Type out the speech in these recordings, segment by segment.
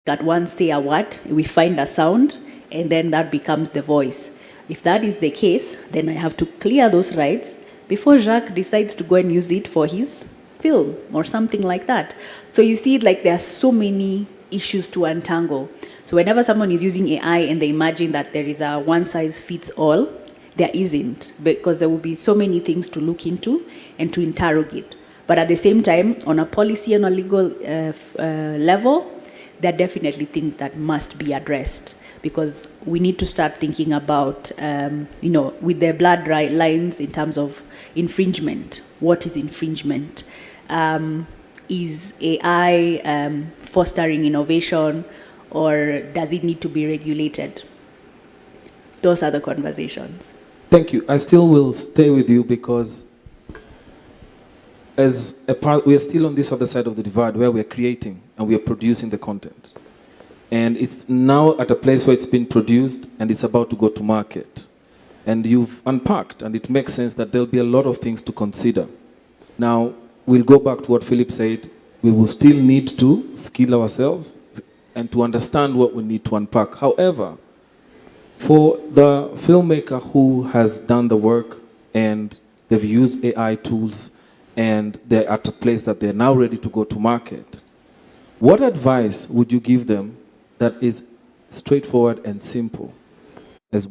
At once say a word, we find a sound, and then that becomes the voice. If that is the case, then I have to clear those rights before Jacques decides to go and use it for his film or something like that. So you see, like, there are so many issues to untangle. So whenever someone is using AI and they imagine that there is a one size fits all, there isn't, because there will be so many things to look into and to interrogate. But at the same time, on a policy and a legal level, there are definitely things that must be addressed, because we need to start thinking about, with the blood lines in terms of infringement. What is infringement? Is AI fostering innovation, or does it need to be regulated? Those are the conversations. Thank you. I still will stay with you because as a part, we are still on this other side of the divide where we are creating and we are producing the content. And it's now at a place where it's been produced and it's about to go to market. And you've unpacked, and it makes sense that there'll be a lot of things to consider. Now, we'll go back to what Philip said. We will still need to skill ourselves and to understand what we need to unpack. However, for the filmmaker who has done the work and they've used AI tools and they're at a place that they're now ready to go to market, what advice would you give them that is straightforward and simple? As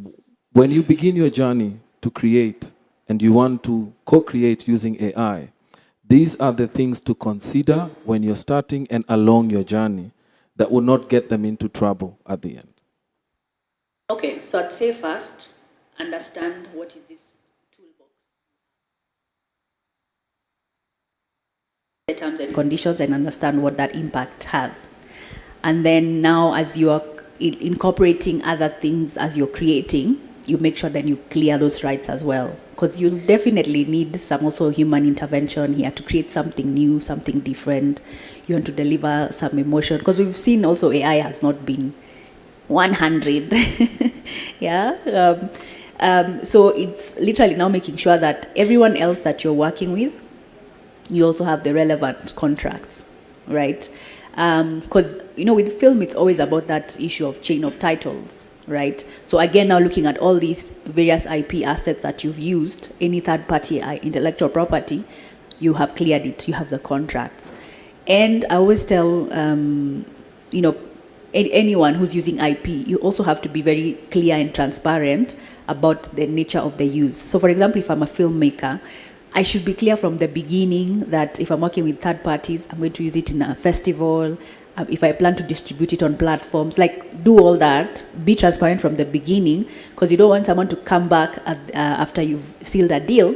when you begin your journey to create and you want to co-create using AI, these are the things to consider when you're starting and along your journey that will not get them into trouble at the end. Okay, so I'd say first, understand what is this toolbox. The terms and conditions, and understand what that impact has. And then now, as you are incorporating other things as you're creating, you make sure that you clear those rights as well. Because you'll definitely need some also human intervention here to create something new, something different. You want to deliver some emotion. Because we've seen also AI has not been 100. Yeah. So it's literally now making sure that everyone else that you're working with, you also have the relevant contracts, right? Because, with film, it's always about that issue of chain of titles, right? So again, now looking at all these various IP assets that you've used, any third-party intellectual property, you have cleared it, you have the contracts. And I always tell, anyone who's using IP, you also have to be very clear and transparent about the nature of the use. So for example, if I'm a filmmaker, I should be clear from the beginning that if I'm working with third parties, I'm going to use it in a festival. If I plan to distribute it on platforms, do all that, be transparent from the beginning, because you don't want someone to come back after you've sealed a deal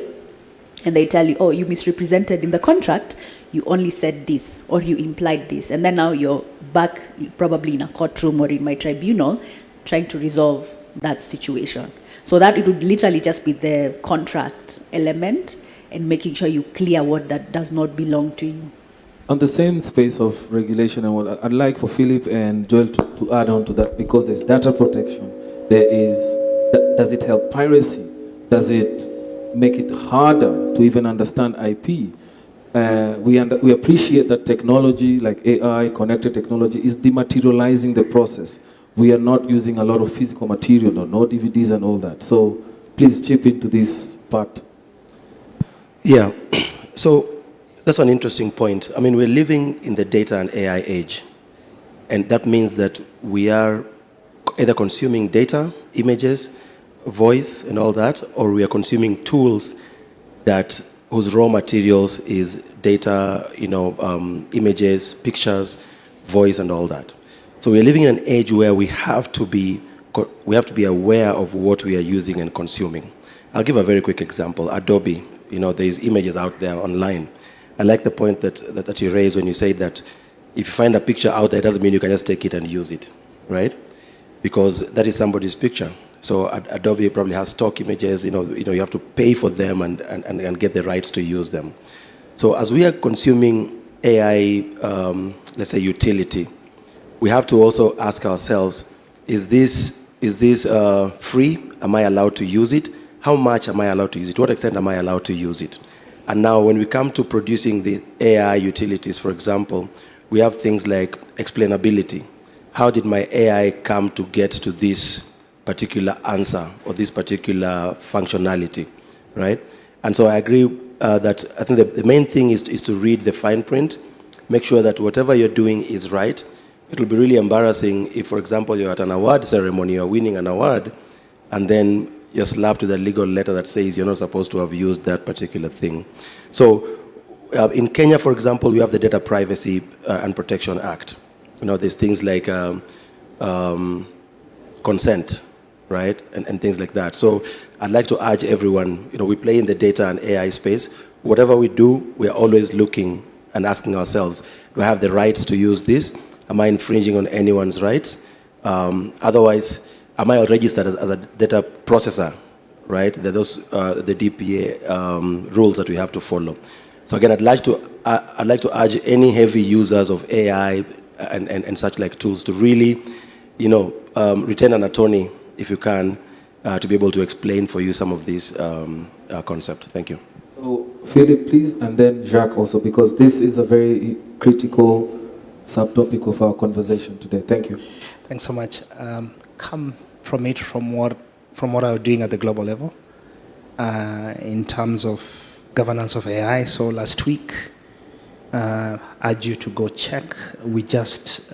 and they tell you, oh, you misrepresented in the contract, you only said this, or you implied this. And then now you're back probably in a courtroom or in my tribunal trying to resolve that situation. So that it would literally just be the contract element and making sure you clear what that does not belong to you. On the same space of regulation, and what I'd like for Philip and Joel to add on to that, because there's data protection, does it help piracy? Does it make it harder to even understand IP? We appreciate that technology like AI, connected technology, is dematerializing the process. We are not using a lot of physical material, or no DVDs and all that. So please chip into this part. Yeah, so that's an interesting point. I mean, we're living in the data and AI age. And that means that we are either consuming data, images, voice, and all that, or we are consuming tools whose raw materials is data, images, pictures, voice, and all that. So we're living in an age where we have to be aware of what we are using and consuming. I'll give a very quick example. Adobe, there's images out there online. I like the point that you raised when you say that if you find a picture out there, it doesn't mean you can just take it and use it, right? Because that is somebody's picture. So Adobe probably has stock images, you have to pay for them and get the rights to use them. So as we are consuming AI, let's say utility, we have to also ask ourselves, is this free? Am I allowed to use it? How much am I allowed to use it? To what extent am I allowed to use it? And now when we come to producing the AI utilities, for example, we have things like explainability. how did my AI come to get to this particular answer or this particular functionality, right? And so I agree that I think the main thing is to read the fine print, make sure that whatever you're doing is right. It will be really embarrassing if, for example, you're at an award ceremony, you're winning an award, and then you're slapped with a legal letter that says you're not supposed to have used that particular thing. So in Kenya, for example, we have the Data Privacy and Protection Act. You know, there's things like consent, right, and things like that. So I'd like to urge everyone, you know, we play in the data and AI space. Whatever we do, we're always looking and asking ourselves, do I have the rights to use this? Am I infringing on anyone's rights? Otherwise, am I registered as a data processor, right? There are those, the DPA rules that we have to follow. So again, I'd like to urge any heavy users of AI and such like tools to really, you know, retain an attorney if you can, to be able to explain for you some of these concepts. Thank you. So Philip, please, and then Jacques also, because this is a very critical subtopic of our conversation today. Thank you. Thanks so much. Come from what I'm doing at the global level in terms of governance of AI. So last week, I urge you to go check. We just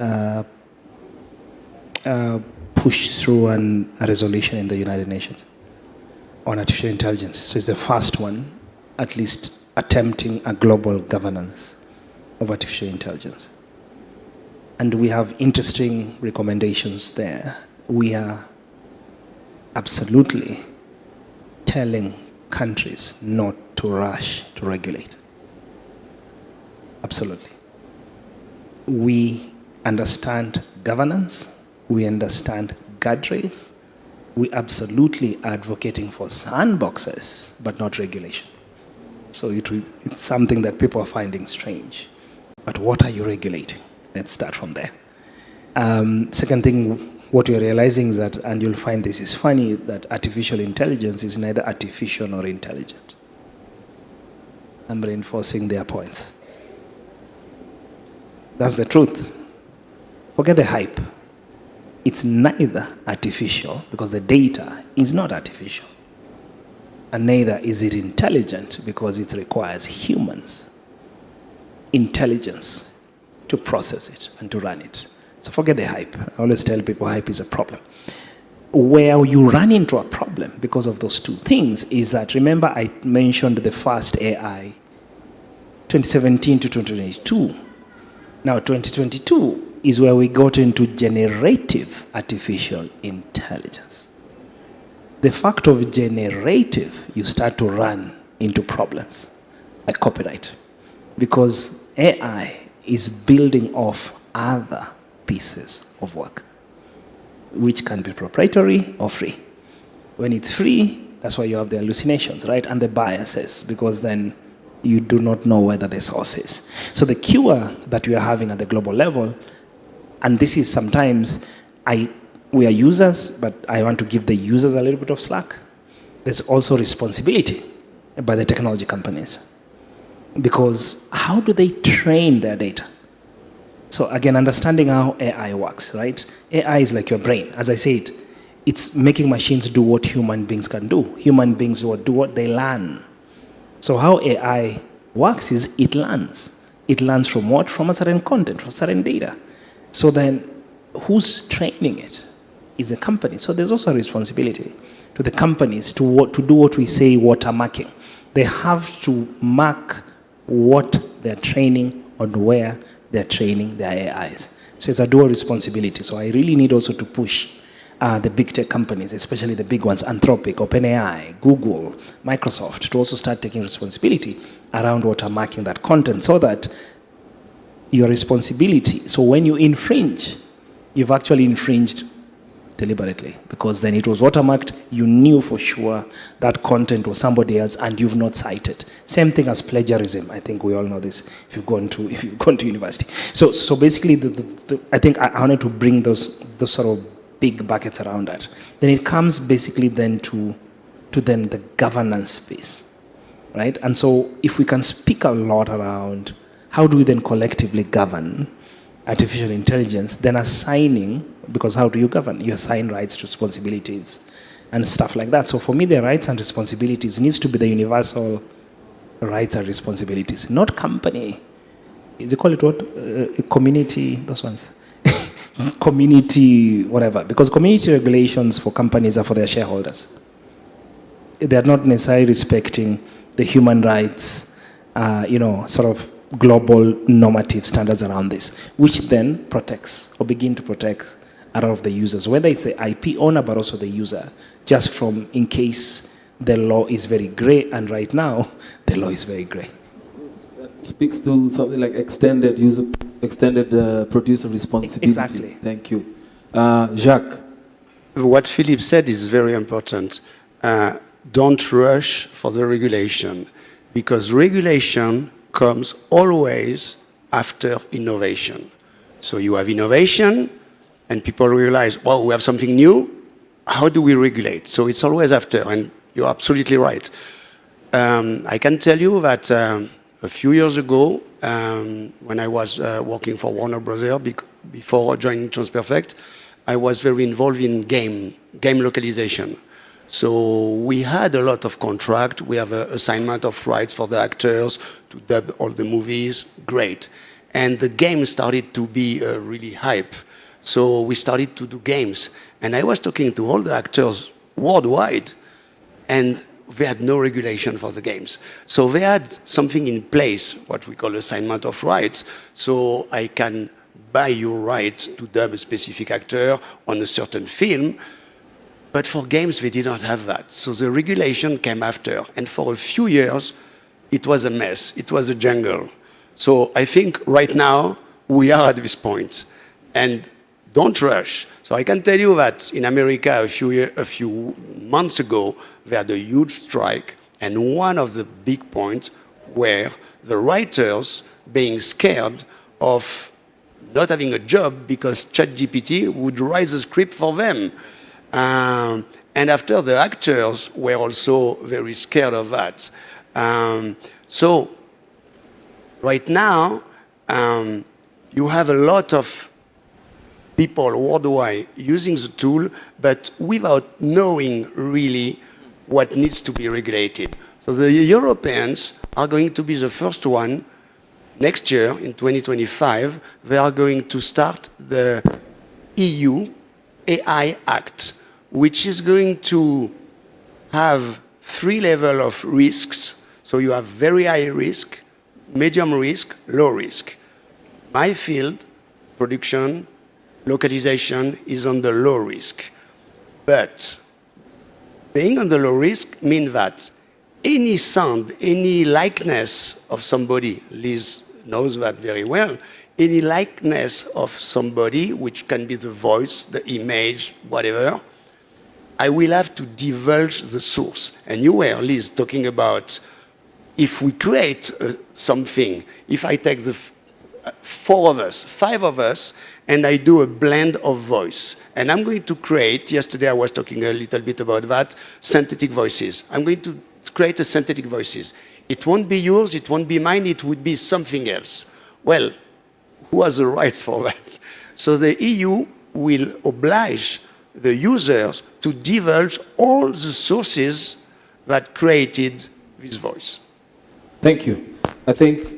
pushed through a resolution in the United Nations on artificial intelligence. So it's the first one, at least attempting a global governance of artificial intelligence. And we have interesting recommendations there. We are absolutely telling countries not to rush to regulate. Absolutely. We understand governance. We understand guardrails. We absolutely are advocating for sandboxes, but not regulation. So it's something that people are finding strange. But what are you regulating? Let's start from there. Second thing, what you're realizing is that, and you'll find this is funny, that artificial intelligence is neither artificial nor intelligent. I'm reinforcing their points. That's the truth. Forget the hype. It's neither artificial, because the data is not artificial. And neither is it intelligent, because it requires humans' intelligence to process it and to run it. So forget the hype. I always tell people hype is a problem. Where you run into a problem because of those two things is that, remember I mentioned the first AI, 2017 to 2022. Now 2022 is where we got into generative artificial intelligence. The fact of generative, you start to run into problems like copyright, because AI is building off other pieces of work, which can be proprietary or free. When it's free, that's why you have the hallucinations, right? And the biases, because then you do not know whether the source is. So the cure that we are having at the global level, and this is sometimes, we are users, but I want to give the users a little bit of slack. There's also responsibility by the technology companies. Because how do they train their data? So again, understanding how AI works, right? AI is like your brain. As I said, it's making machines do what human beings can do. Human beings do what they learn. So how AI works is it learns. It learns from what? From a certain content, from certain data. So then who's training it? Is the company. So there's also a responsibility to the companies to do what we say watermarking. They have to mark what they're training on where they're training their AIs. So it's a dual responsibility. So I really need also to push the big tech companies, especially the big ones, Anthropic, OpenAI, Google, Microsoft, to also start taking responsibility around watermarking that content, so that your responsibility, so when you infringe, you've actually infringed deliberately, because then it was watermarked, you knew for sure that content was somebody else and you've not cited. Same thing as plagiarism. I think we all know this if you've gone to university. So basically, I think I wanted to bring those sort of big buckets around that. Then it comes basically then to then the governance space, right? And so if we can speak a lot around how do we then collectively govern artificial intelligence, then assigning, because how do you govern? You assign rights, responsibilities, and stuff like that. So for me, the rights and responsibilities needs to be the universal rights and responsibilities, not company. They call it what? Community, those ones. Community, whatever. Because community regulations for companies are for their shareholders. They are not necessarily respecting the human rights, sort of global normative standards around this, which then protects or begin to protect a lot of the users, whether it's the IP owner but also the user, just from in case the law is very gray, and right now the law is very gray. Speaks to something like extended producer responsibility. Exactly. Thank you. Jacques. What Philippe said is very important. Don't rush for the regulation, because regulation comes always after innovation. So you have innovation, and people realize, wow, we have something new. How do we regulate? So it's always after, and you're absolutely right. I can tell you that a few years ago, when I was working for Warner Brothers, before joining TransPerfect, I was very involved in game localization. So we had a lot of contract. We have an assignment of rights for the actors to dub all the movies. Great. And the game started to be really hype. So we started to do games. And I was talking to all the actors worldwide, and they had no regulation for the games. So they had something in place, what we call assignment of rights. So I can buy your rights to dub a specific actor on a certain film. But for games, they did not have that. So the regulation came after. And for a few years, it was a mess. It was a jungle. So I think right now, we are at this point. And don't rush. So I can tell you that in America, a few months ago, they had a huge strike. And one of the big points were the writers being scared of not having a job because ChatGPT would write the script for them. And after, the actors were also very scared of that. So right now, you have a lot of people worldwide using the tool, but without knowing really what needs to be regulated. So the Europeans are going to be the first one next year, in 2025, they are going to start the EU AI Act, which is going to have 3 levels of risks. So you have very high risk, medium risk, low risk. My field, production, localization, is on the low risk. But being on the low risk means that any sound, any likeness of somebody, Liz knows that very well, any likeness of somebody, which can be the voice, the image, whatever, I will have to divulge the source. And you were, Liz, talking about if we create something, if I take the 4 of us, 5 of us, and I do a blend of voice, and I'm going to create, yesterday I was talking a little bit about that, synthetic voices. I'm going to create a synthetic voices. It won't be yours, it won't be mine, it would be something else. Well, who has the rights for that? So the EU will oblige the users to divulge all the sources that created this voice. Thank you. I think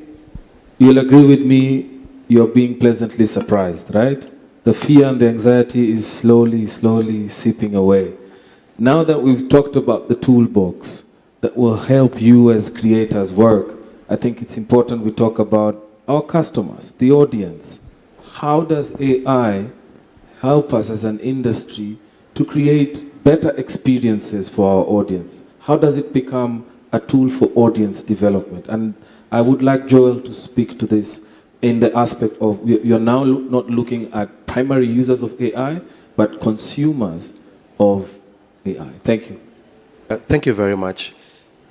you'll agree with me, you're being pleasantly surprised, right? The fear and the anxiety is slowly seeping away. Now that we've talked about the toolbox that will help you as creators work, I think it's important we talk about our customers, the audience. How does AI help us as an industry to create better experiences for our audience? How does it become a tool for audience development? And I would like Joel to speak to this in the aspect of you're now not looking at primary users of AI, but consumers of AI. Thank you. Thank you very much.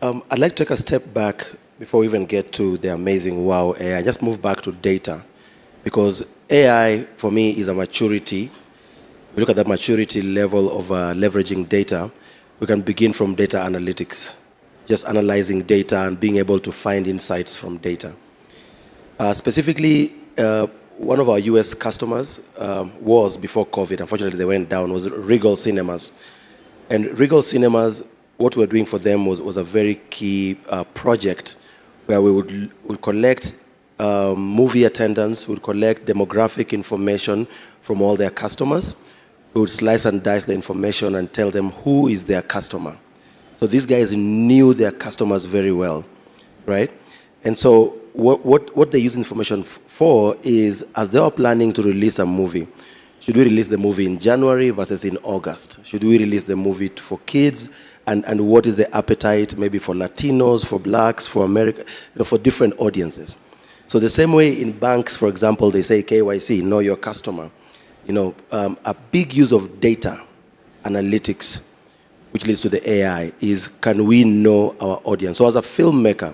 I'd like to take a step back before we even get to the amazing wow AI. Just move back to data, because AI for me is a maturity. If we look at the maturity level of leveraging data, we can begin from data analytics, just analyzing data and being able to find insights from data. Specifically, one of our US customers was, before COVID, unfortunately they went down, was Regal Cinemas. And Regal Cinemas, what we were doing for them was a very key project where we would collect movie attendance, we would collect demographic information from all their customers. We would slice and dice the information and tell them who is their customer. So these guys knew their customers very well, right? And so what they use information for is, as they are planning to release a movie, should we release the movie in January versus in August? Should we release the movie for kids? And what is the appetite maybe for Latinos, for blacks, for America, for different audiences? So the same way in banks, for example, they say KYC, know your customer. A big use of data analytics, which leads to the AI, is can we know our audience? So as a filmmaker,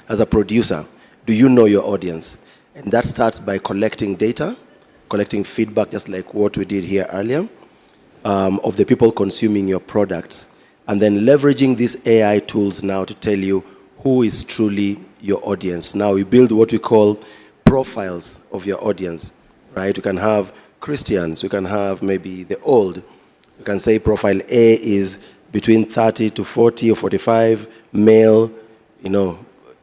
as a producer, do you know your audience? And that starts by collecting data, collecting feedback, just like what we did here earlier, of the people consuming your products, and then leveraging these AI tools now to tell you who is truly your audience. Now we build what we call profiles of your audience, right? You can have Christians, you can have maybe the old. You can say profile A is between 30 to 40 or 45, male,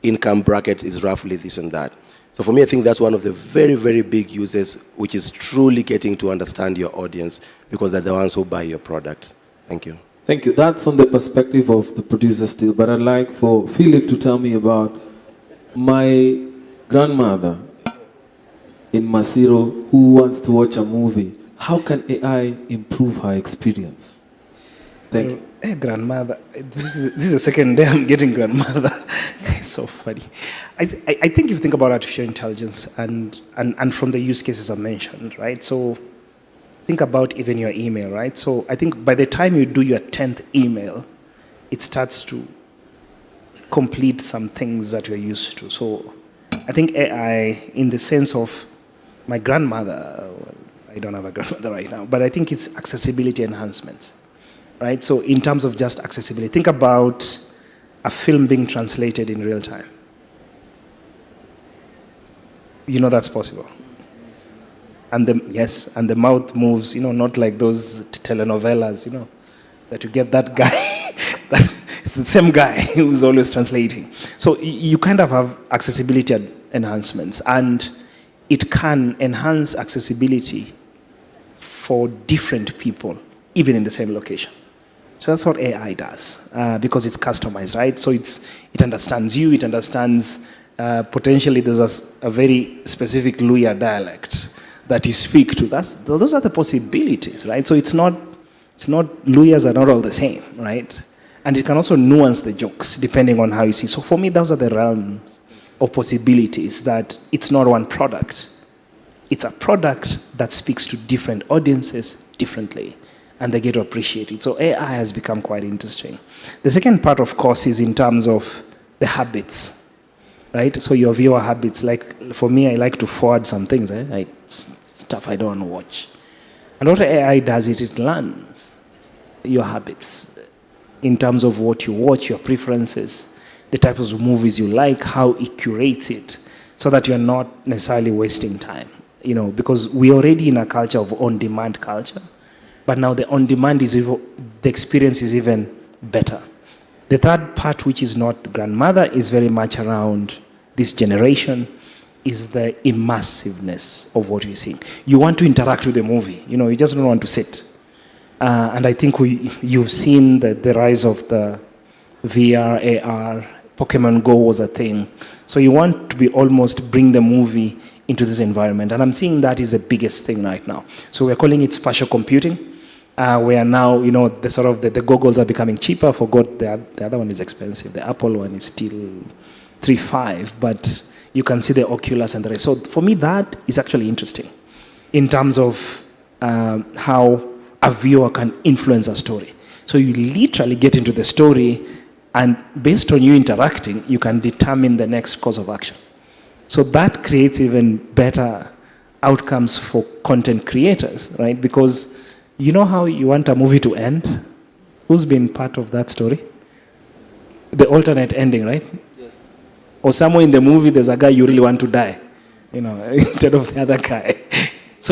income bracket is roughly this and that. So for me, I think that's one of the very, very big uses, which is truly getting to understand your audience, because they're the ones who buy your products. Thank you. Thank you. That's on the perspective of the producer still, but I'd like for Philip to tell me about my grandmother in Masiro who wants to watch a movie. How can AI improve her experience? Thank you. Hey, grandmother. This is the second day I'm getting grandmother. It's so funny. I think if you think about artificial intelligence and from the use cases I mentioned, right? So think about even your email, right? So I think by the time you do your 10th email, it starts to complete some things that you're used to. So I think AI, in the sense of my grandmother, well, I don't have a grandmother right now, but I think it's accessibility enhancements, right? So in terms of just accessibility, think about a film being translated in real time. That's possible. And the mouth moves, not like those telenovelas, that you get that guy, it's the same guy who's always translating. So you kind of have accessibility enhancements, and it can enhance accessibility for different people, even in the same location. So that's what AI does, because it's customized, right? So it understands you, it understands potentially there's a very specific Luya dialect that you speak to. Those are the possibilities, right? So it's not Luyas are not all the same, right? And it can also nuance the jokes depending on how you see. So for me, those are the realms of possibilities, that it's not one product. It's a product that speaks to different audiences differently, and they get to appreciate it. So AI has become quite interesting. The second part, of course, is in terms of the habits, right? So your viewer habits, like for me, I like to forward some things, like stuff I don't watch. And what AI does, it learns your habits in terms of what you watch, your preferences, the types of movies you like, how it curates it, so that you're not necessarily wasting time. Because we're already in a culture of on-demand culture, but now the on-demand the experience is even better. The third part, which is not grandmother, is very much around this generation, is the immersiveness of what we're seeing. You want to interact with the movie, you just don't want to sit. And I think you've seen the rise of the VR, AR, Pokemon Go was a thing. So you want to be almost bring the movie into this environment. And I'm seeing that is the biggest thing right now. So we're calling it spatial computing, where now, the goggles are becoming cheaper. I forgot the other one is expensive. The Apple one is still $3,500, but you can see the Oculus and the rest. So for me, that is actually interesting in terms of how a viewer can influence a story. So you literally get into the story, and based on you interacting, you can determine the next course of action. So that creates even better outcomes for content creators, right? Because you know how you want a movie to end? Who's been part of that story? The alternate ending, right? Yes. Or somewhere in the movie, there's a guy you really want to die, instead of the other guy.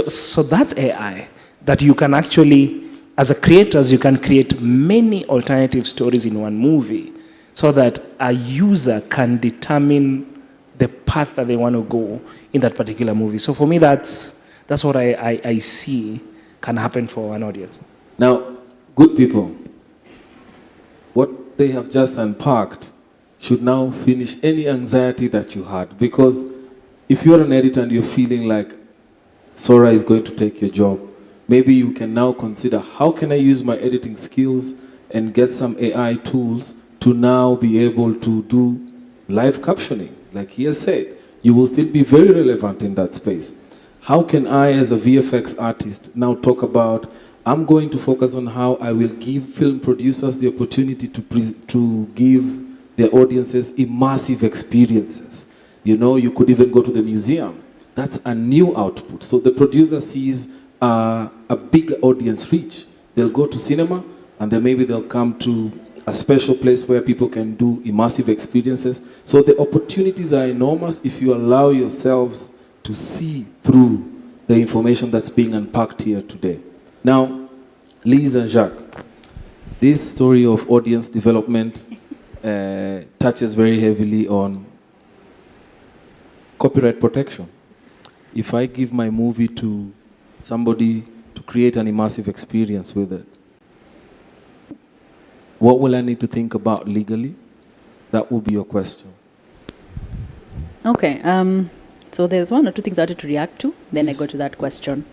So that's AI that you can actually, as a creators, you can create many alternative stories in one movie so that a user can determine the path that they want to go in that particular movie. So for me, that's what I see can happen for an audience. Now, good people, what they have just unpacked should now finish any anxiety that you had. Because if you're an editor and you're feeling like Sora is going to take your job, maybe you can now consider, how can I use my editing skills and get some AI tools to now be able to do live captioning? Like he has said, you will still be very relevant in that space. How can I, as a VFX artist, now talk about, I'm going to focus on how I will give film producers the opportunity to give their audiences immersive experiences. You know, you could even go to the museum. That's a new output. So the producer sees a big audience reach. They'll go to cinema, and then maybe they'll come to a special place where people can do immersive experiences. So the opportunities are enormous if you allow yourselves to see through the information that's being unpacked here today. Now, Liz and Jacques, this story of audience development touches very heavily on copyright protection. If I give my movie to somebody to create an immersive experience with it, what will I need to think about legally? That will be your question. Okay, so there's one or two things I wanted to react to, then Yes. I go to that question.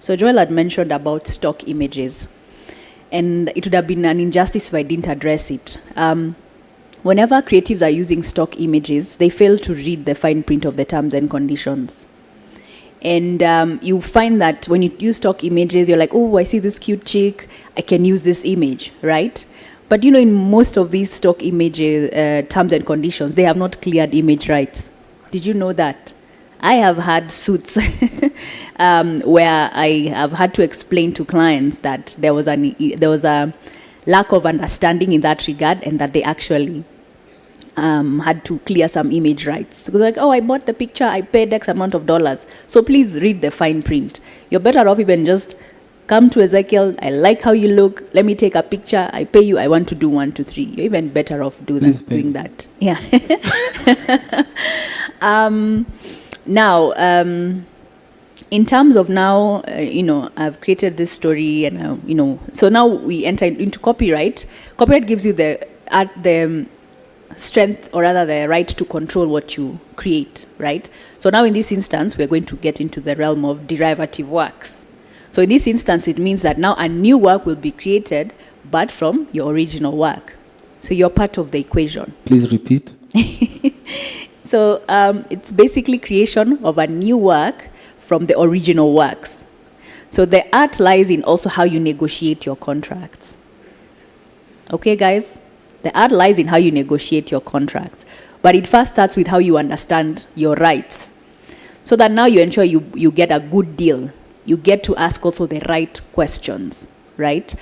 So Joel had mentioned about stock images, and it would have been an injustice if I didn't address it. Whenever creatives are using stock images, they fail to read the fine print of the terms and conditions. And you find that when you use stock images, you're like, oh, I see this cute chick, I can use this image, right? But you know, in most of these stock images, terms and conditions, they have not cleared image rights. Did you know that? I have had suits where I have had to explain to clients that there was a lack of understanding in that regard, and that they actually had to clear some image rights. Because like, oh, I bought the picture, I paid X amount of dollars, so please read the fine print. You're better off even just come to Ezekiel, I like how you look, let me take a picture, I pay you, I want to do 1, 2, 3. You're even better off doing that. Yeah. Now, in terms of now, I've created this story, and so now we enter into copyright. Copyright gives you the strength, or rather the right to control what you create, right? So now in this instance, we're going to get into the realm of derivative works. So in this instance, it means that now a new work will be created, but from your original work. So you're part of the equation. Please repeat. So it's basically creation of a new work from the original works. So the art lies in also how you negotiate your contracts. Okay, guys? The art lies in how you negotiate your contracts. But it first starts with how you understand your rights. So that now you ensure you get a good deal. You get to ask also the right questions, right?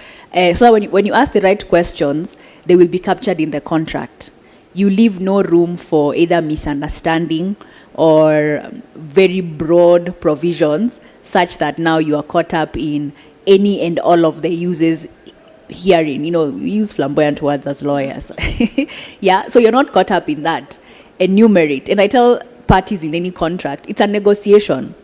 So when you ask the right questions, they will be captured in the contract. You leave no room for either misunderstanding or very broad provisions such that now you are caught up in any and all of the uses hearing. We use flamboyant words as lawyers. Yeah, so you're not caught up in that. Enumerate. And I tell parties in any contract, it's a negotiation.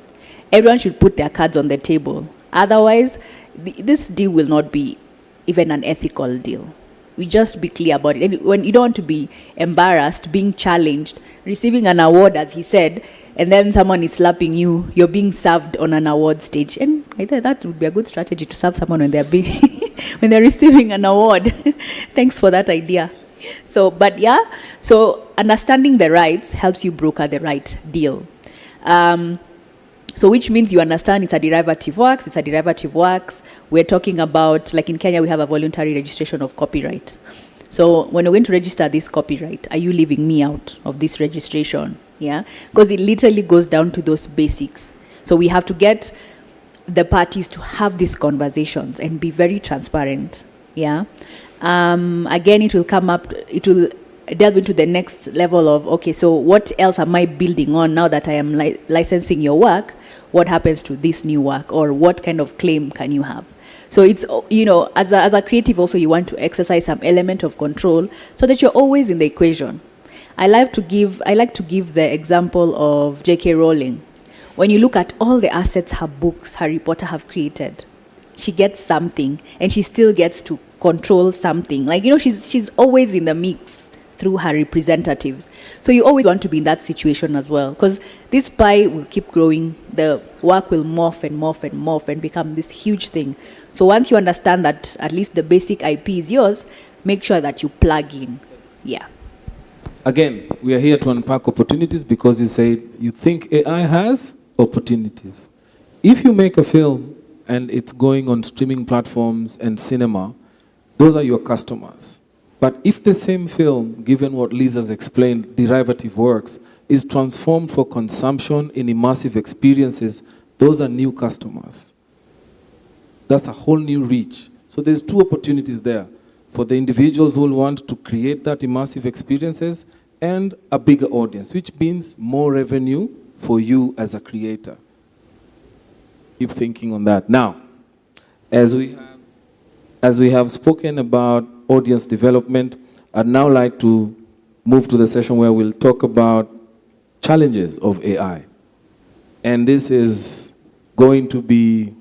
Everyone should put their cards on the table. Otherwise, this deal will not be even an ethical deal. We just be clear about it. And when you don't want to be embarrassed, being challenged, receiving an award, as he said, and then someone is slapping you, you're being served on an award stage. And I thought that would be a good strategy to serve someone when when they're receiving an award. Thanks for that idea. So understanding the rights helps you broker the right deal. So which means you understand it's a derivative works. We're talking about, like in Kenya, we have a voluntary registration of copyright. So when you're going to register this copyright, are you leaving me out of this registration? Yeah, because it literally goes down to those basics. So we have to get the parties to have these conversations and be very transparent. Yeah. Again, it will delve into the next level of, okay, so what else am I building on now that I am licensing your work? what happens to this new work, or what kind of claim can you have? So it's, as a creative also, you want to exercise some element of control so that you're always in the equation. I like to give the example of J.K. Rowling. When you look at all the assets her books, Harry Potter, have created, she gets something, and she still gets to control something. Like, she's always in the mix through her representatives. So you always want to be in that situation as well, because this pie will keep growing, the work will morph and morph and morph and become this huge thing. So once you understand that at least the basic IP is yours, make sure that you plug in. Yeah. Again, we are here to unpack opportunities, because you said you think AI has opportunities. If you make a film and it's going on streaming platforms and cinema, those are your customers. But if the same film, given what Lisa's explained, derivative works, is transformed for consumption in immersive experiences, those are new customers. That's a whole new reach. So there's two opportunities there, for the individuals who want to create that immersive experiences, and a bigger audience, which means more revenue for you as a creator. Keep thinking on that. Now, as we have spoken about audience development, I'd now like to move to the session where we'll talk about challenges of AI. And this is going to be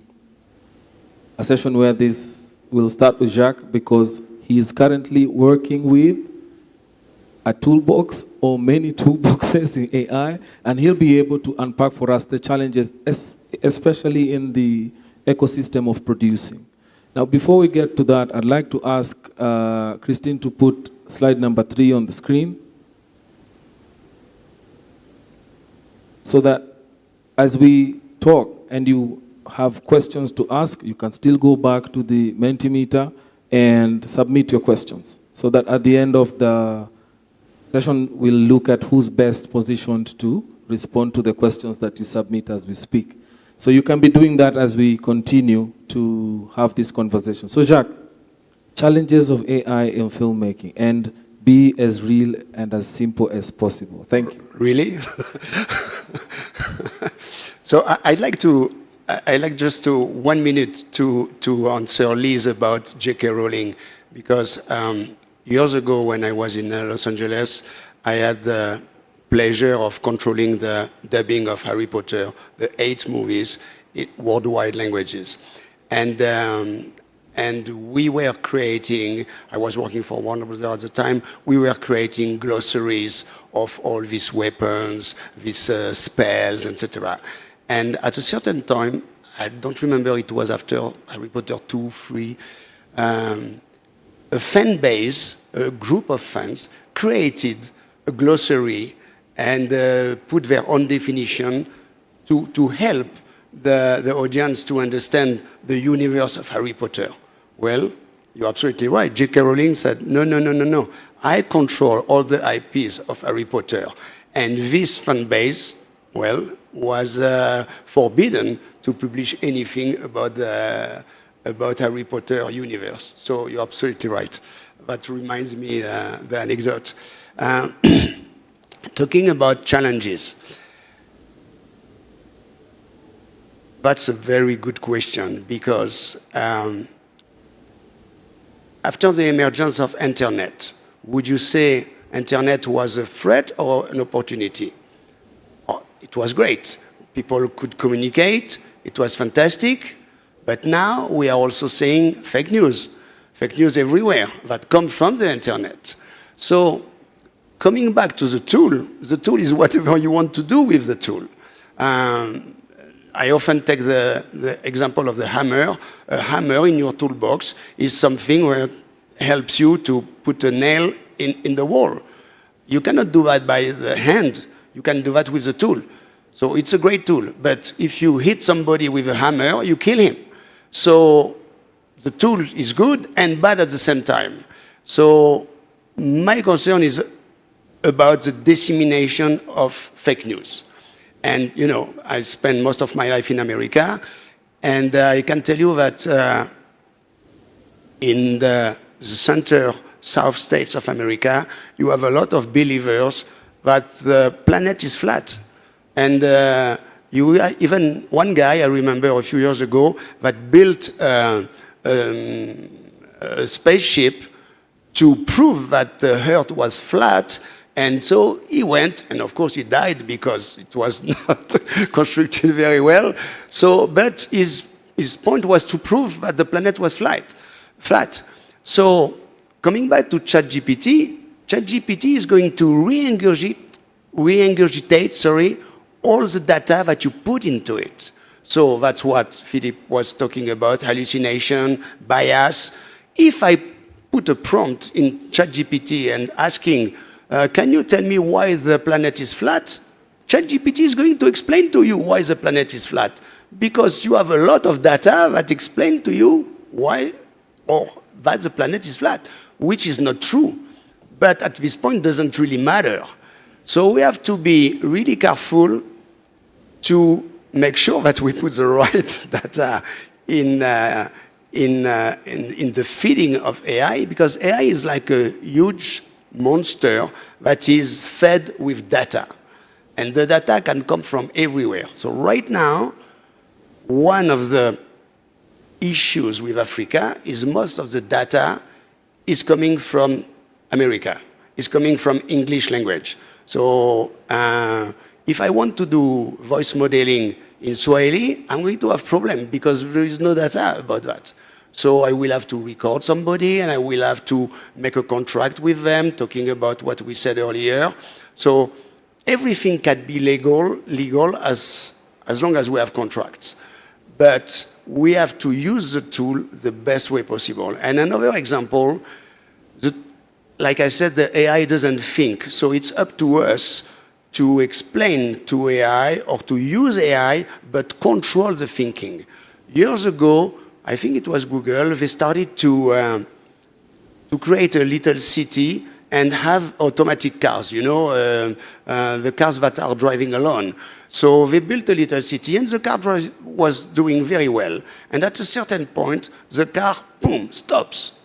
a session where this will start with Jacques, because he is currently working with a toolbox or many toolboxes in AI, and he'll be able to unpack for us the challenges, especially in the ecosystem of producing. Now, before we get to that, I'd like to ask Christine to put slide number 3 on the screen, so that as we talk and you have questions to ask, you can still go back to the Mentimeter and submit your questions, so that at the end of the session, we'll look at who's best positioned to respond to the questions that you submit as we speak. So you can be doing that as we continue to have this conversation. So Jacques, challenges of AI in filmmaking, and be as real and as simple as possible. Thank you. Really? So I'd like just to 1 minute to answer Liz about J.K. Rowling, because years ago when I was in Los Angeles, I had the pleasure of controlling the dubbing of Harry Potter, the 8 movies in worldwide languages. And we were creating, I was working for Warner Bros. At the time, we were creating glossaries of all these weapons, these spells, etc. And at a certain time, I don't remember, it was after Harry Potter 2, 3, a fan base, a group of fans, created a glossary and put their own definition to help the audience to understand the universe of Harry Potter. Well, you're absolutely right. J.K. Rowling said, no. I control all the IPs of Harry Potter. And this fan base, well, was forbidden to publish anything about Harry Potter universe. So you're absolutely right. That reminds me the anecdote. Talking about challenges, that's a very good question, because after the emergence of internet, would you say internet was a threat or an opportunity? Oh, it was great. People could communicate. It was fantastic. But now we are also seeing fake news everywhere that come from the internet. So coming back to the tool is whatever you want to do with the tool. I often take the example of the hammer. A hammer in your toolbox is something where it helps you to put a nail in the wall. You cannot do that by the hand. You can do that with the tool. So it's a great tool. But if you hit somebody with a hammer, you kill him. So the tool is good and bad at the same time. So my concern is about the dissemination of fake news. And, you know, I spent most of my life in America, and I can tell you that in the center, south states of America, you have a lot of believers that the planet is flat. And Even one guy, I remember a few years ago, that built a spaceship to prove that the Earth was flat. And so he went, and of course he died because it was not constructed very well. So, but his point was to prove that the planet was flat. So, coming back to ChatGPT is going to re-ingurgitate, all the data that you put into it. So that's what Philippe was talking about, hallucination, bias. If I put a prompt in ChatGPT and asking, can you tell me why the planet is flat? ChatGPT is going to explain to you why the planet is flat, because you have a lot of data that explain to you why or that the planet is flat, which is not true. But at this point, doesn't really matter. So we have to be really careful to make sure that we put the right data in the feeding of AI, because AI is like a huge monster that is fed with data. And the data can come from everywhere. So right now, one of the issues with Africa is most of the data is coming from America. It's coming from English language. So if I want to do voice modeling in Swahili, I'm going to have problem because there is no data about that. So I will have to record somebody and I will have to make a contract with them talking about what we said earlier. So everything can be legal as long as we have contracts. But we have to use the tool the best way possible. And another example, like I said, the AI doesn't think. So it's up to us to explain to AI or to use AI, but control the thinking. Years ago, I think it was Google, they started to create a little city and have automatic cars, the cars that are driving alone. So they built a little city and the car was doing very well. And at a certain point, the car, boom, stops.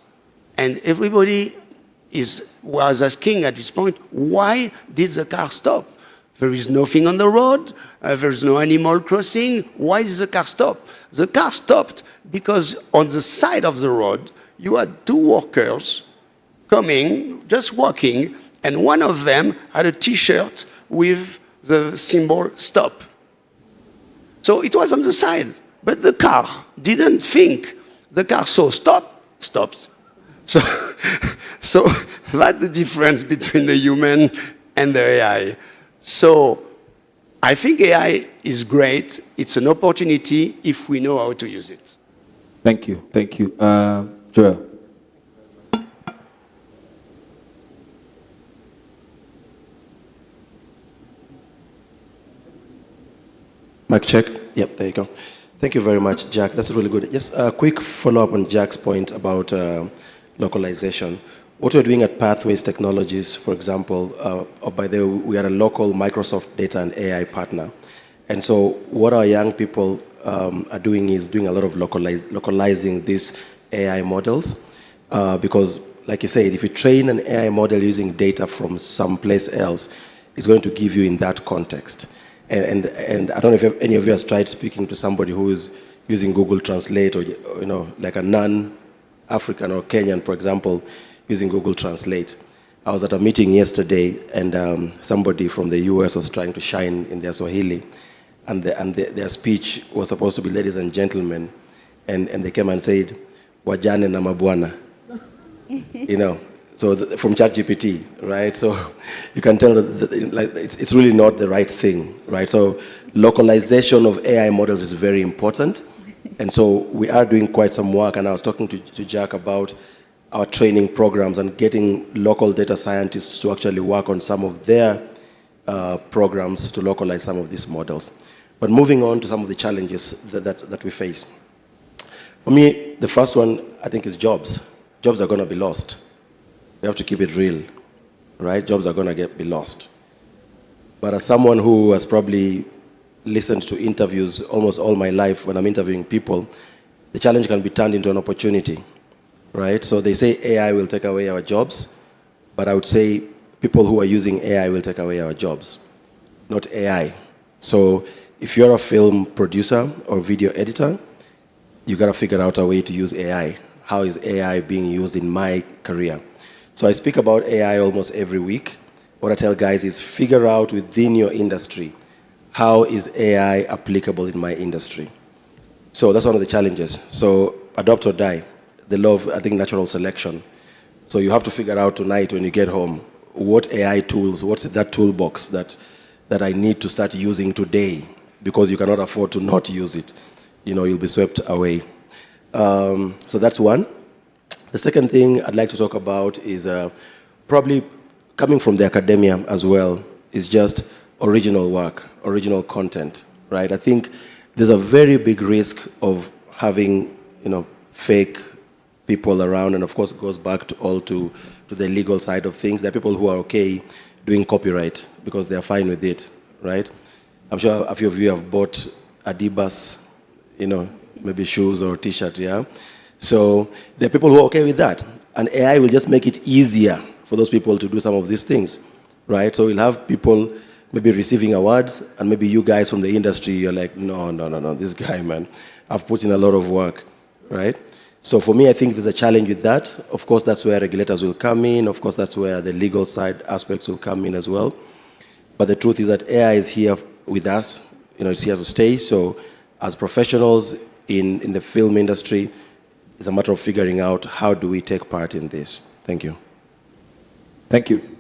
And everybody was asking at this point, why did the car stop? There is nothing on the road, there is no animal crossing, why did the car stop? The car stopped because on the side of the road, you had two workers coming, just walking, and one of them had a T-shirt with the symbol stop. So it was on the side, but the car didn't think. The car saw stop, stopped. So that's the difference between the human and the AI. So I think AI is great. It's an opportunity if we know how to use it. Thank you. Thank you. Joel. Mic check. Yep, there you go. Thank you very much, Jack. That's really good. Just a quick follow-up on Jack's point about localization. What we're doing at Pathways Technologies, for example, by the way, we are a local Microsoft data and AI partner. And so what our young people are doing is doing a lot of localizing these AI models. Because, like you said, if you train an AI model using data from someplace else, it's going to give you in that context. And I don't know if any of you has tried speaking to somebody who is using Google Translate, or like a non-African or Kenyan, for example, using Google Translate. I was at a meeting yesterday, and somebody from the US was trying to shine in their Swahili, and their speech was supposed to be ladies and gentlemen, and they came and said, wajane na mabwana, So from ChatGPT, right? So you can tell that it's really not the right thing, right? So localization of AI models is very important. And so we are doing quite some work. And I was talking to Jack about our training programs and getting local data scientists to actually work on some of their programs to localize some of these models. But moving on to some of the challenges that we face. For me, the first one, I think, is jobs. Jobs are going to be lost. We have to keep it real, right? Jobs are going to be lost. But as someone who has probably listened to interviews almost all my life when I'm interviewing people, the challenge can be turned into an opportunity, right? So they say AI will take away our jobs, but I would say people who are using AI will take away our jobs, not AI. So if you're a film producer or video editor, you got to figure out a way to use AI. How is AI being used in my career? So I speak about AI almost every week. What I tell guys is figure out within your industry, how is AI applicable in my industry? So that's one of the challenges. So adopt or die, the law of, I think, natural selection. So you have to figure out tonight when you get home, what AI tools, what's that toolbox that I need to start using today, because you cannot afford to not use it. You know, you'll be swept away. So that's one. The second thing I'd like to talk about is probably coming from the academia as well, is just original work, original content, right? I think there's a very big risk of having, fake people around, and of course it goes back to the legal side of things. There are people who are okay doing copyright because they're fine with it, right? I'm sure a few of you have bought Adidas, maybe shoes or t-shirt, yeah? So there are people who are okay with that, and AI will just make it easier for those people to do some of these things, right? So we'll have people maybe receiving awards, and maybe you guys from the industry, you're like, no, this guy, man, I've put in a lot of work, right? So for me, I think there's a challenge with that. Of course, that's where regulators will come in. Of course, that's where the legal side aspects will come in as well. But the truth is that AI is here with us, it's here to stay. So as professionals in the film industry, it's a matter of figuring out how do we take part in this. Thank you. Thank you.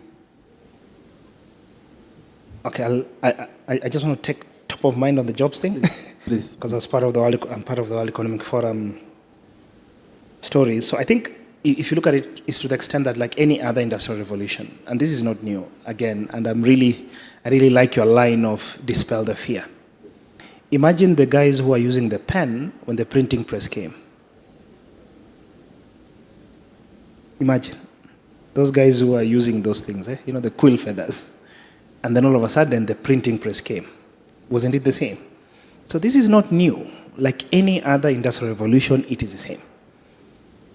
Okay, I just want to take top of mind on the jobs thing. Please. Because I'm part of the World Economic Forum stories. So I think if you look at it, it's to the extent that like any other industrial revolution, and this is not new, again, and I really like your line of dispel the fear. Imagine the guys who are using the pen when the printing press came. Imagine those guys who are using those things, the quill feathers. And then all of a sudden, the printing press came. Wasn't it the same? So this is not new. Like any other industrial revolution, it is the same.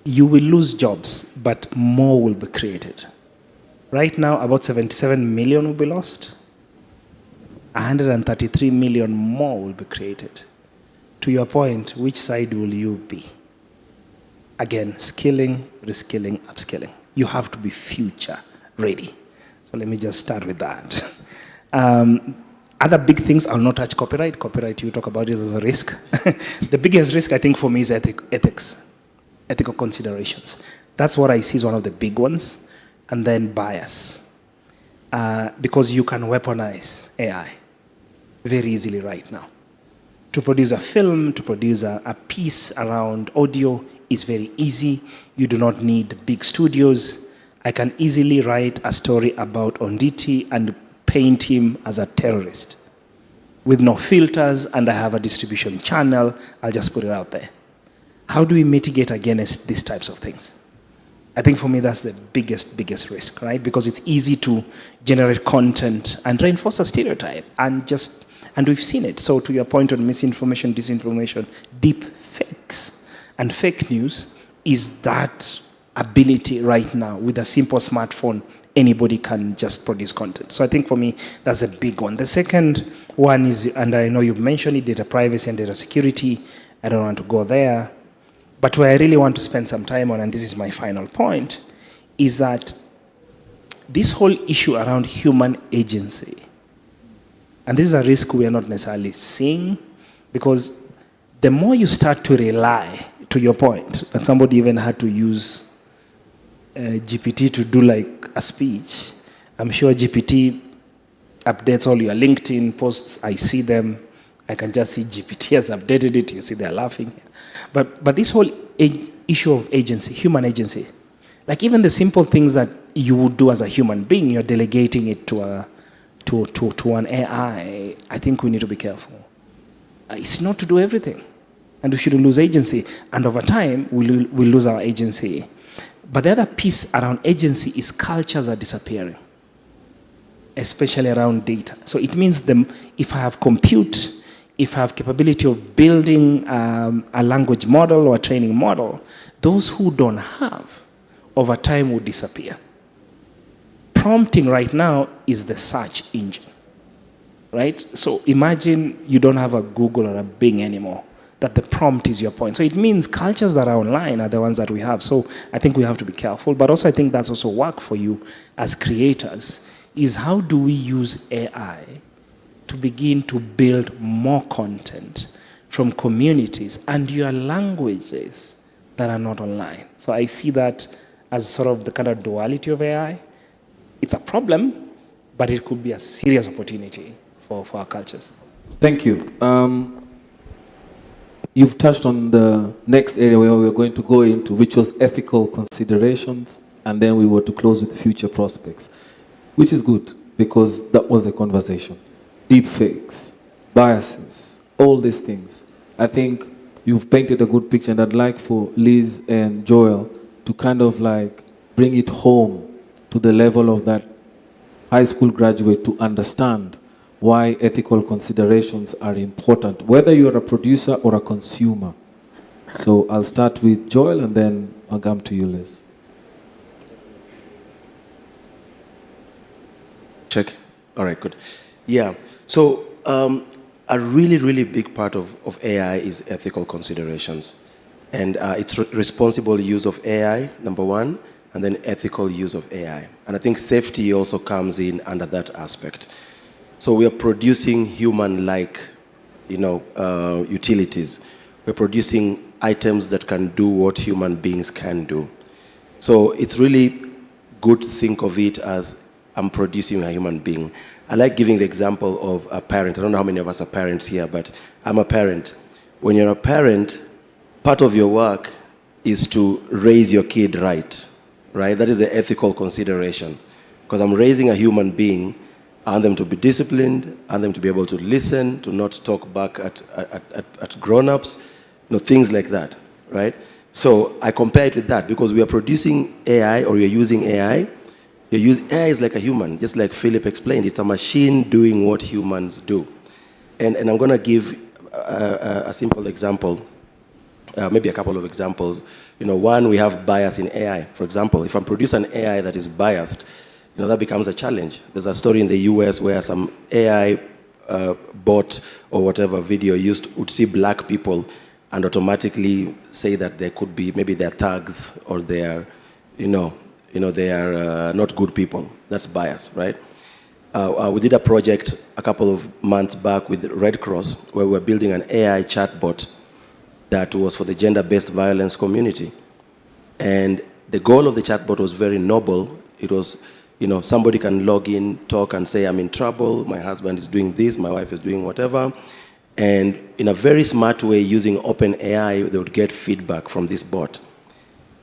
You will lose jobs, but more will be created. Right now, about 77 million will be lost. 133 million more will be created. To your point, which side will you be? Again, skilling, reskilling, upskilling. You have to be future ready. So let me just start with that. Other big things, I'll not touch copyright. Copyright, you talk about it as a risk. The biggest risk, I think, for me is ethics, ethical considerations. That's what I see as one of the big ones. And then bias. Because you can weaponize AI very easily right now. To produce a film, to produce a piece around audio is very easy. You do not need big studios. I can easily write a story about Onditi and paint him as a terrorist with no filters, and I have a distribution channel. I'll just put it out there. How do we mitigate against these types of things? I think for me that's the biggest risk, right? Because it's easy to generate content and reinforce a stereotype, and we've seen it. So to your point on misinformation, disinformation, deep fakes and fake news is that ability right now. With a simple smartphone, anybody can just produce content. So I think for me, that's a big one. The second one is, and I know you've mentioned it, data privacy and data security. I don't want to go there. But where I really want to spend some time on, and this is my final point, is that this whole issue around human agency, and this is a risk we are not necessarily seeing, because the more you start to rely, to your point, that somebody even had to use GPT to do like a speech. I'm sure GPT updates all your LinkedIn posts. I see them. I can just see GPT has updated it. You see they're laughing. But this whole issue of agency, human agency, like even the simple things that you would do as a human being, you're delegating it to an AI. I think we need to be careful. It's not to do everything. And we shouldn't lose agency. And over time, we'll lose our agency. But the other piece around agency is cultures are disappearing, especially around data. So it means if I have compute, if I have capability of building a language model or a training model, those who don't have, over time will disappear. Prompting right now is the search engine. right? So imagine you don't have a Google or a Bing anymore, that the prompt is your point. So it means cultures that are online are the ones that we have. So I think we have to be careful, but also I think that's also work for you as creators, is how do we use AI to begin to build more content from communities and your languages that are not online. So I see that as sort of the kind of duality of AI. It's a problem, but it could be a serious opportunity for our cultures. Thank you. You've touched on the next area where we're going to go into, which was ethical considerations, and then we were to close with future prospects, which is good because that was the conversation. Deep fakes, biases, all these things. I think you've painted a good picture, and I'd like for Liz and Joel to kind of like bring it home to the level of that high school graduate to understand why ethical considerations are important, whether you're a producer or a consumer. So I'll start with Joel and then I'll come to you, Liz. Check. All right, good. Yeah. So a really, really big part of AI is ethical considerations. And it's responsible use of AI, number one, and then ethical use of AI. And I think safety also comes in under that aspect. So we are producing human-like, utilities. We're producing items that can do what human beings can do. So it's really good to think of it as I'm producing a human being. I like giving the example of a parent. I don't know how many of us are parents here, but I'm a parent. When you're a parent, part of your work is to raise your kid right? That is the ethical consideration. Because I'm raising a human being, I want them to be disciplined, I want them to be able to listen, to not talk back at grown-ups, things like that, right? So I compare it with that because we are producing AI or you're using AI. AI is like a human, just like Philip explained. It's a machine doing what humans do. And I'm going to give a simple example, maybe a couple of examples. One, we have bias in AI. For example, if I produce an AI that is biased, that becomes a challenge. There's a story in the US where some AI bot or whatever video would see black people and automatically say that they could be, maybe they're thugs or they are, they are not good people. That's bias, right? We did a project a couple of months back with Red Cross where we were building an AI chatbot that was for the gender-based violence community. And the goal of the chatbot was very noble. It was, somebody can log in, talk and say, I'm in trouble, my husband is doing this, my wife is doing whatever. And in a very smart way, using OpenAI, they would get feedback from this bot.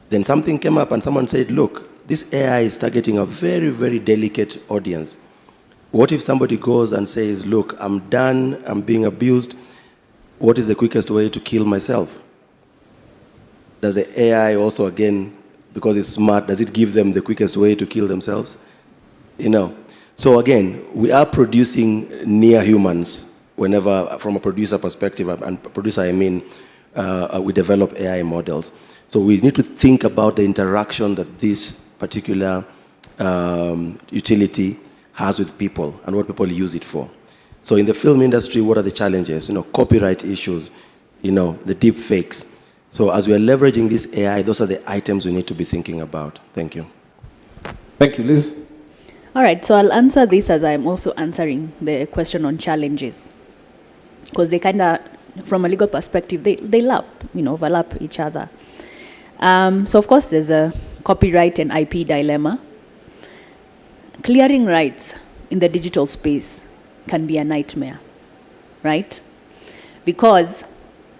Then something came up and someone said, look, this AI is targeting a very, very delicate audience. What if somebody goes and says, look, I'm done, I'm being abused, what is the quickest way to kill myself? Does the AI also, again, because it's smart, does it give them the quickest way to kill themselves? So again, we are producing near humans whenever, from a producer perspective, and producer I mean, we develop AI models. So we need to think about the interaction that this particular utility has with people and what people use it for. So in the film industry, what are the challenges? Copyright issues, the deep fakes. So as we are leveraging this AI, those are the items we need to be thinking about. Thank you. Thank you, Liz. All right, so I'll answer this as I'm also answering the question on challenges. Because they kind of, from a legal perspective, they overlap each other. So of course, there's a copyright and IP dilemma. Clearing rights in the digital space can be a nightmare, right? Because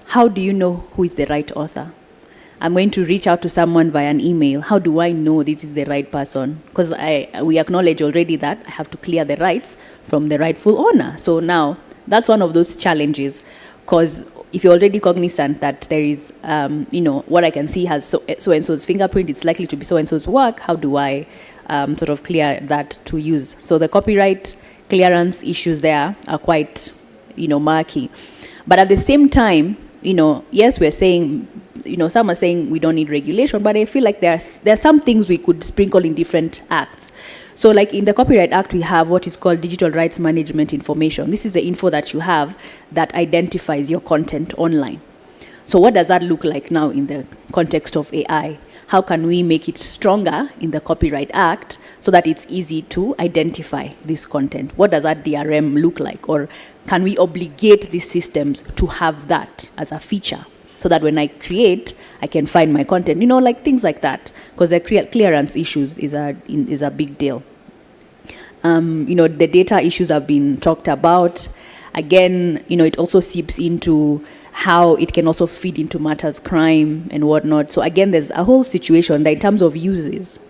how do you know who is the right author? I'm going to reach out to someone via an email. How do I know this is the right person? Because we acknowledge already that I have to clear the rights from the rightful owner. So now, that's one of those challenges. Because if you're already cognizant that there is, what I can see has so-and-so's fingerprint, it's likely to be so-and-so's work, how do I sort of clear that to use? So the copyright clearance issues there are quite, murky. But at the same time, yes, we're saying, some are saying we don't need regulation, but I feel like there are some things we could sprinkle in different acts. So like in the Copyright Act, we have what is called digital rights management information. This is the info that you have that identifies your content online. So what does that look like now in the context of AI? How can we make it stronger in the Copyright Act so that it's easy to identify this content? What does that DRM look like? Or can we obligate these systems to have that as a feature so that when I create, I can find my content? You know, like things like that, because the clearance issues is a big deal. You know, the data issues have been talked about. Again, you know, it also seeps into how it can also feed into matters crime and whatnot. So again, there's a whole situation that in terms of uses,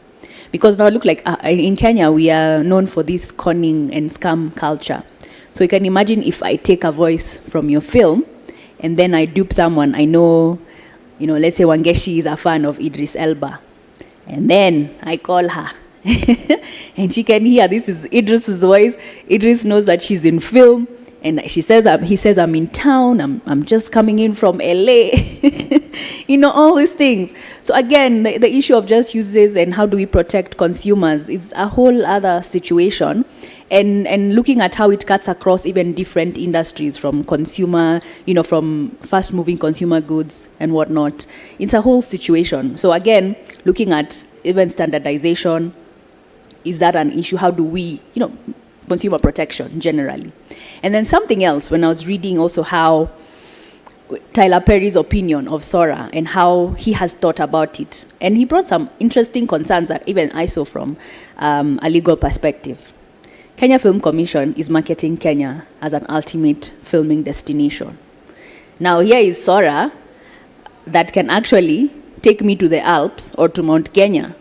because now look like in Kenya, we are known for this conning and scam culture. So you can imagine if I take a voice from your film and then I dupe someone. I know, you know, let's say Wangeshi is a fan of Idris Elba, and then I call her and she can hear this is Idris's voice. Idris knows that she's in film. And he says, I'm in town, I'm just coming in from LA, you know, all these things. So again, the issue of just uses and how do we protect consumers is a whole other situation. And looking at how it cuts across even different industries, from consumer, you know, from fast moving consumer goods and whatnot. It's a whole situation. So again, looking at even standardization, is that an issue? How do we, you know, consumer protection generally? And then something else, when I was reading also how Tyler Perry's opinion of Sora and how he has thought about it. And he brought some interesting concerns that even I saw from a legal perspective. Kenya Film Commission is marketing Kenya as an ultimate filming destination. Now here is Sora that can actually take me to the Alps or to Mount Kenya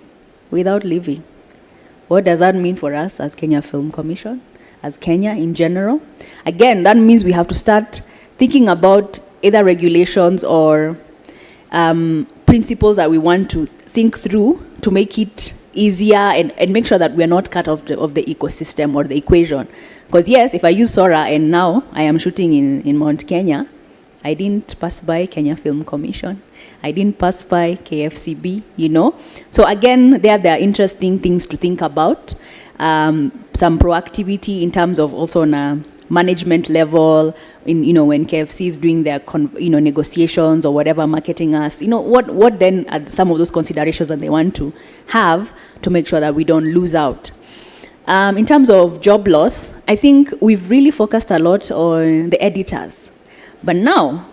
without leaving. What does that mean for us as Kenya Film Commission, as Kenya in general? Again, that means we have to start thinking about either regulations or principles that we want to think through to make it easier and make sure that we're not cut off of the ecosystem or the equation. Because yes, if I use Sora and now I am shooting in Mount Kenya, I didn't pass by Kenya Film Commission. I didn't pass by KFCB, you know. So again, there are interesting things to think about. Some proactivity in terms of also on a management level, in, you know, when KFC is doing their negotiations or whatever, marketing us, you know, what then are some of those considerations that they want to have to make sure that we don't lose out. In terms of job loss, I think we've really focused a lot on the editors. But now,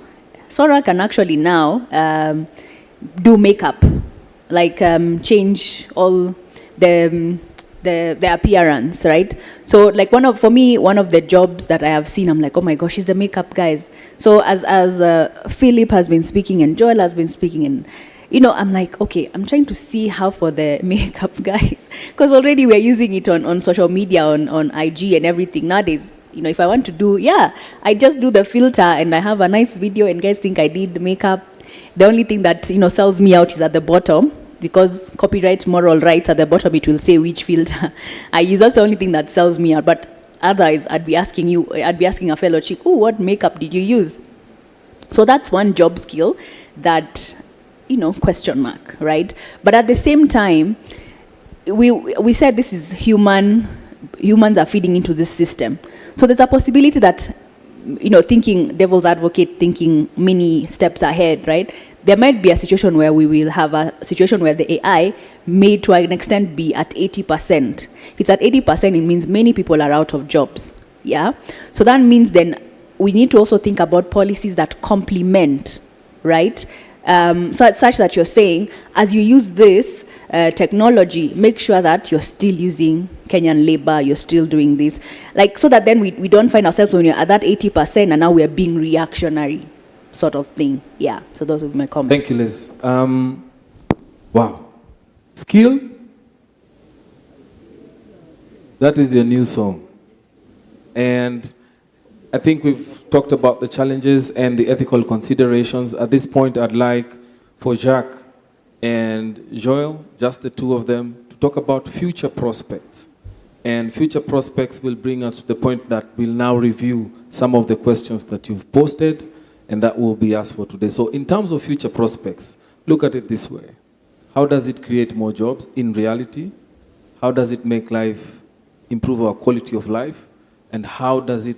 Sora can actually now do makeup, like change all the appearance, right? So like one of the jobs that I have seen, I'm like, oh my gosh, she's the makeup guys. So as Philip has been speaking and Joel has been speaking, and you know, I'm like, okay, I'm trying to see how for the makeup guys, because already we're using it on social media, on IG and everything nowadays. You know, if I want to do, I just do the filter and I have a nice video and guys think I did makeup. The only thing that, you know, sells me out is at the bottom, because copyright moral rights at the bottom, it will say which filter I use. That's the only thing that sells me out. But otherwise, I'd be asking a fellow chick, oh, what makeup did you use? So that's one job skill that, you know, question mark, right? But at the same time, we said this is humans are feeding into this system. So there's a possibility that, you know, thinking devil's advocate, thinking many steps ahead, right? There might be a situation where we will have a situation where the AI may to an extent be at 80%. If it's at 80%, it means many people are out of jobs, yeah? So that means then we need to also think about policies that complement, right? So such that you're saying, as you use this technology, make sure that you're still using Kenyan labor, you're still doing this. Like, so that then we don't find ourselves when you're at that 80% and now we're being reactionary sort of thing. Yeah, so those would be my comments. Thank you, Liz. Wow. Skill? That is your new song. And I think we've talked about the challenges and the ethical considerations. At this point, I'd like for Jacques and Joel, just the two of them, to talk about future prospects. And future prospects will bring us to the point that we'll now review some of the questions that you've posted, and that will be asked for today. So in terms of future prospects, look at it this way. How does it create more jobs in reality? how does it make life, improve our quality of life, and how does it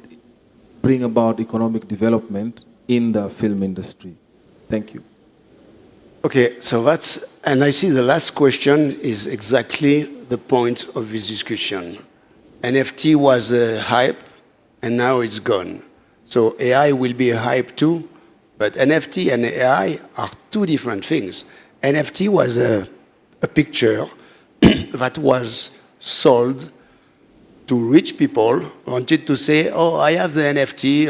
bring about economic development in the film industry? Thank you. Okay, so that's, and I see the last question is exactly the point of this discussion. NFT was a hype, and now it's gone. So AI will be a hype too, but NFT and AI are two different things. NFT was a picture that was sold to rich people who wanted to say, oh, I have the NFT.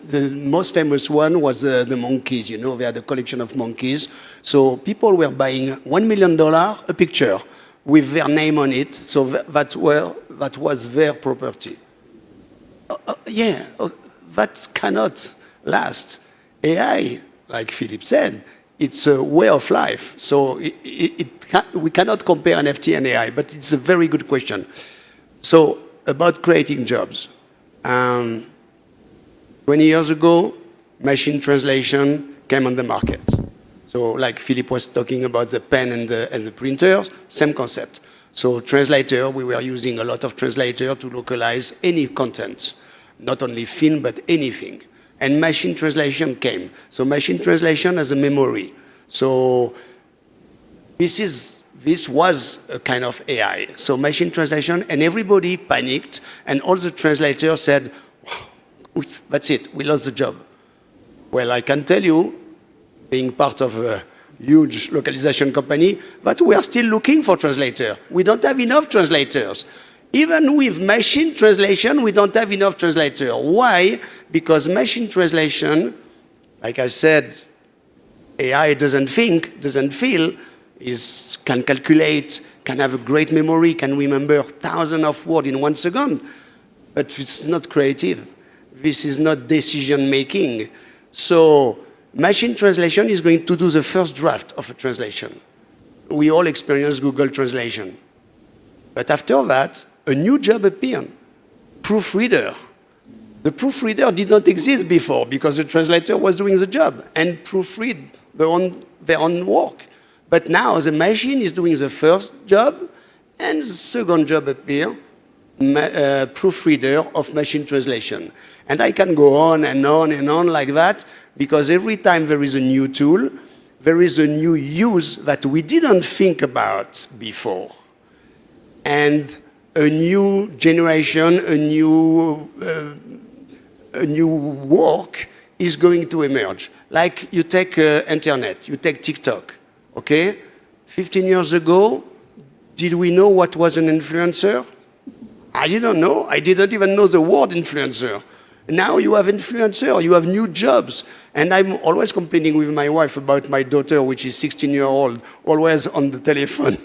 The most famous one was the monkeys. You know, they had a collection of monkeys. So people were buying $1 million a picture with their name on it. So that was their property. That cannot last. AI, like Philip said, it's a way of life. So we cannot compare NFT and AI, but it's a very good question. So about creating jobs. 20 years ago, machine translation came on the market. So like Philip was talking about the pen and the printers, same concept. So translator, we were using a lot of translator to localize any content, not only film, but anything. And machine translation came. So machine translation has a memory. So this was a kind of AI. So machine translation, and everybody panicked, and all the translators said, wow, that's it, we lost the job. Well, I can tell you, being part of a huge localization company, but we are still looking for translators. We don't have enough translators. Even with machine translation, we don't have enough translators. Why? Because machine translation, like I said, AI doesn't think, doesn't feel, can calculate, can have a great memory, can remember thousands of words in 1 second, but it's not creative. This is not decision making. So machine translation is going to do the first draft of a translation. We all experience Google Translation. But after that, a new job appeared, proofreader. The proofreader did not exist before because the translator was doing the job and proofread their own work. But now the machine is doing the first job and the second job appear, proofreader of machine translation. And I can go on and on and on like that because every time there is a new tool, there is a new use that we didn't think about before. And a new generation, a new work is going to emerge. Like you take internet, you take TikTok, okay? 15 years ago, did we know what was an influencer? I didn't know. I didn't even know the word influencer. Now you have influencer, you have new jobs. And I'm always complaining with my wife about my daughter, which is 16-year-old, always on the telephone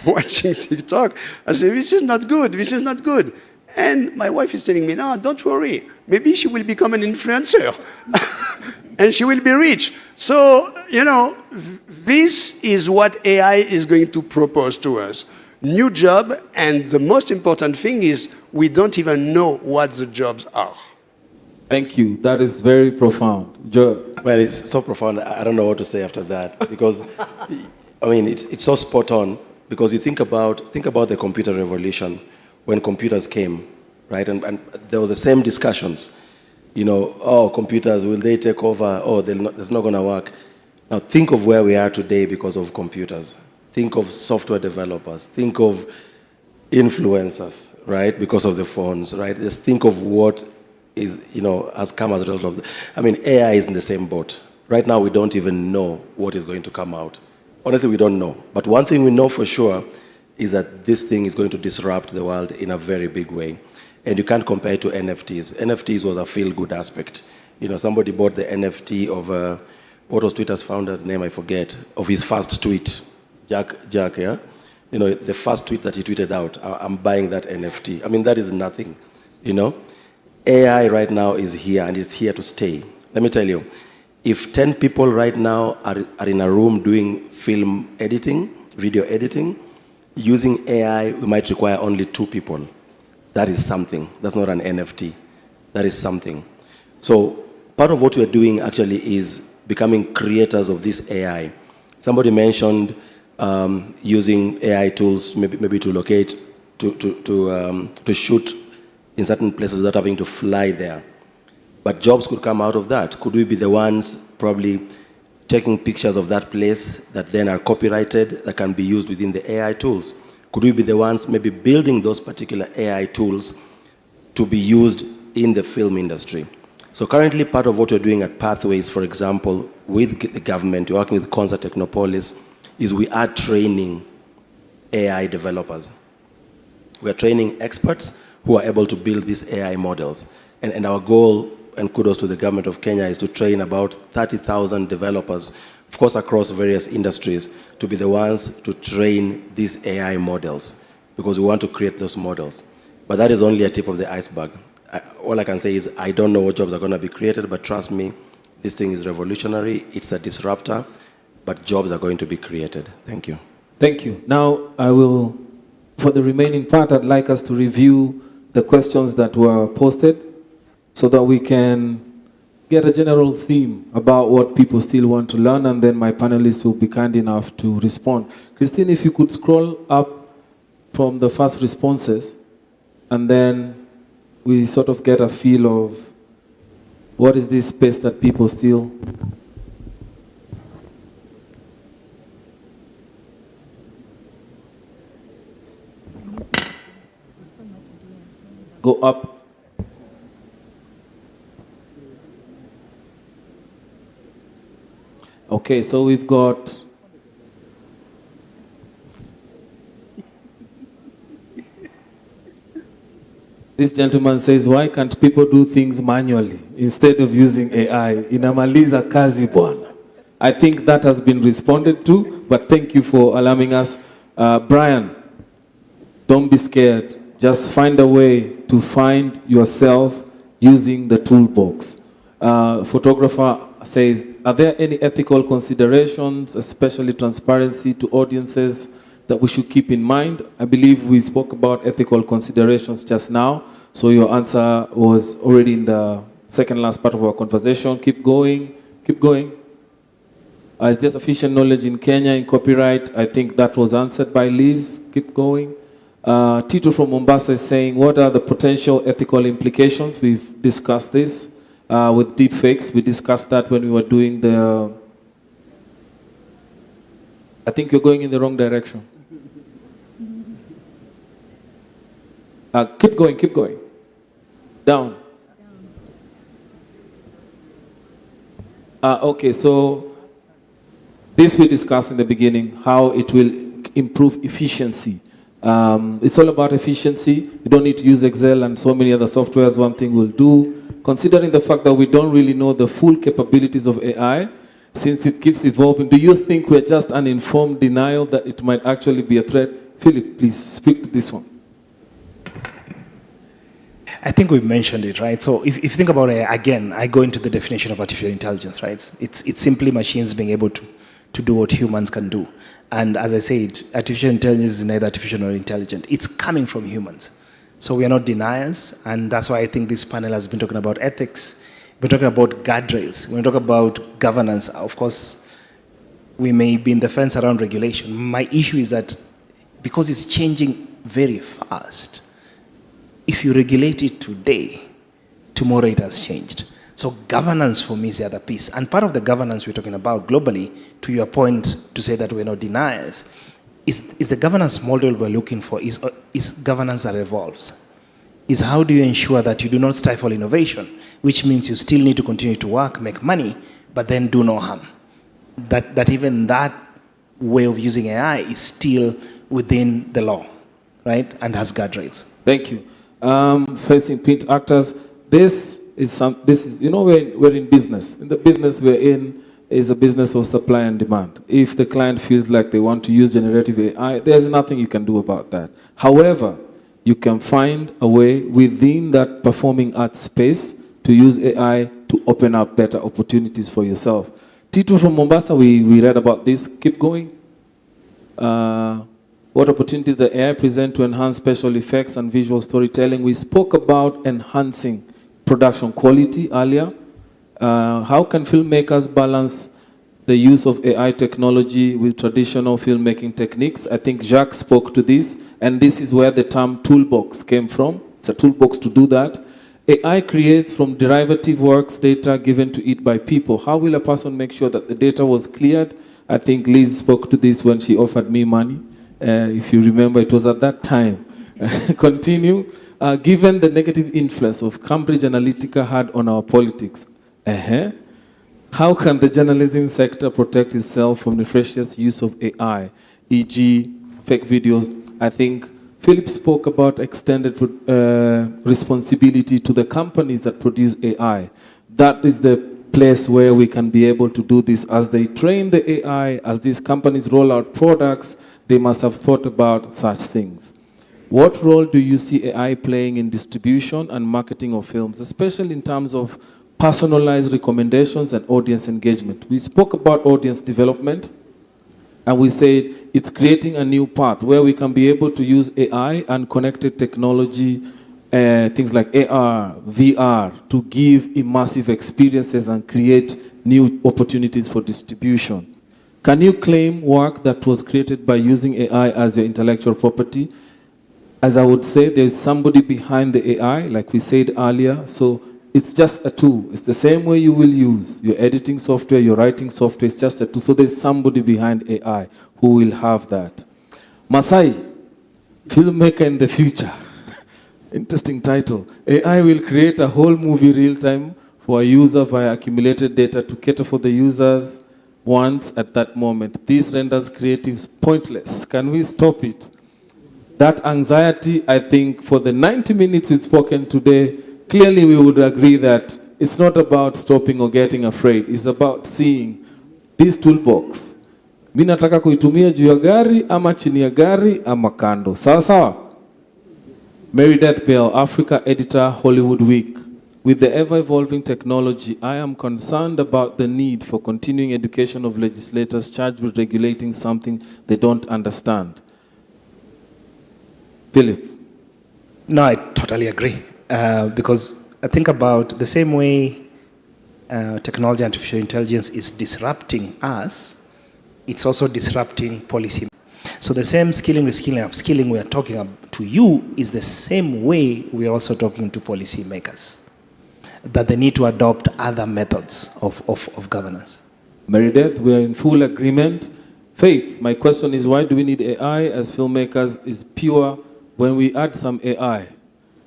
watching TikTok. I say, this is not good, this is not good. And my wife is telling me, no, don't worry. Maybe she will become an influencer. And she will be rich. So, you know, this is what AI is going to propose to us. New job, and the most important thing is we don't even know what the jobs are. Thank you. That is very profound. Joe. Well, it's so profound. I don't know what to say after that because, I mean, it's so spot on because you think about the computer revolution when computers came, right? And there was the same discussions. You know, oh, computers, will they take over? Oh, it's not going to work. Now think of where we are today because of computers. Think of software developers. Think of influencers, right? Because of the phones, right? Just think of what is, you know, has come as a result of, I mean, AI is in the same boat. Right now, we don't even know what is going to come out. Honestly, we don't know. But one thing we know for sure is that this thing is going to disrupt the world in a very big way. And you can't compare it to NFTs. NFTs was a feel-good aspect. You know, somebody bought the NFT of, what was Twitter's founder's name, I forget, of his first tweet. Jack, yeah? You know, the first tweet that he tweeted out, I'm buying that NFT. I mean, that is nothing, you know? AI right now is here, and it's here to stay. Let me tell you, if 10 people right now are in a room doing film editing, video editing, using AI, we might require only 2 people. That is something. That's not an NFT. That is something. So part of what we're doing actually is becoming creators of this AI. Somebody mentioned using AI tools, maybe to locate, to shoot in certain places without having to fly there. But jobs could come out of that. Could we be the ones probably taking pictures of that place that then are copyrighted, that can be used within the AI tools? Could we be the ones maybe building those particular AI tools to be used in the film industry? So currently, part of what we're doing at Pathways, for example, with the government, working with Concert Technopolis, is we are training AI developers. We're training experts who are able to build these AI models. And our goal, and kudos to the government of Kenya, is to train about 30,000 developers, of course across various industries, to be the ones to train these AI models, because we want to create those models. But that is only a tip of the iceberg. All I can say is I don't know what jobs are going to be created, but trust me, this thing is revolutionary, it's a disruptor, but jobs are going to be created. Thank you. Thank you. Now I will, for the remaining part, I'd like us to review the questions that were posted so that we can get a general theme about what people still want to learn, and then my panelists will be kind enough to respond. Christine, if you could scroll up from the first responses, and then we sort of get a feel of what is this space that people still... Go up. Okay, so we've got... This gentleman says, why can't people do things manually instead of using AI? Inamaliza kazi bwana. I think that has been responded to, but thank you for allowing us. Brian, don't be scared. Just find a way to find yourself using the toolbox. Photographer says, are there any ethical considerations, especially transparency to audiences, that we should keep in mind? I believe we spoke about ethical considerations just now, so your answer was already in the second last part of our conversation. Keep going, keep going. Is there sufficient knowledge in Kenya in copyright? I think that was answered by Liz. Keep going. Tito from Mombasa is saying, what are the potential ethical implications? We've discussed this with deepfakes. We discussed that when we were doing the... I think you're going in the wrong direction. Keep going, keep going. Down. Okay, so this we discussed in the beginning, how it will improve efficiency. It's all about efficiency. You don't need to use Excel and so many other softwares. One thing we'll do, considering the fact that we don't really know the full capabilities of AI, since it keeps evolving, do you think we're just an informed denial that it might actually be a threat? Philip, please speak to this one. I think we've mentioned it, right? So if you think about it, again, I go into the definition of artificial intelligence, right? It's simply machines being able to do what humans can do. And as I said, artificial intelligence is neither artificial nor intelligent. It's coming from humans. So we are not deniers, and that's why I think this panel has been talking about ethics. We're talking about guardrails. When we talk about governance, of course, we may be in the fence around regulation. My issue is that because it's changing very fast, if you regulate it today, tomorrow it has changed. So governance for me is the other piece. And part of the governance we're talking about globally, to your point to say that we're not deniers, is the governance model we're looking for is governance that evolves. Is how do you ensure that you do not stifle innovation, which means you still need to continue to work, make money, but then do no harm. That even that way of using AI is still within the law, right? And has guardrails. Thank you. Facing print actors, this is, you know, we're in business. In the business we're in is a business of supply and demand. If the client feels like they want to use generative AI, there's nothing you can do about that. However, you can find a way within that performing arts space to use AI to open up better opportunities for yourself. Tito from Mombasa, we read about this. Keep going. What opportunities the AI present to enhance special effects and visual storytelling. We spoke about enhancing production quality earlier. How can filmmakers balance the use of AI technology with traditional filmmaking techniques. I think Jacques spoke to this, and this is where the term toolbox came from. It's a toolbox to do that. AI creates from derivative works data given to it by people. How will a person make sure that the data was cleared? I think Liz spoke to this when she offered me money. If you remember, it was at that time. Continue. Given the negative influence of Cambridge Analytica had on our politics, how can the journalism sector protect itself from nefarious use of AI, e.g. fake videos? I think Philip spoke about extended responsibility to the companies that produce AI. That is the place where we can be able to do this. As they train the AI, as these companies roll out products, they must have thought about such things. What role do you see AI playing in distribution and marketing of films, especially in terms of personalized recommendations and audience engagement? We spoke about audience development, and we said it's creating a new path where we can be able to use AI and connected technology, things like AR, VR, to give immersive experiences and create new opportunities for distribution. Can you claim work that was created by using AI as your intellectual property? As I would say, there's somebody behind the AI, like we said earlier, so it's just a tool. It's the same way you will use your editing software, your writing software, it's just a tool. So there's somebody behind AI who will have that. Masai, filmmaker in the future. Interesting title. AI will create a whole movie real time for a user via accumulated data to cater for the user's wants at that moment. This renders creatives pointless. Can we stop it? That anxiety, I think, for the 90 minutes we've spoken today, clearly we would agree that it's not about stopping or getting afraid. It's about seeing this toolbox. Mimi nataka kuitumia juu ya gari ama chini ya gari ama kando. Sawa sawa? Mary Death Bell, Africa editor, Hollywood Week. With the ever-evolving technology, I am concerned about the need for continuing education of legislators charged with regulating something they don't understand. Philip. No, I totally agree. Because I think about the same way technology and artificial intelligence is disrupting us, it's also disrupting policy. So the same skilling, reskilling, upskilling we are talking about to you is the same way we are also talking to policy makers, that they need to adopt other methods of governance. Meredith, we are in full agreement. Faith, my question is, why do we need AI as filmmakers is pure when we add some AI?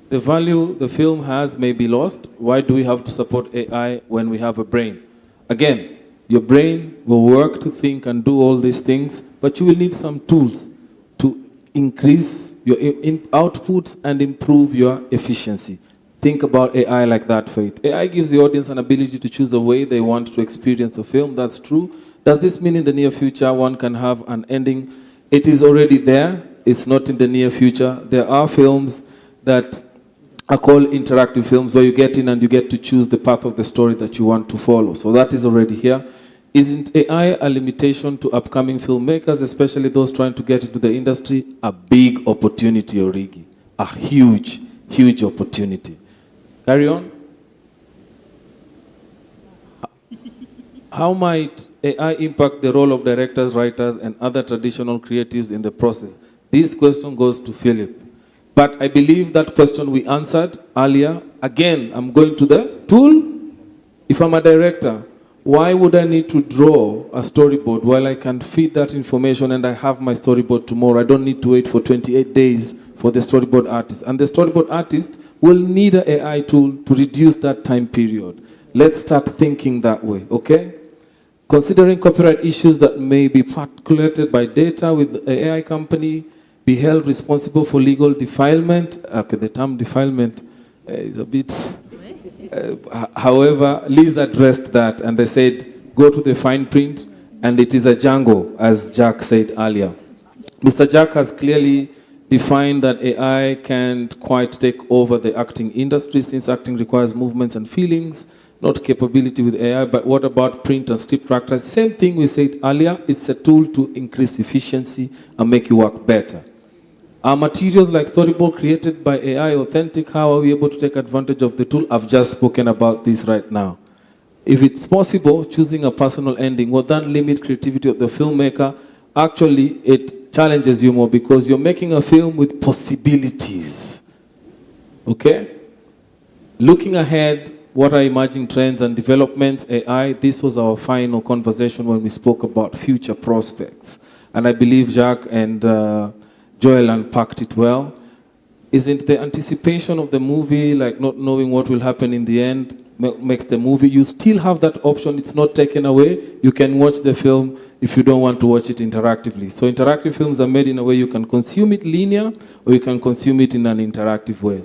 The value the film has may be lost. Why do we have to support AI when we have a brain? Again, your brain will work to think and do all these things, but you will need some tools to increase your outputs and improve your efficiency. Think about AI like that, Faith. AI gives the audience an ability to choose the way they want to experience a film. That's true. Does this mean in the near future one can have an ending? It is already there. It's not in the near future. There are films that are called interactive films where you get in and you get to choose the path of the story that you want to follow. So that is already here. Isn't AI a limitation to upcoming filmmakers, especially those trying to get into the industry? A big opportunity, Origi. A huge, huge opportunity. Carry on. How might AI impact the role of directors, writers, and other traditional creatives in the process? This question goes to Philip. But I believe that question we answered earlier. Again, I'm going to the tool. If I'm a director, why would I need to draw a storyboard while I can feed that information and I have my storyboard tomorrow? I don't need to wait for 28 days for the storyboard artist. And the storyboard artist will need an AI tool to reduce that time period. Let's start thinking that way, okay? Considering copyright issues that may be calculated by data with the AI company, be held responsible for legal defilement. Okay, the term defilement is a bit... however, Liz addressed that and they said, go to the fine print and it is a jungle, as Jack said earlier. Mr. Jack has clearly defined that AI can't quite take over the acting industry since acting requires movements and feelings, not capability with AI, but what about print and script writers? Same thing we said earlier, it's a tool to increase efficiency and make you work better. Are materials like storyboard created by AI authentic? How are we able to take advantage of the tool? I've just spoken about this right now. if it's possible, choosing a personal ending, will that limit creativity of the filmmaker? Actually, it challenges you more because you're making a film with possibilities. Okay? Looking ahead, what are emerging trends and developments? AI, this was our final conversation when we spoke about future prospects. And I believe Jacques and Joel unpacked it well. Isn't the anticipation of the movie, like not knowing what will happen in the end, makes the movie? You still have that option. It's not taken away. You can watch the film if you don't want to watch it interactively. So interactive films are made in a way you can consume it linear or you can consume it in an interactive way.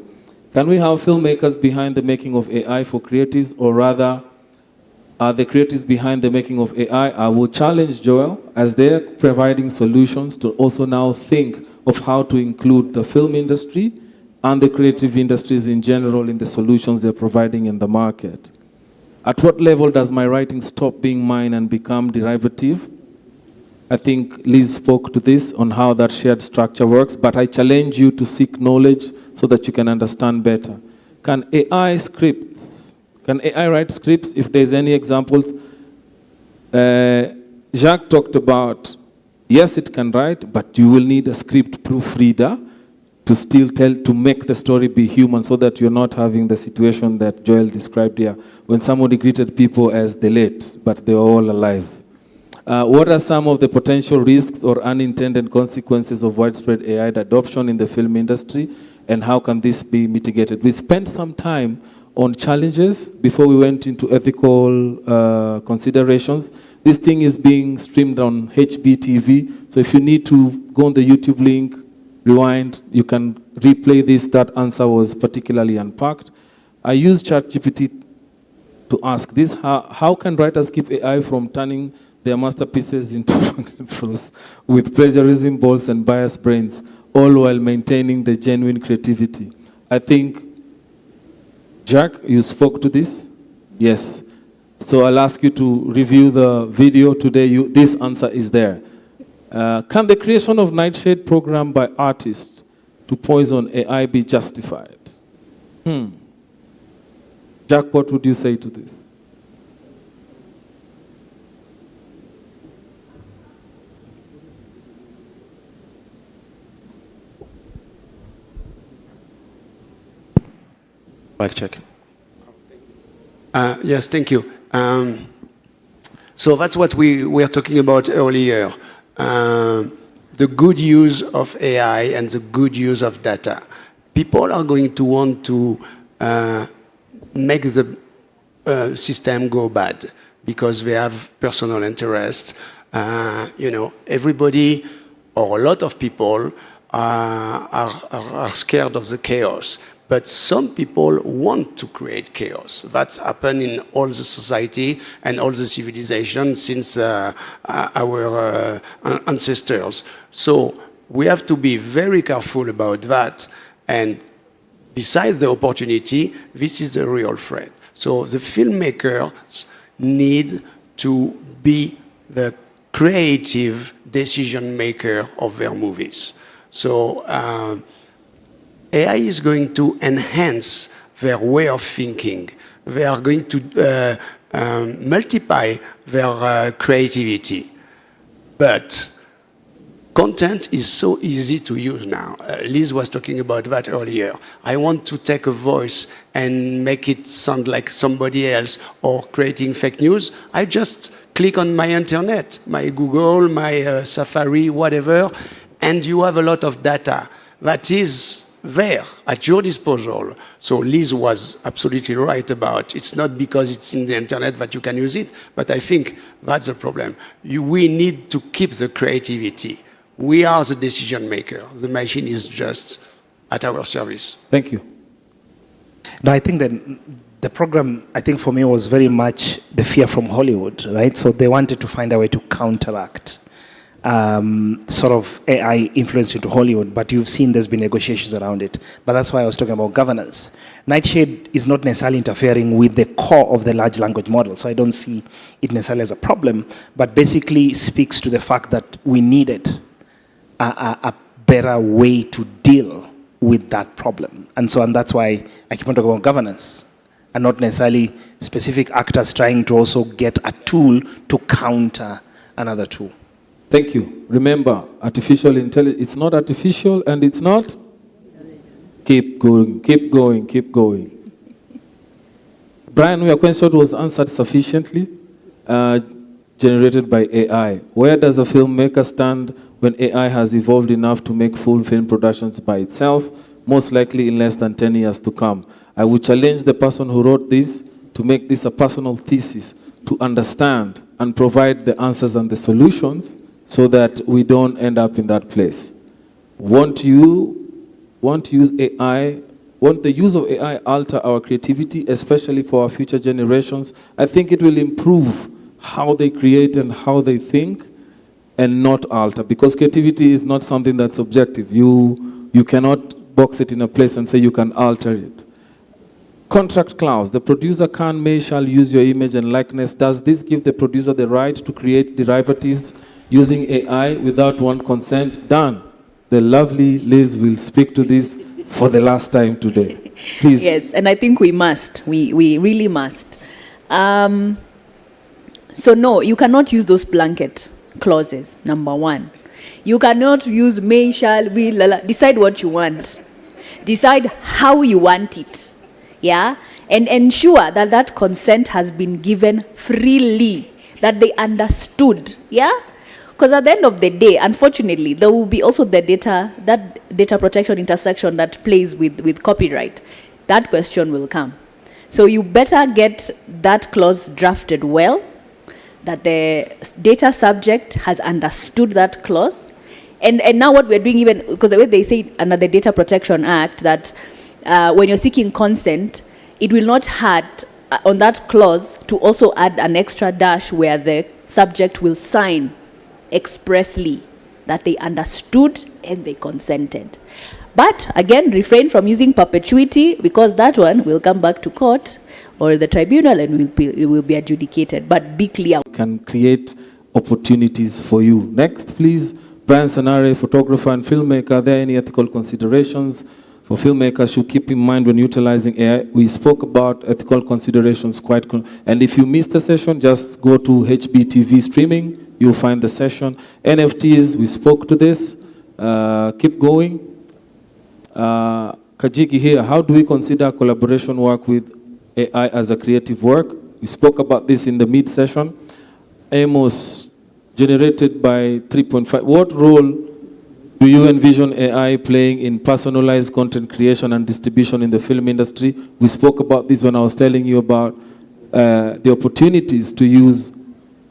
Can we have filmmakers behind the making of AI for creatives, or rather, are the creatives behind the making of AI? I will challenge Joel, as they're providing solutions, to also now think of how to include the film industry and the creative industries in general in the solutions they're providing in the market. At what level does my writing stop being mine and become derivative? I think Liz spoke to this on how that shared structure works, but I challenge you to seek knowledge so that you can understand better. Can AI write scripts? If there's any examples, Jacques talked about, yes, it can write, but you will need a script proofreader to still to make the story be human, so that you're not having the situation that Joel described here, when somebody greeted people as the late, but they were all alive. What are some of the potential risks or unintended consequences of widespread AI adoption in the film industry, and how can this be mitigated? We spent some time on challenges before we went into ethical considerations. This thing is being streamed on HBTV, so if you need to go on the YouTube link, rewind, you can replay this. That answer was particularly unpacked. I used ChatGPT to ask this: how can writers keep AI from turning their masterpieces into prose with plagiarism balls and biased brains, all while maintaining the genuine creativity? I think, Jack, you spoke to this? Yes. So I'll ask you to review the video today. This answer is there. Can the creation of Nightshade program by artists to poison AI be justified? Jack, what would you say to this? Mic check. Yes, thank you. So that's what we were talking about earlier. The good use of AI and the good use of data. People are going to want to make the system go bad because they have personal interests. Everybody or a lot of people are scared of the chaos. But some people want to create chaos. That's happened in all the society and all the civilization since our ancestors. So we have to be very careful about that. And besides the opportunity, this is a real threat. So the filmmakers need to be the creative decision maker of their movies. So AI is going to enhance their way of thinking. They are going to multiply their creativity. But content is so easy to use now. Liz was talking about that earlier. I want to take a voice and make it sound like somebody else, or creating fake news. I just click on my internet, my Google, my Safari, whatever, and you have a lot of data that is there at your disposal. So Liz was absolutely right about it's not because it's in the internet that you can use it, but I think that's the problem. We need to keep the creativity. We are the decision maker. The machine is just at our service. Thank you. No, I think that the program, I think for me, was very much the fear from Hollywood, right? So they wanted to find a way to counteract sort of AI influence into Hollywood, but you've seen there's been negotiations around it. But that's why I was talking about governance. Nightshade is not necessarily interfering with the core of the large language model, so I don't see it necessarily as a problem, but basically speaks to the fact that we needed a better way to deal with that problem. And that's why I keep on talking about governance. and not necessarily specific actors trying to also get a tool to counter another tool. Thank you. Remember, artificial intelligence, it's not artificial and it's not. Keep going, keep going, keep going. Brian, your question was answered sufficiently, generated by AI. Where does a filmmaker stand when AI has evolved enough to make full film productions by itself, most likely in less than 10 years to come? I would challenge the person who wrote this to make this a personal thesis, to understand and provide the answers and the solutions so that we don't end up in that place. Want the use of AI alter our creativity, especially for our future generations? I think it will improve how they create and how they think, and not alter, because creativity is not something that's objective. You cannot box it in a place and say you can alter it. Contract clause: the producer can, may, shall use your image and likeness. Does this give the producer the right to create derivatives using AI without one consent? Done. The lovely Liz will speak to this for the last time today. Please. Yes, and I think we must. We really must. So no, you cannot use those blanket clauses, number one. You cannot use may, shall, will, la, la. Decide what you want. Decide how you want it. Yeah? And ensure that that consent has been given freely, that they understood. Yeah? Because at the end of the day, unfortunately, there will be also that data protection intersection that plays with copyright. That question will come. So you better get that clause drafted well, that the data subject has understood that clause. And now what we're doing, even because the way they say under the Data Protection Act, that when you're seeking consent, it will not hurt on that clause to also add an extra dash where the subject will sign expressly that they understood and they consented. But again, refrain from using perpetuity, because that one will come back to court or the tribunal and it will be adjudicated. But be clear. Can create opportunities for you. Next, please. Brian Sanare, photographer and filmmaker. Are there any ethical considerations for filmmakers should keep in mind when utilizing AI? We spoke about ethical considerations and if you missed the session, just go to HBTV streaming. You'll find the session. NFTs, we spoke to this. Keep going. Kajiki here, how do we consider collaboration work with AI as a creative work? We spoke about this in the mid-session. Amos, generated by 3.5. What role do you envision AI playing in personalized content creation and distribution in the film industry? We spoke about this when I was telling you about the opportunities to use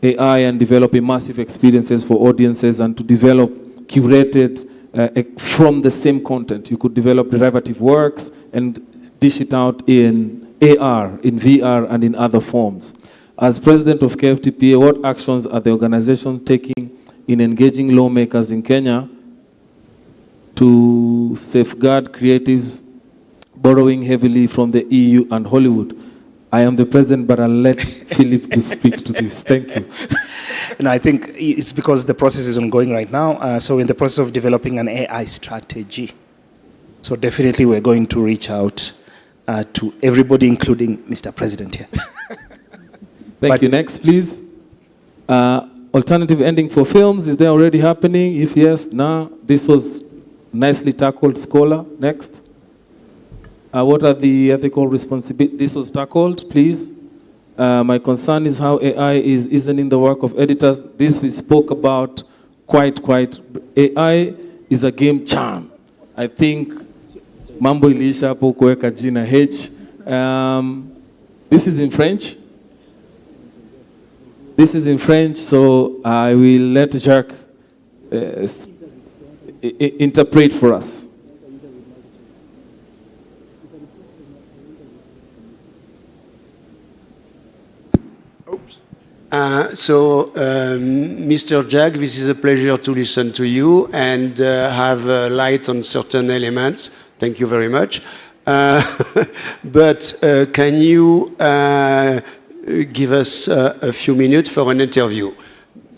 AI and develop immersive experiences for audiences and to develop curated from the same content. You could develop derivative works and dish it out in AR, in VR, and in other forms. As president of KFTPA, what actions are the organization taking in engaging lawmakers in Kenya to safeguard creatives borrowing heavily from the EU and Hollywood? I am the president, but I'll let Philip to speak to this. Thank you. And I think it's because the process is ongoing right now. So in the process of developing an AI strategy. So definitely we're going to reach out to everybody, including Mr. President here. Thank you. Next, please. Alternative ending for films, is there already happening? If yes, no. This was nicely tackled. Scholar, next. What are the ethical responsibilities? This was tackled, please. My concern is how AI isn't in the work of editors. This we spoke about quite. AI is a game charm. I think mambo iliisha hapo kuweka jina H. This is in French. This is in French, so I will let Jacques interpret for us. Mr. Jack, this is a pleasure to listen to you and have light on certain elements. Thank you very much. But can you give us a few minutes for an interview?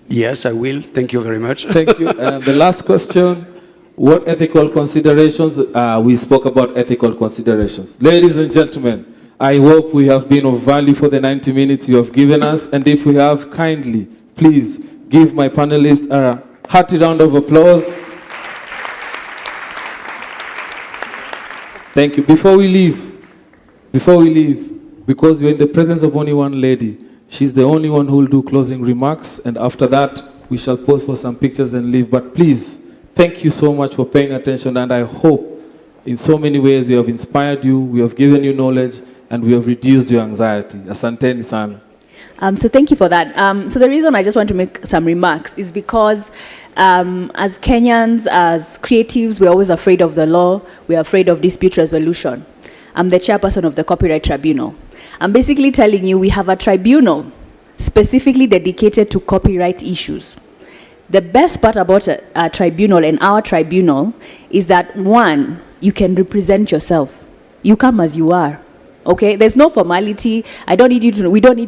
Yes, I will. Thank you very much. Thank you. The last question, what ethical considerations? We spoke about ethical considerations. Ladies and gentlemen, I hope we have been of value for the 90 minutes you have given us. And if we have, kindly, please give my panelists a hearty round of applause. Thank you. Before we leave, because you're in the presence of only one lady, she's the only one who will do closing remarks. And after that, we shall pose for some pictures and leave. But please, thank you so much for paying attention. And I hope in so many ways we have inspired you, we have given you knowledge, and we have reduced your anxiety. Asanteni sana. So thank you for that. So the reason I just want to make some remarks is because as Kenyans, as creatives, we're always afraid of the law. We're afraid of dispute resolution. I'm the chairperson of the Copyright Tribunal. I'm basically telling you we have a tribunal specifically dedicated to copyright issues. The best part about a tribunal and our tribunal is that, one, you can represent yourself. You come as you are. Okay, there's no formality. We don't need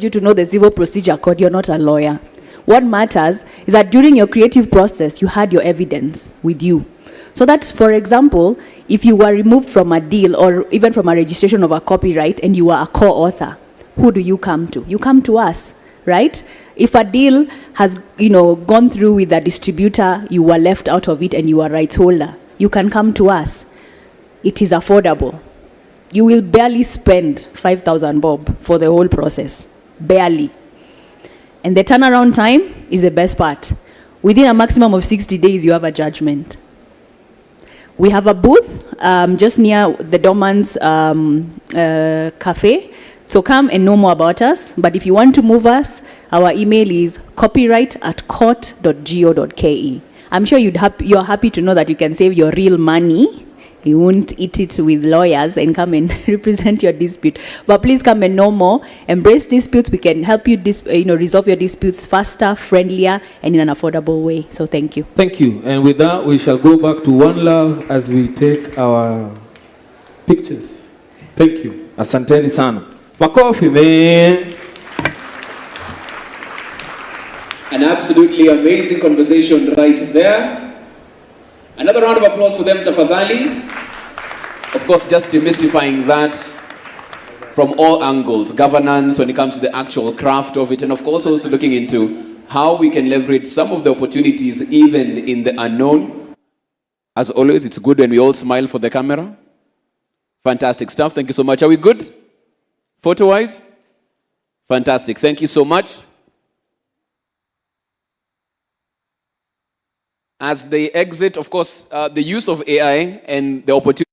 you to know the civil procedure code. You're not a lawyer. What matters is that during your creative process, you had your evidence with you. So that, for example, if you were removed from a deal or even from a registration of a copyright and you are a co-author, who do you come to? You come to us, right? If a deal has, gone through with a distributor, you were left out of it and you are rights holder, you can come to us. It is affordable. You will barely spend 5,000 bob for the whole process. Barely. And the turnaround time is the best part. Within a maximum of 60 days, you have a judgment. We have a booth just near the Dormant's cafe. So come and know more about us. But if you want to move us, our email is copyright@court.go.ke. I'm sure you're happy to know that you can save your real money. You won't eat it with lawyers and come and represent your dispute. But please come and know more. Embrace disputes. We can help you resolve your disputes faster, friendlier, and in an affordable way. So thank you. Thank you. And with that, we shall go back to One Love as we take our pictures. Thank you. Asanteni sana. Makofi, man. An absolutely amazing conversation right there. Another round of applause for them, tafadhali. Of course, just demystifying that from all angles. Governance, when it comes to the actual craft of it, and of course also looking into how we can leverage some of the opportunities even in the unknown. As always, it's good when we all smile for the camera. Fantastic stuff. Thank you so much. Are we good? Photo-wise? Fantastic. Thank you so much. As they exit, of course, the use of AI and the opportunity.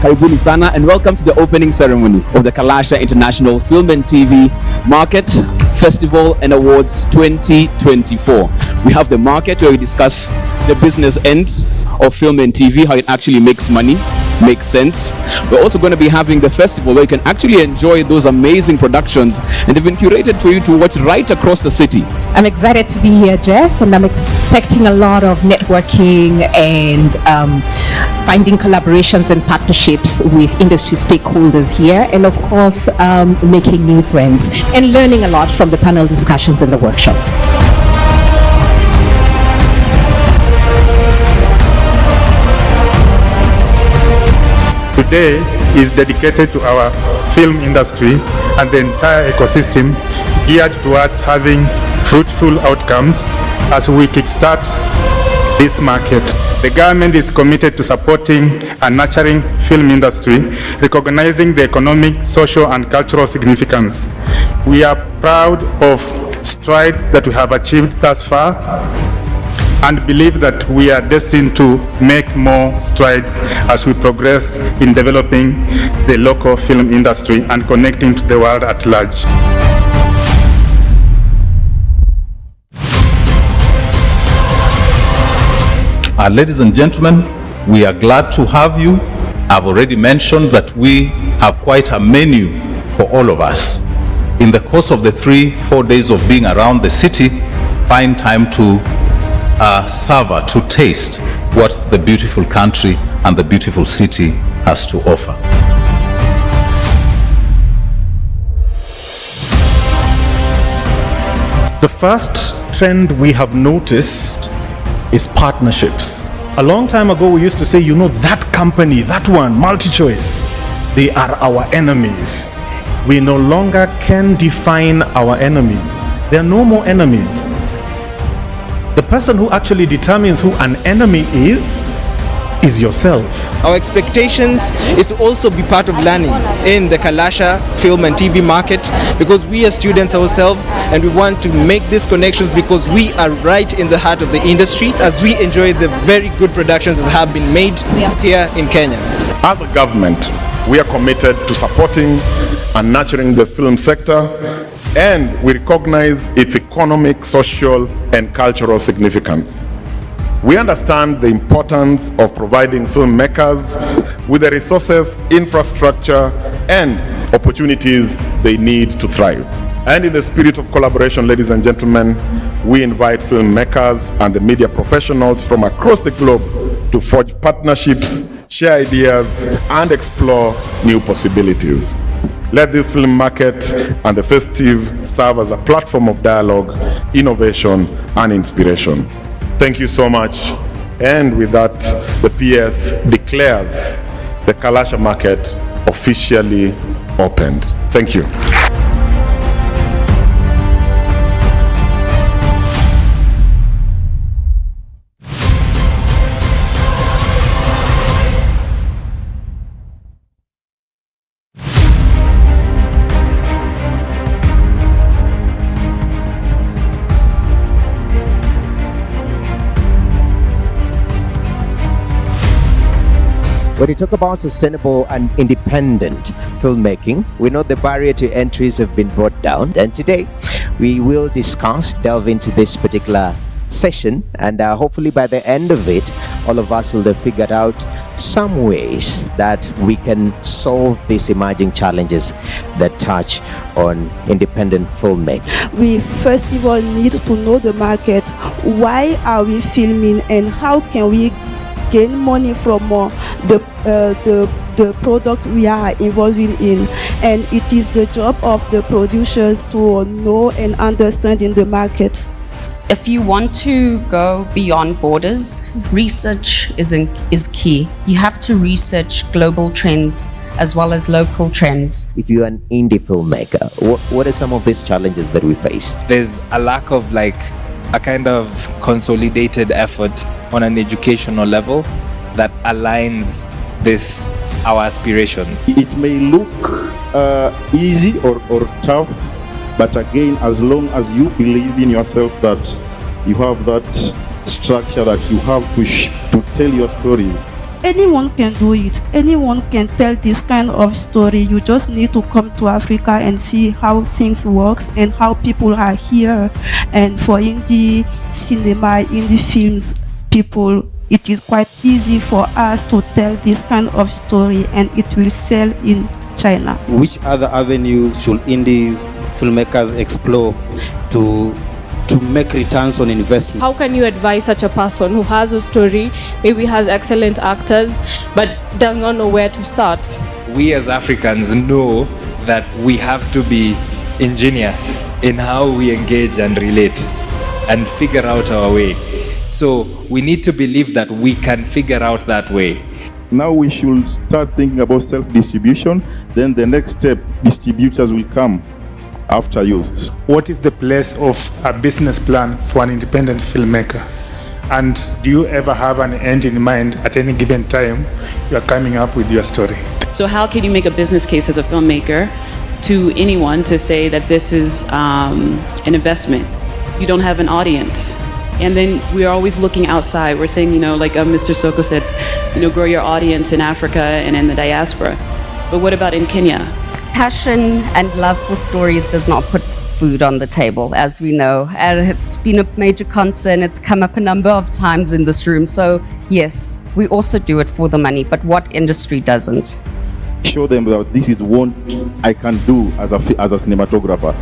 Karibuni sana and welcome to the opening ceremony of the Kalasha International Film and TV Market Festival and Awards 2024. We have the market where we discuss the business end of film and TV, how it actually makes money, makes sense. We're also going to be having the festival where you can actually enjoy those amazing productions, and they've been curated for you to watch right across the city. I'm excited to be here, Jeff, and I'm expecting a lot of networking and finding collaborations and partnerships with industry stakeholders here, and of course making new friends and learning a lot from the panel discussions and the workshops. Today is dedicated to our film industry and the entire ecosystem, geared towards having fruitful outcomes as we kickstart this market. The government is committed to supporting and nurturing film industry, recognizing the economic, social, and cultural significance. We are proud of strides that we have achieved thus far, and believe that we are destined to make more strides as we progress in developing the local film industry and connecting to the world at large. Ladies and gentlemen, we are glad to have you. I've already mentioned that we have quite a menu for all of us. In the course of the 3-4 days of being around the city, find time to savor, to taste what the beautiful country and the beautiful city has to offer. The first trend we have noticed is partnerships. A long time ago, we used to say, that company, that one, MultiChoice, they are our enemies. We no longer can define our enemies. There are no more enemies. The person who actually determines who an enemy is yourself. Our expectations is to also be part of learning in the Kalasha film and TV market, because we are students ourselves and we want to make these connections because we are right in the heart of the industry as we enjoy the very good productions that have been made here in Kenya. As a government, we are committed to supporting and nurturing the film sector, and we recognize its economic, social, and cultural significance. We understand the importance of providing filmmakers with the resources, infrastructure, and opportunities they need to thrive. And in the spirit of collaboration, ladies and gentlemen, we invite filmmakers and the media professionals from across the globe to forge partnerships, share ideas, and explore new possibilities. Let this film market and the festive serve as a platform of dialogue, innovation, and inspiration. Thank you so much. And with that, the PS declares the Kalasha market officially opened. Thank you. When you talk about sustainable and independent filmmaking, we know the barrier to entries have been brought down, and today we will delve into this particular session, and hopefully by the end of it, all of us will have figured out some ways that we can solve these emerging challenges that touch on independent filmmaking. We first of all need to know the market. Why are we filming, and how can we gain money from the product we are involving in? And it is the job of the producers to know and understand in the market. If you want to go beyond borders, research is key. You have to research global trends as well as local trends. If you're an indie filmmaker, what are some of these challenges that we face? There's a lack of a kind of consolidated effort on an educational level that aligns our aspirations. It may look easy or tough, but again, as long as you believe in yourself, that you have that structure, that you have to tell your stories. Anyone can do it. Anyone can tell this kind of story. You just need to come to Africa and see how things work and how people are here. And for indie cinema, indie films people, it is quite easy for us to tell this kind of story, and it will sell in China. Which other avenues should indies filmmakers explore to make returns on investment? How can you advise such a person who has a story, maybe has excellent actors, but does not know where to start? We as Africans know that we have to be ingenious in how we engage and relate and figure out our way. So we need to believe that we can figure out that way. Now we should start thinking about self-distribution. Then the next step, distributors will come after you. What is the place of a business plan for an independent filmmaker? And do you ever have an end in mind at any given time you are coming up with your story? So how can you make a business case as a filmmaker to anyone to say that this is an investment? You don't have an audience. And then we're always looking outside. We're saying, like Mr. Soko said, grow your audience in Africa and in the diaspora. But what about in Kenya? Passion and love for stories does not put food on the table, as we know. And it's been a major concern. It's come up a number of times in this room. So yes, we also do it for the money, but what industry doesn't? Show them that this is what I can do as a cinematographer.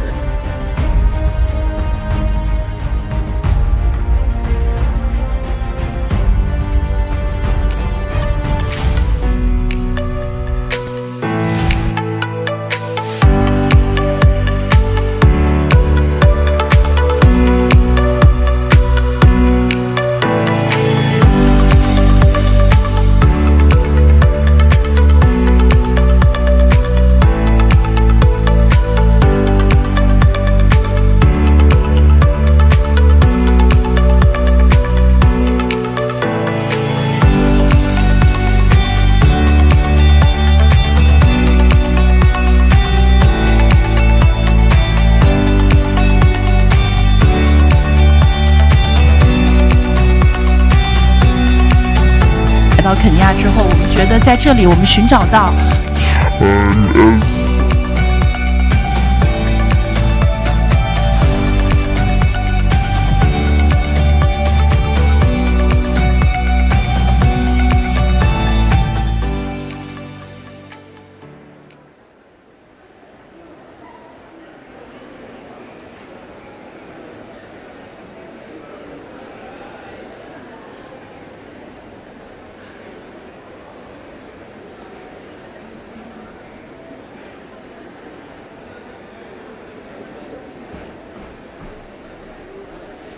到肯尼亚之后，我们觉得在这里我们寻找到。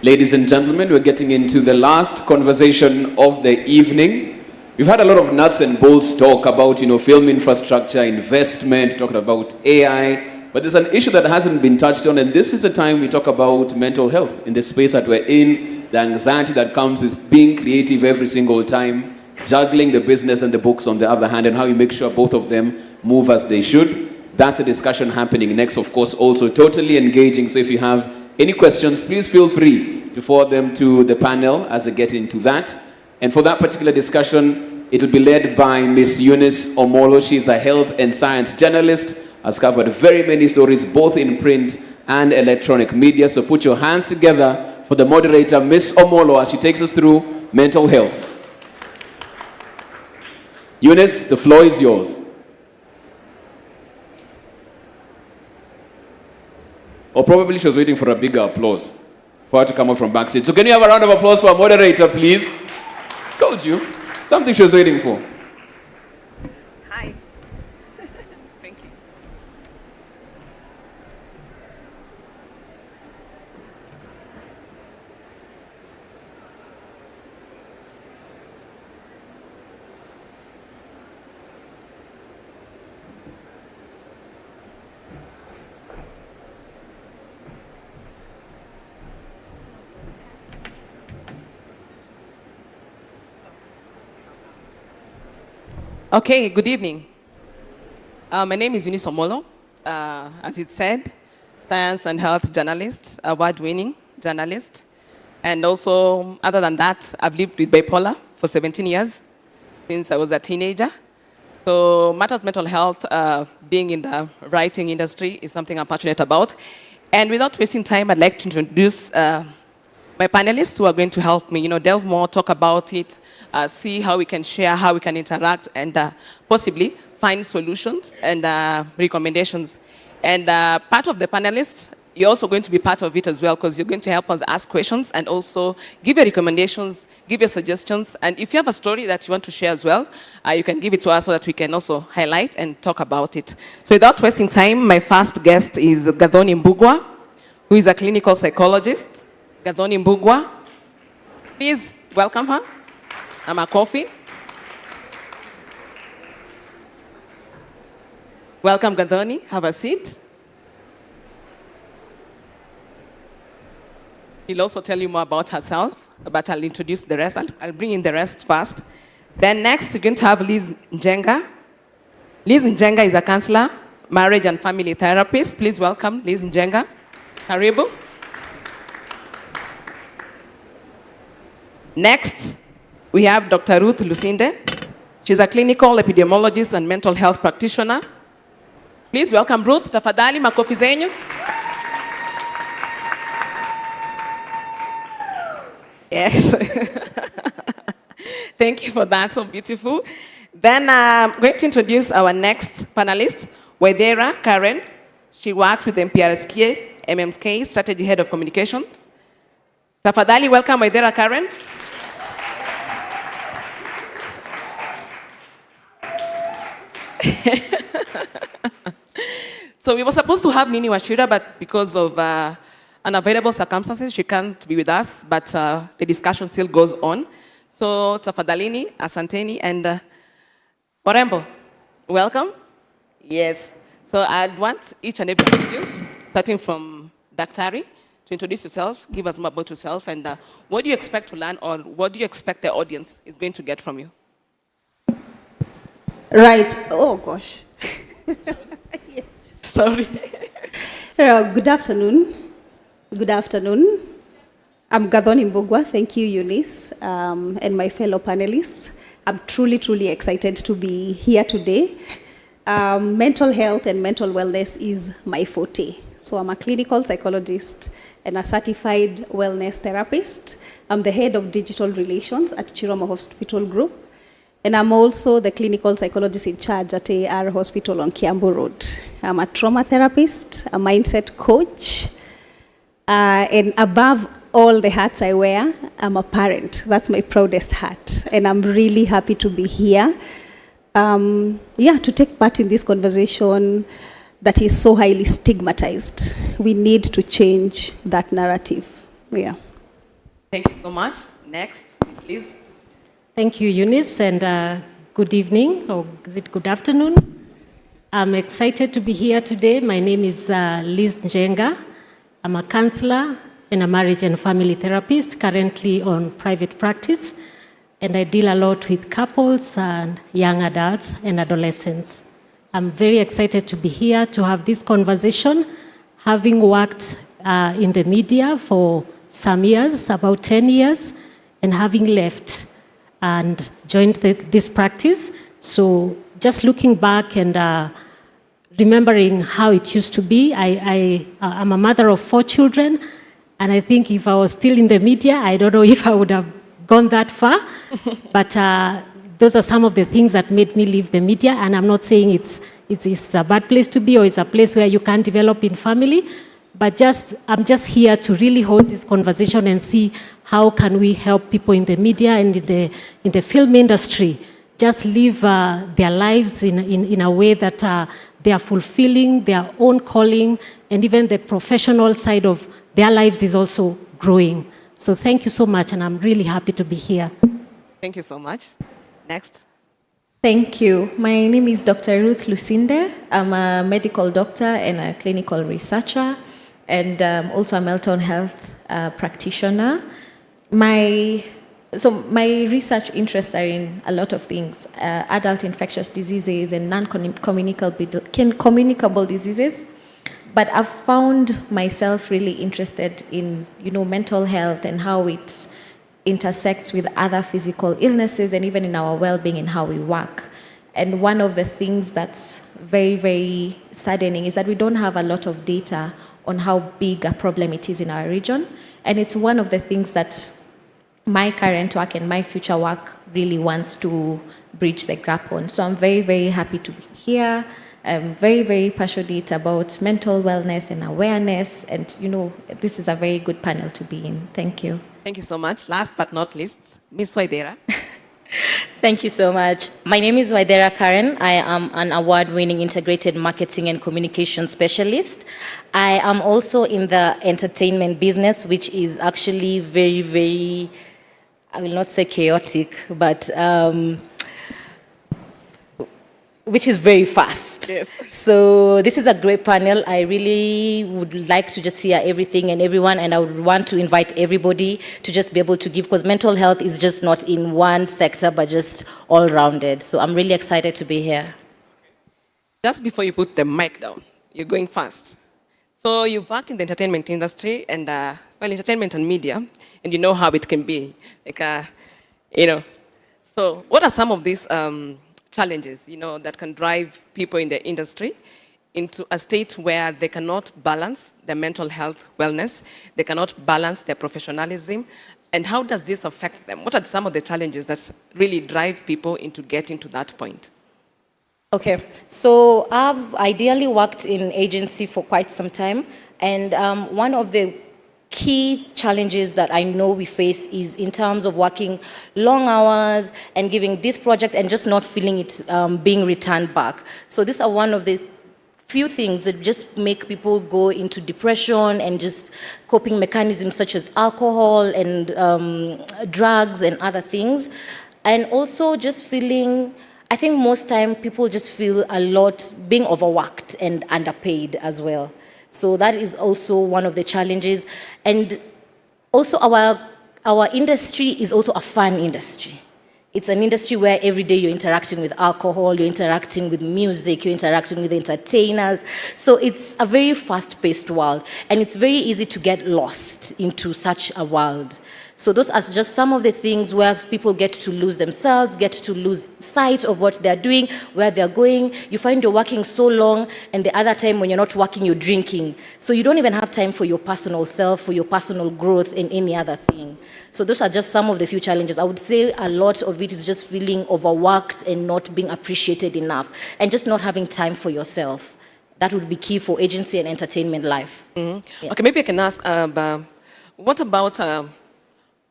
Ladies and gentlemen, we're getting into the last conversation of the evening. We've had a lot of nuts and bolts talk about, film infrastructure, investment, talking about AI, but there's an issue that hasn't been touched on, and this is the time we talk about mental health in the space that we're in, the anxiety that comes with being creative every single time, juggling the business and the books on the other hand, and how you make sure both of them move as they should. That's a discussion happening next, of course, also totally engaging. So if you have any questions, please feel free to forward them to the panel as they get into that. And for that particular discussion, it will be led by Miss Eunice Omolo. She's a health and science journalist, has covered very many stories, both in print and electronic media. So put your hands together for the moderator, Miss Omolo, as she takes us through mental health. Eunice, the floor is yours. Or probably she was waiting for a bigger applause for her to come out from backstage. So can you have a round of applause for our moderator, please? Told you. Something she was waiting for. Hi. Thank you. Okay, good evening. My name is Eunice Omolo. As it said, science and health journalist, award-winning journalist. And also, other than that, I've lived with bipolar for 17 years, since I was a teenager. So matters mental health, being in the writing industry is something I'm passionate about. And without wasting time, I'd like to introduce my panelists who are going to help me, delve more, talk about it, see how we can share, how we can interact, and possibly find solutions and recommendations. And part of the panelists, you're also going to be part of it as well, because you're going to help us ask questions and also give your recommendations, give your suggestions. And if you have a story that you want to share as well, you can give it to us so that we can also highlight and talk about it. So without wasting time, my first guest is Gathoni Mbugwa, who is a clinical psychologist. Gathoni Mbugwa. Please welcome her. I'm a coffee. Welcome, Gathoni. Have a seat. She'll also tell you more about herself, but I'll introduce the rest. I'll bring in the rest first. Then next, you're going to have Liz Njenga. Liz Njenga is a counselor, marriage and family therapist. Please welcome Liz Njenga. Karibu. Next, we have Dr. Ruth Lusinde. She's a clinical epidemiologist and mental health practitioner. Please welcome Ruth. Tafadhali, makofi zenyu. Yes. Thank you for that, so beautiful. Then I'm going to introduce our next panelist, Waithera Karen. She works with MPRSK, MMSK, Strategy Head of Communications. Tafadhali, welcome Waithera Karen. So we were supposed to have Nini Wachira, but because of unavailable circumstances, she can't be with us, but the discussion still goes on. So tafadhalini, asanteni, and Orembo, welcome. Yes. So I'd want each and every one of you, starting from Daktari, to introduce yourself, give us more about yourself, and what do you expect to learn, or what do you expect the audience is going to get from you? Right. Oh, gosh. Sorry. Good afternoon. Good afternoon. I'm Gathoni Mbugwa. Thank you, Eunice, and my fellow panelists. I'm truly, truly excited to be here today. Mental health and mental wellness is my forte. So I'm a clinical psychologist and a certified wellness therapist. I'm the head of digital relations at Chiromo Hospital Group. And I'm also the clinical psychologist in charge at AR Hospital on Kiambu Road. I'm a trauma therapist, a mindset coach, and above all the hats I wear, I'm a parent. That's my proudest hat. And I'm really happy to be here. To take part in this conversation that is so highly stigmatized. We need to change that narrative. Yeah. Thank you so much. Next, Ms. Liz. Thank you, Eunice, and good evening, or is it good afternoon? I'm excited to be here today. My name is Liz Njenga. I'm a counselor and a marriage and family therapist, currently on private practice, and I deal a lot with couples and young adults and adolescents. I'm very excited to be here to have this conversation, having worked in the media for some years, about 10 years, and having left and joined this practice. So just looking back and remembering how it used to be, I'm a mother of 4 children, and I think if I was still in the media, I don't know if I would have gone that far, but those are some of the things that made me leave the media, and I'm not saying it's a bad place to be or it's a place where you can't develop in family, but I'm just here to really hold this conversation and see how can we help people in the media and in the film industry just live their lives in a way that they are fulfilling their own calling, and even the professional side of their lives is also growing. So thank you so much, and I'm really happy to be here. Thank you so much. Next. Thank you. My name is Dr. Ruth Lucinde. I'm a medical doctor and a clinical researcher, and also a mental health practitioner. My research interests are in a lot of things, adult infectious diseases and non-communicable diseases. But I've found myself really interested in, mental health and how it intersects with other physical illnesses and even in our well-being and how we work. And one of the things that's very, very saddening is that we don't have a lot of data on how big a problem it is in our region. And it's one of the things that my current work and my future work really wants to bridge the gap on. So I'm very, very happy to be here. I'm very, very passionate about mental wellness and awareness. And, this is a very good panel to be in. Thank you. Thank you so much. Last but not least, Ms. Waidera. Thank you so much. My name is Waidera Karen. I am an award-winning integrated marketing and communication specialist. I am also in the entertainment business, which is actually very, very, I will not say chaotic, but which is very fast. Yes. So this is a great panel. I really would like to just hear everything and everyone, and I would want to invite everybody to just be able to give, because mental health is just not in one sector, but just all-rounded. So I'm really excited to be here. Just before you put the mic down, you're going fast. So you've worked in the entertainment industry and, entertainment and media, and you know how it can be. So what are some of these challenges, that can drive people in the industry into a state where they cannot balance their mental health wellness, they cannot balance their professionalism, and how does this affect them? What are some of the challenges that really drive people into getting to that point? Okay, so I've ideally worked in agency for quite some time, and one of the key challenges that I know we face is in terms of working long hours and giving this project and just not feeling it being returned back. So these are one of the few things that just make people go into depression and just coping mechanisms such as alcohol and drugs and other things. And also just feeling, I think most time people just feel a lot being overworked and underpaid as well. So that is also one of the challenges. And also our industry is also a fun industry. It's an industry where every day you're interacting with alcohol, you're interacting with music, you're interacting with entertainers. So it's a very fast-paced world, and it's very easy to get lost into such a world. So those are just some of the things where people get to lose themselves, get to lose sight of what they're doing, where they're going. You find you're working so long, and the other time when you're not working, you're drinking. So you don't even have time for your personal self, for your personal growth, and any other thing. So those are just some of the few challenges. I would say a lot of it is just feeling overworked and not being appreciated enough, and just not having time for yourself. That would be key for agency and entertainment life. Mm-hmm. Yes. Okay, maybe I can ask, what about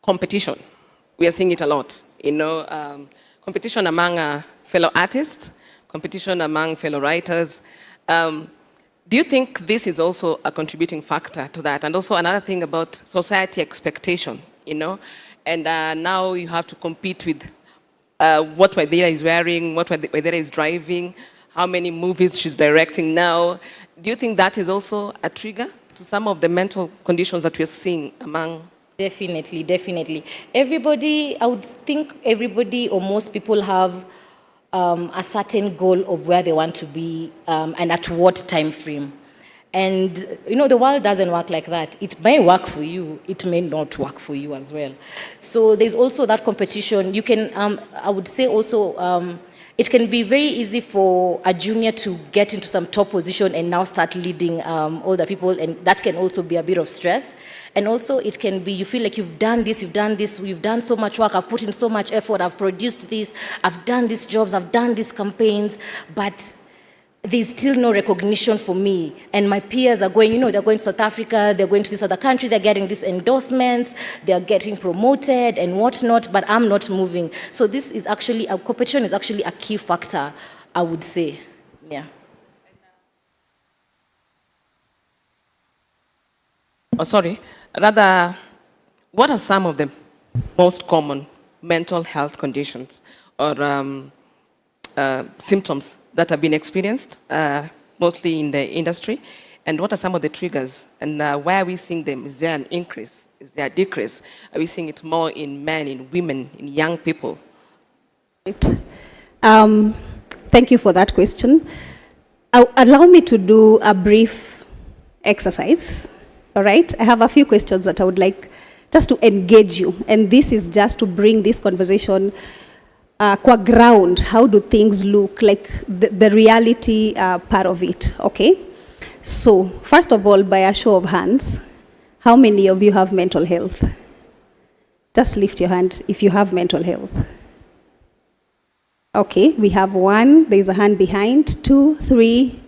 competition? We are seeing it a lot, competition among fellow artists, competition among fellow writers. Do you think this is also a contributing factor to that? And also another thing about society expectation, and now you have to compete with what Waithera is wearing, what Waithera is driving, how many movies she's directing now. Do you think that is also a trigger to some of the mental conditions that we're seeing among? Definitely, definitely. Everybody, I would think everybody or most people have a certain goal of where they want to be and at what time frame. And, the world doesn't work like that. It may work for you, it may not work for you as well. So there's also that competition. You can, I would say also, it can be very easy for a junior to get into some top position and now start leading older people, and that can also be a bit of stress. And also it can be, you feel like you've done this, you've done so much work, I've put in so much effort, I've produced this, I've done these jobs, I've done these campaigns, but there's still no recognition for me. And my peers are going, they're going to South Africa, they're going to this other country, they're getting these endorsements, they're getting promoted and whatnot, but I'm not moving. So this is actually, competition is actually a key factor, I would say. Yeah. Oh, sorry. Rather, what are some of the most common mental health conditions or symptoms that have been experienced, mostly in the industry? And what are some of the triggers? And why are we seeing them? Is there an increase? Is there a decrease? Are we seeing it more in men, in women, in young people? Thank you for that question. Allow me to do a brief exercise. All right? I have a few questions that I would like just to engage you. And this is just to bring this conversation qua ground. How do things look, like the reality part of it, okay? So, first of all, by a show of hands, how many of you have mental health? Just lift your hand if you have mental health. Okay, we have one, there's a hand behind, 2, 3,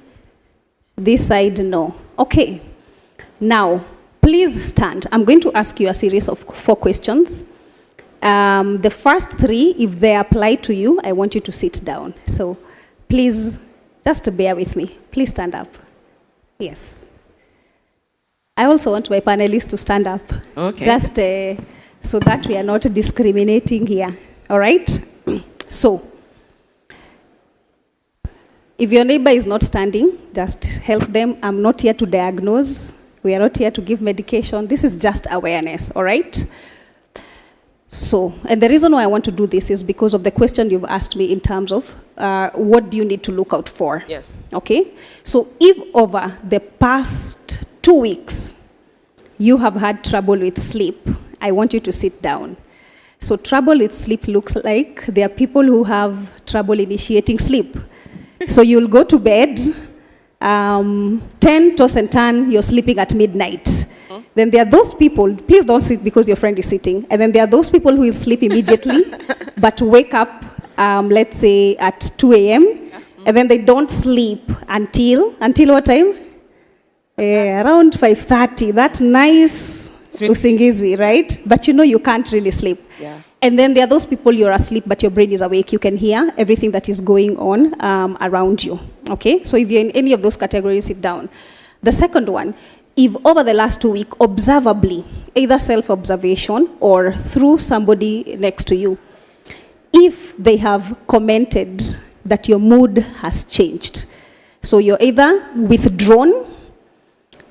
this side, no. Okay, now, please stand. I'm going to ask you a series of 4 questions. The first 3, if they apply to you, I want you to sit down. So please, just bear with me. Please stand up. Yes. I also want my panelists to stand up. Okay. Just so that we are not discriminating here. All right? So, if your neighbor is not standing, just help them. I'm not here to diagnose. We are not here to give medication. This is just awareness, all right? So, and the reason why I want to do this is because of the question you've asked me in terms of what do you need to look out for? Yes. Okay? So, if over the past 2 weeks you have had trouble with sleep, I want you to sit down. So, trouble with sleep looks like there are people who have trouble initiating sleep. So, you'll go to bed, 10, toss and turn, you're sleeping at midnight. Then there are those people, please don't sit because your friend is sitting. And then there are those people who will sleep immediately, but wake up, let's say, at 2 a.m. And then they don't sleep until what time? Around 5:30. That nice usingizi, right? But you can't really sleep. Yeah. And then there are those people, you're asleep, but your brain is awake. You can hear everything that is going on around you. Okay? So if you're in any of those categories, sit down. The second one, if over the last 2 weeks, observably, either self-observation or through somebody next to you, if they have commented that your mood has changed. So you're either withdrawn,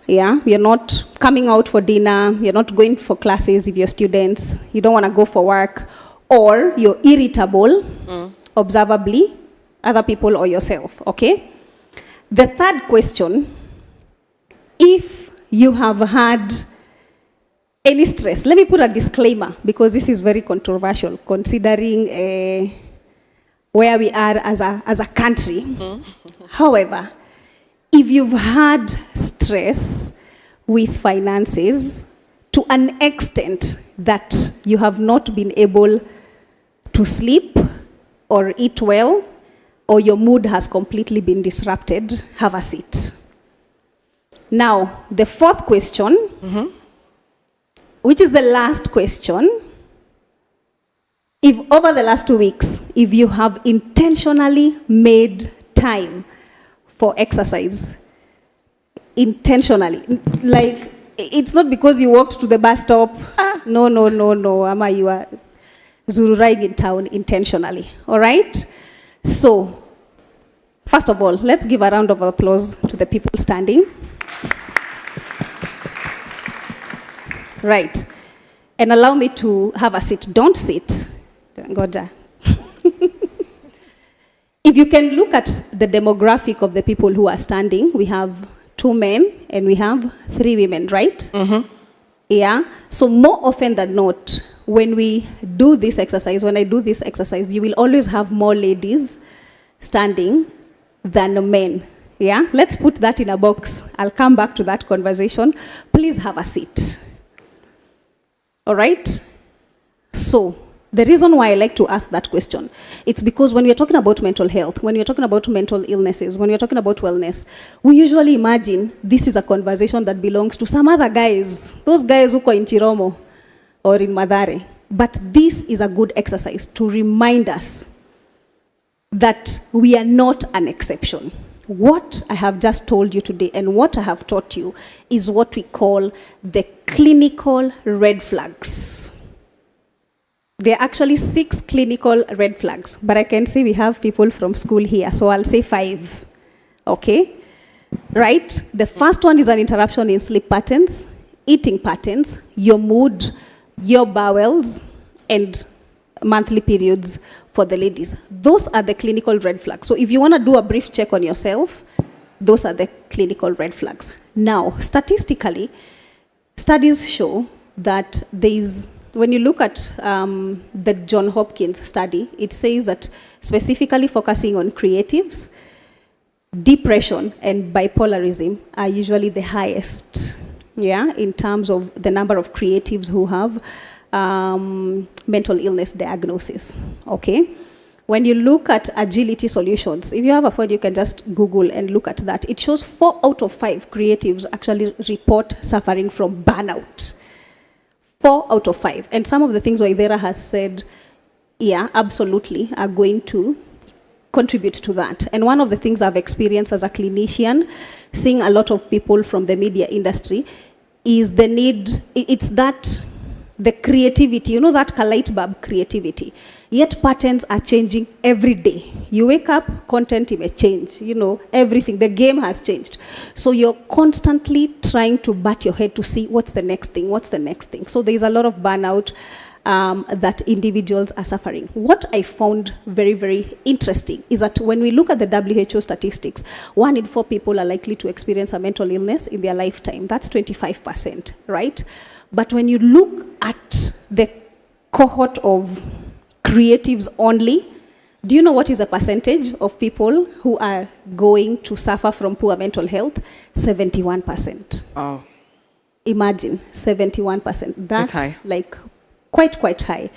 you're not coming out for dinner, you're not going for classes if you're students, you don't want to go for work, or you're irritable, observably, other people or yourself, okay? The third question, if you have had any stress, let me put a disclaimer because this is very controversial considering where we are as a country. However, if you've had stress with finances to an extent that you have not been able to sleep or eat well, or your mood has completely been disrupted, have a seat. Now, the fourth question, which is the last question, if over the last 2 weeks, if you have intentionally made time for exercise, intentionally, like it's not because you walked to the bus stop, no, Ama, you are zururai in town intentionally, all right? So, first of all, let's give a round of applause to the people standing. Right. And allow me to have a seat. Don't sit. Ngoja. If you can look at the demographic of the people who are standing, we have 2 men and we have 3 women, right? Yeah. So more often than not, when we do this exercise, when I do this exercise, you will always have more ladies standing than men. Yeah? Let's put that in a box. I'll come back to that conversation. Please have a seat. All right? So, the reason why I like to ask that question, it's because when we're talking about mental health, when we're talking about mental illnesses, when we're talking about wellness, we usually imagine this is a conversation that belongs to some other guys, those guys who are in Chiromo or in Madare. But this is a good exercise to remind us that we are not an exception. What I have just told you today and what I have taught you is what we call the clinical red flags. There are actually 6 clinical red flags, but I can see we have people from school here, so I'll say 5. Okay? Right? The first one is an interruption in sleep patterns, eating patterns, your mood, your bowels, and monthly periods for the ladies. Those are the clinical red flags. So if you want to do a brief check on yourself, those are the clinical red flags. Now, statistically, studies show that when you look at the Johns Hopkins study, it says that specifically focusing on creatives, depression and bipolarism are usually the highest, in terms of the number of creatives who have mental illness diagnosis, okay? When you look at agility solutions, if you have a phone, you can just Google and look at that. It shows 4 out of 5 creatives actually report suffering from burnout. 4 out of 5. And some of the things Waithera has said, absolutely, are going to contribute to that. And one of the things I've experienced as a clinician, seeing a lot of people from the media industry, is the need, it's that, the creativity, that light bulb creativity. Yet patterns are changing every day. You wake up, content may change, everything. The game has changed. So you're constantly trying to bat your head to see what's the next thing. So there's a lot of burnout that individuals are suffering. What I found very, very interesting is that when we look at the WHO statistics, 1 in 4 people are likely to experience a mental illness in their lifetime. That's 25%, right? But when you look at the cohort of creatives only, do you know what is the percentage of people who are going to suffer from poor mental health? 71%. Oh. Imagine, 71%. That's high. Like quite high.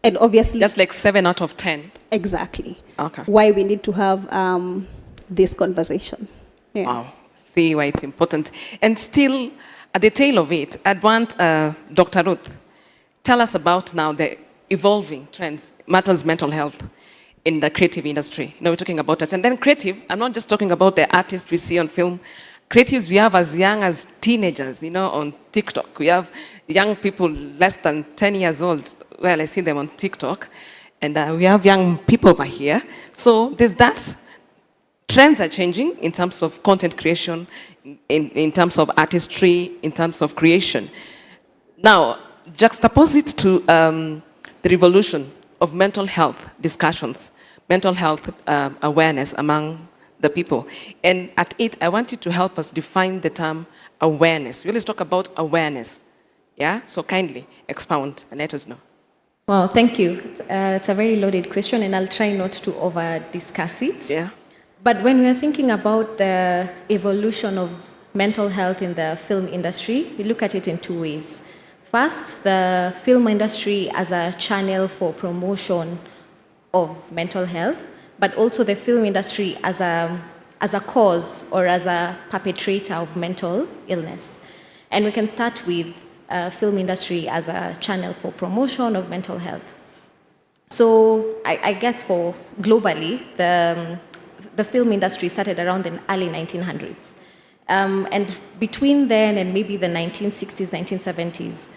And obviously... That's like 7 out of 10. Exactly. Okay. Why we need to have this conversation. Yeah. Wow. See why it's important. And still, at the tail of it, I'd want Dr. Ruth, tell us about now the evolving trends, matters mental health in the creative industry. We're talking about us. And then creative, I'm not just talking about the artists we see on film. Creatives we have as young as teenagers, on TikTok. We have young people less than 10 years old. Well, I see them on TikTok. And we have young people over here. So there's that. Trends are changing in terms of content creation, in terms of artistry, in terms of creation. Now, juxtapose it to the revolution of mental health discussions, mental health awareness among the people. And at it, I want you to help us define the term awareness. We always talk about awareness. Yeah? So kindly expound and let us know. Well, thank you. It's a very loaded question, and I'll try not to over-discuss it. Yeah. But when we're thinking about the evolution of mental health in the film industry, we look at it in two ways. First, the film industry as a channel for promotion of mental health, but also the film industry as a cause or as a perpetrator of mental illness. And we can start with film industry as a channel for promotion of mental health. So I guess for globally, the film industry started around the early 1900s. And between then and maybe the 1960s, 1970s,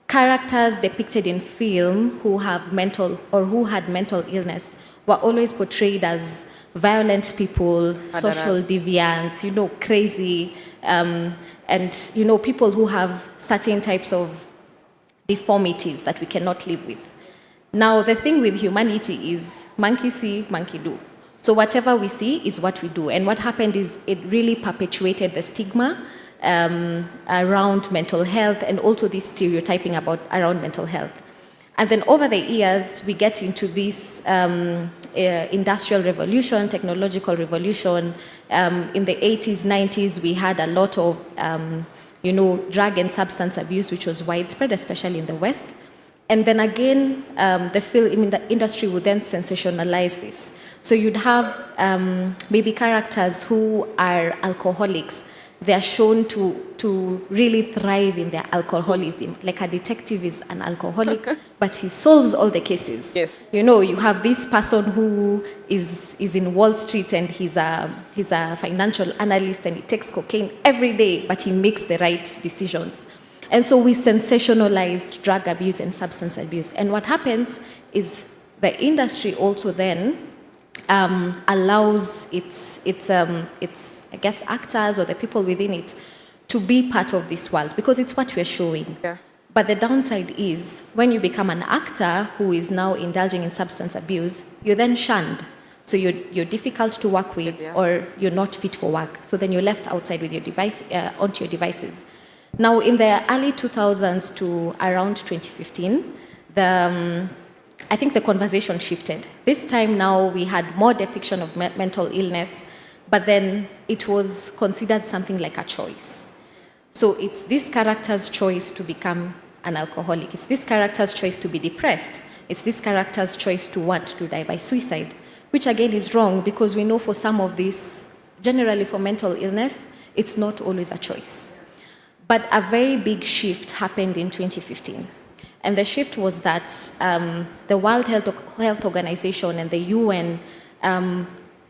characters depicted in film who have mental or who had mental illness were always portrayed as violent people, social deviants, crazy, and people who have certain types of deformities that we cannot live with. Now, the thing with humanity is monkey see, monkey do. So whatever we see is what we do. And what happened is it really perpetuated the stigma around mental health and also this stereotyping around mental health. And then over the years, we get into this industrial revolution, technological revolution. In the 80s, 90s, we had a lot of, drug and substance abuse, which was widespread, especially in the West. And then again, the film industry would then sensationalize this. So you'd have maybe characters who are alcoholics. They are shown to really thrive in their alcoholism. Like a detective is an alcoholic, but he solves all the cases. Yes. You have this person who is in Wall Street and he's a financial analyst and he takes cocaine every day, but he makes the right decisions. And so we sensationalized drug abuse and substance abuse. And what happens is the industry also then allows its I guess actors or the people within it to be part of this world because it's what we're showing. Yeah. But the downside is when you become an actor who is now indulging in substance abuse, you're then shunned. So you're difficult to work with, or you're not fit for work. So then you're left outside with your device, onto your devices. Now, in the early 2000s to around 2015, I think the conversation shifted. This time now we had more depiction of mental illness, but then it was considered something like a choice. So it's this character's choice to become an alcoholic. It's this character's choice to be depressed. It's this character's choice to want to die by suicide, which again is wrong because we know for some of this, generally for mental illness, it's not always a choice. But a very big shift happened in 2015. And the shift was that the World Health Organization and the UN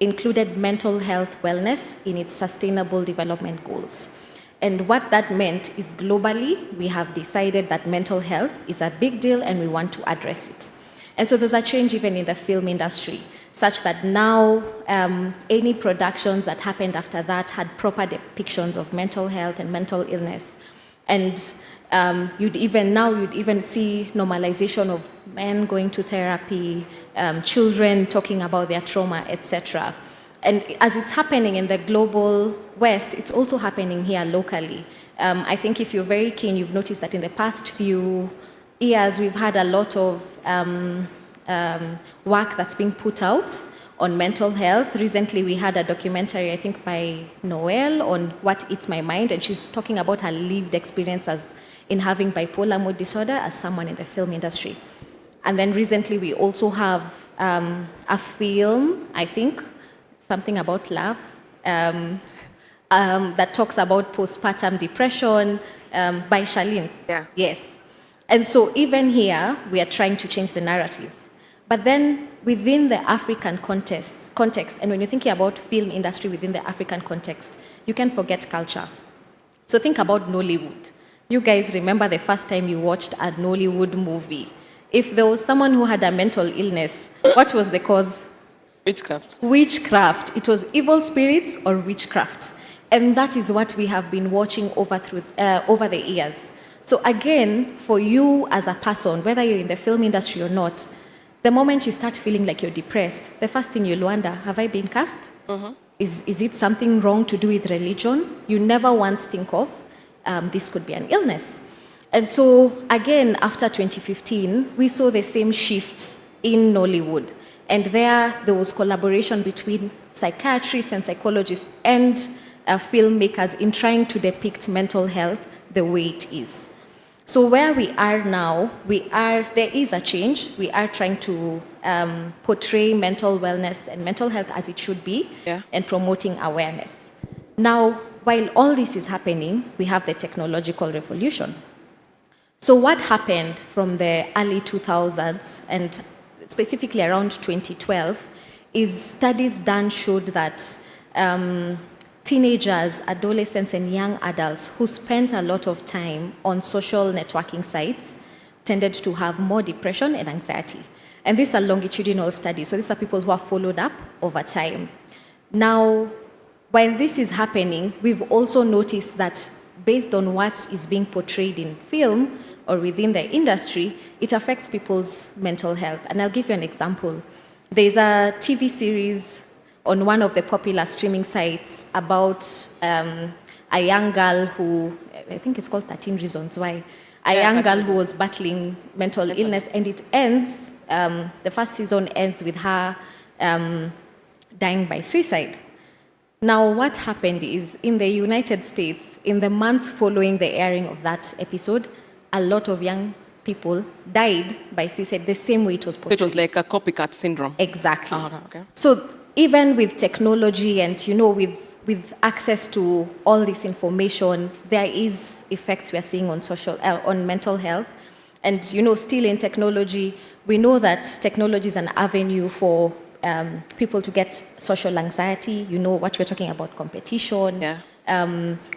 included mental health wellness in its sustainable development goals. And what that meant is globally, we have decided that mental health is a big deal and we want to address it. And so there's a change even in the film industry, such that now any productions that happened after that had proper depictions of mental health and mental illness. And you'd even see normalization of men going to therapy, children talking about their trauma, etc. And as it's happening in the global West, it's also happening here locally. I think if you're very keen, you've noticed that in the past few years, we've had a lot of work that's being put out on mental health. Recently, we had a documentary, I think, by Noelle on What Eats My Mind, and she's talking about her lived experience in having bipolar mood disorder as someone in the film industry. And then recently, we also have a film, I think, something about love, that talks about postpartum depression by Charlene. Yeah. Yes. And so even here, we are trying to change the narrative. But then within the African context, and when you're thinking about film industry within the African context, you can forget culture. So think about Nollywood. You guys remember the first time you watched a Nollywood movie. If there was someone who had a mental illness, what was the cause? Witchcraft. Witchcraft. It was evil spirits or witchcraft. And that is what we have been watching over the years. So again, for you as a person, whether you're in the film industry or not, the moment you start feeling like you're depressed, the first thing you'll wonder, have I been cursed? Is it something wrong to do with religion? You never once think of this could be an illness. And so again, after 2015, we saw the same shift in Nollywood. And there was collaboration between psychiatrists and psychologists and filmmakers in trying to depict mental health the way it is. So where we are now, there is a change. We are trying to portray mental wellness and mental health as it should be, and promoting awareness. Now, while all this is happening, we have the technological revolution. So what happened from the early 2000s and specifically around 2012 is studies done showed that teenagers, adolescents, and young adults who spent a lot of time on social networking sites tended to have more depression and anxiety. And these are longitudinal studies, so these are people who are followed up over time. Now, while this is happening, we've also noticed that based on what is being portrayed in film or within the industry, it affects people's mental health. And I'll give you an example. There's a TV series on one of the popular streaming sites about a young girl who, I think it's called 13 Reasons Why, a young girl who was battling mental illness, and it ends, the first season ends with her dying by suicide. Now, what happened is, in the United States, in the months following the airing of that episode, a lot of young people died by suicide the same way it was portrayed. It was like a copycat syndrome. Exactly. Okay. So even with technology and, with access to all this information, there is effects we are seeing on mental health. And, still in technology, we know that technology is an avenue for people to get social anxiety. What we're talking about, competition,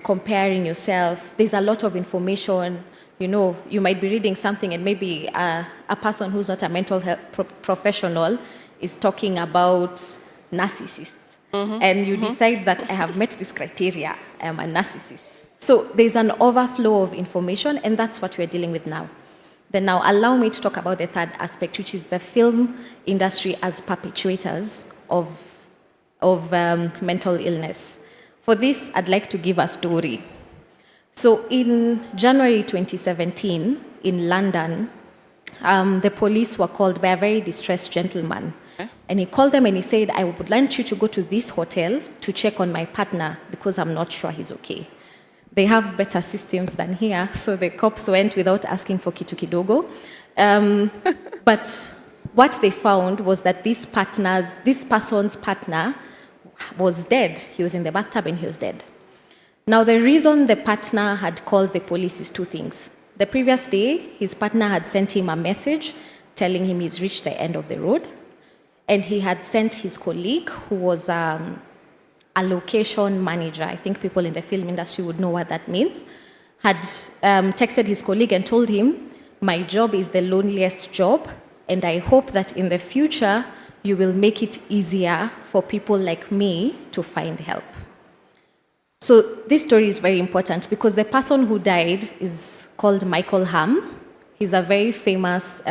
comparing yourself. There's a lot of information. You might be reading something and maybe a person who's not a mental health professional is talking about narcissists. And you decide that I have met this criteria, I am a narcissist. So there's an overflow of information, and that's what we're dealing with now. Then now allow me to talk about the third aspect, which is the film industry as perpetuators of mental illness. For this, I'd like to give a story. So in January 2017, in London, the police were called by a very distressed gentleman. And he called them and he said, I would like you to go to this hotel to check on my partner because I'm not sure he's okay. They have better systems than here, so the cops went without asking for kitu kidogo. But what they found was that this person's partner was dead. He was in the bathtub and he was dead. Now, the reason the partner had called the police is two things. The previous day, his partner had sent him a message telling him he's reached the end of the road. And he had sent his colleague, who was a location manager, I think people in the film industry would know what that means, had texted his colleague and told him, my job is the loneliest job, and I hope that in the future, you will make it easier for people like me to find help. So this story is very important because the person who died is called Michael Ham. He's a very famous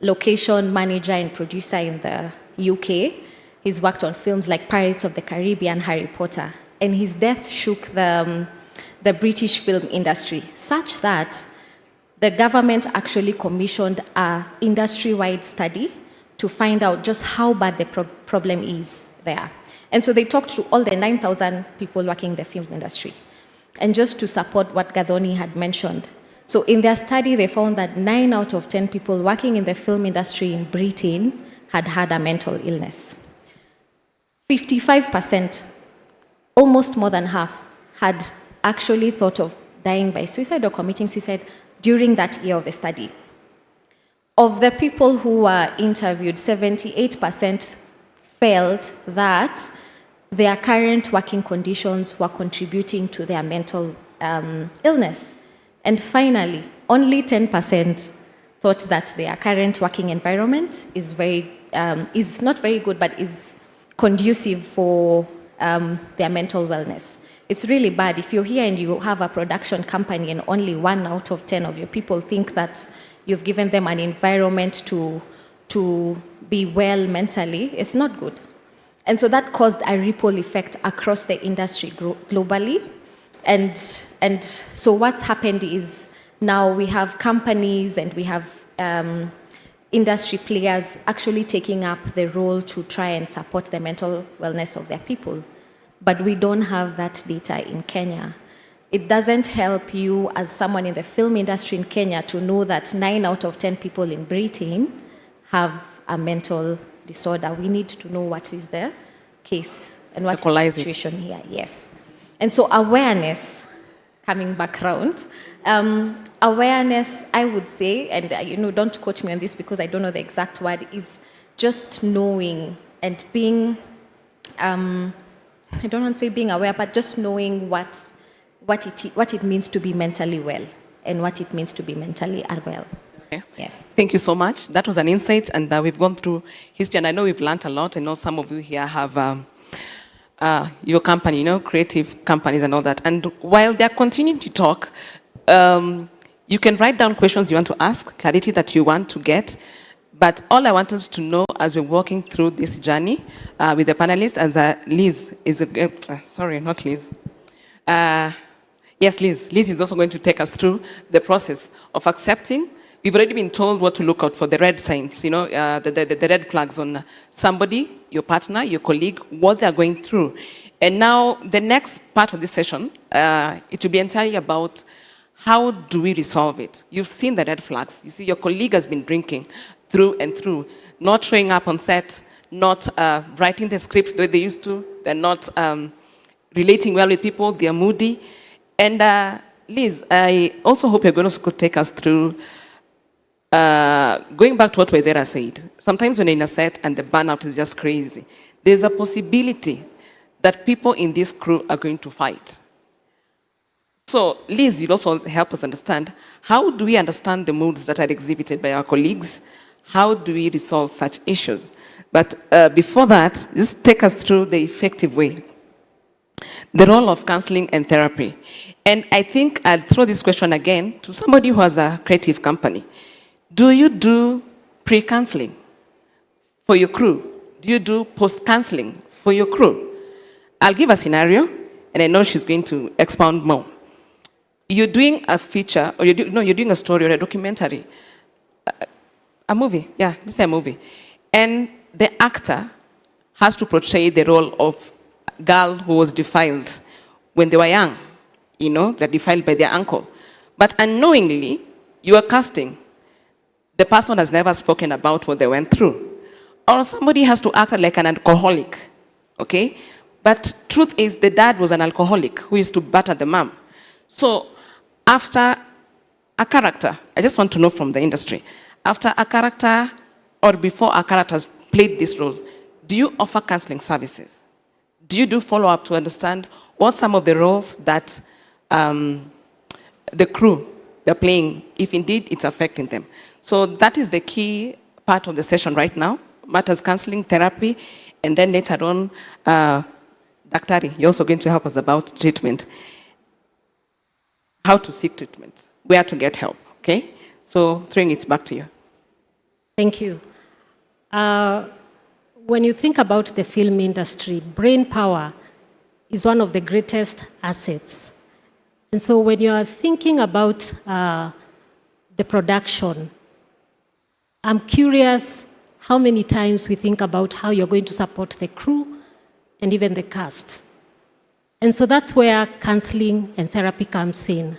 location manager and producer in the UK. He's worked on films like Pirates of the Caribbean, Harry Potter. And his death shook the British film industry, such that the government actually commissioned an industry-wide study to find out just how bad the problem is there. And so they talked to all the 9,000 people working in the film industry. And just to support what Gathoni had mentioned, so in their study, they found that 9 out of 10 people working in the film industry in Britain had had a mental illness. 55%, almost more than half, had actually thought of dying by suicide or committing suicide during that year of the study. Of the people who were interviewed, 78% felt that their current working conditions were contributing to their mental illness. And finally, only 10% thought that their current working environment is not very good, but is conducive for their mental wellness. It's really bad if you're here and you have a production company and only 1 out of 10 of your people think that you've given them an environment to to be well mentally is not good. And so that caused a ripple effect across the industry globally. And so what's happened is now we have companies and we have industry players actually taking up the role to try and support the mental wellness of their people. But we don't have that data in Kenya. It doesn't help you as someone in the film industry in Kenya to know that 9 out of 10 people in Britain have a mental disorder. We need to know what is the case and what's the situation here. Yes. And so awareness, coming back around, awareness, I would say, and don't quote me on this because I don't know the exact word, is just knowing and being, I don't want to say being aware, but just knowing what it means to be mentally well and what it means to be mentally unwell. Okay. Yes. Thank you so much. That was an insight, and we've gone through history, and I know we've learned a lot. I know some of you here have your company, creative companies and all that. And while they're continuing to talk, you can write down questions you want to ask, clarity that you want to get. But all I want us to know as we're walking through this journey with the panelists, as Liz is, sorry, not Liz. Yes, Liz. Liz is also going to take us through the process of accepting. We've already been told what to look out for, the red signs, the red flags on somebody, your partner, your colleague, what they're going through. And now the next part of this session, it will be entirely about how do we resolve it. You've seen the red flags. You see your colleague has been drinking through and through, not showing up on set, not writing the scripts the way they used to. They're not relating well with people. They're moody. And Liz, I also hope you're going to take us through going back to what Waithera said. Sometimes when you're in a set and the burnout is just crazy, there's a possibility that people in this crew are going to fight. So, Liz, you'll also help us understand, how do we understand the moods that are exhibited by our colleagues? How do we resolve such issues? But before that, just take us through the effective way. The role of counseling and therapy. And I think I'll throw this question again to somebody who has a creative company. Do you do pre-counseling for your crew? Do you do post-counseling for your crew? I'll give a scenario, and I know she's going to expound more. You're doing a feature, or you're doing a story or a documentary, a movie, yeah, let's say a movie. And the actor has to portray the role of a girl who was defiled when they were young. They're defiled by their uncle. But unknowingly, you are casting. The person has never spoken about what they went through. Or somebody has to act like an alcoholic, okay? But truth is, the dad was an alcoholic who used to batter the mom. So after a character, I just want to know from the industry, after a character or before a character has played this role, do you offer counseling services? Do you do follow-up to understand what some of the roles that the crew they're playing, if indeed it's affecting them? So that is the key part of the session right now, matters counseling, therapy, and then later on, Daktari, you're also going to help us about treatment. How to seek treatment, where to get help, okay? So throwing it back to you. Thank you. When you think about the film industry, brain power is one of the greatest assets. And so when you are thinking about the production, I'm curious how many times we think about how you're going to support the crew and even the cast. And so that's where counseling and therapy comes in.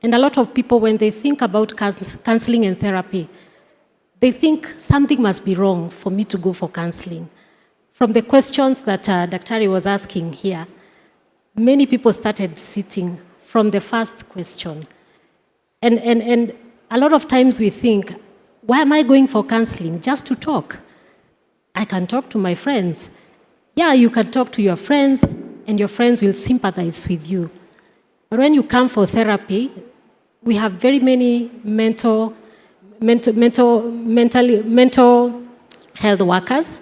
And a lot of people, when they think about counseling and therapy, they think something must be wrong for me to go for counseling. From the questions that Daktari was asking here, many people started sitting from the first question. And a lot of times we think, why am I going for counseling? Just to talk. I can talk to my friends. Yeah, you can talk to your friends, and your friends will sympathize with you. But when you come for therapy, we have very many mental health workers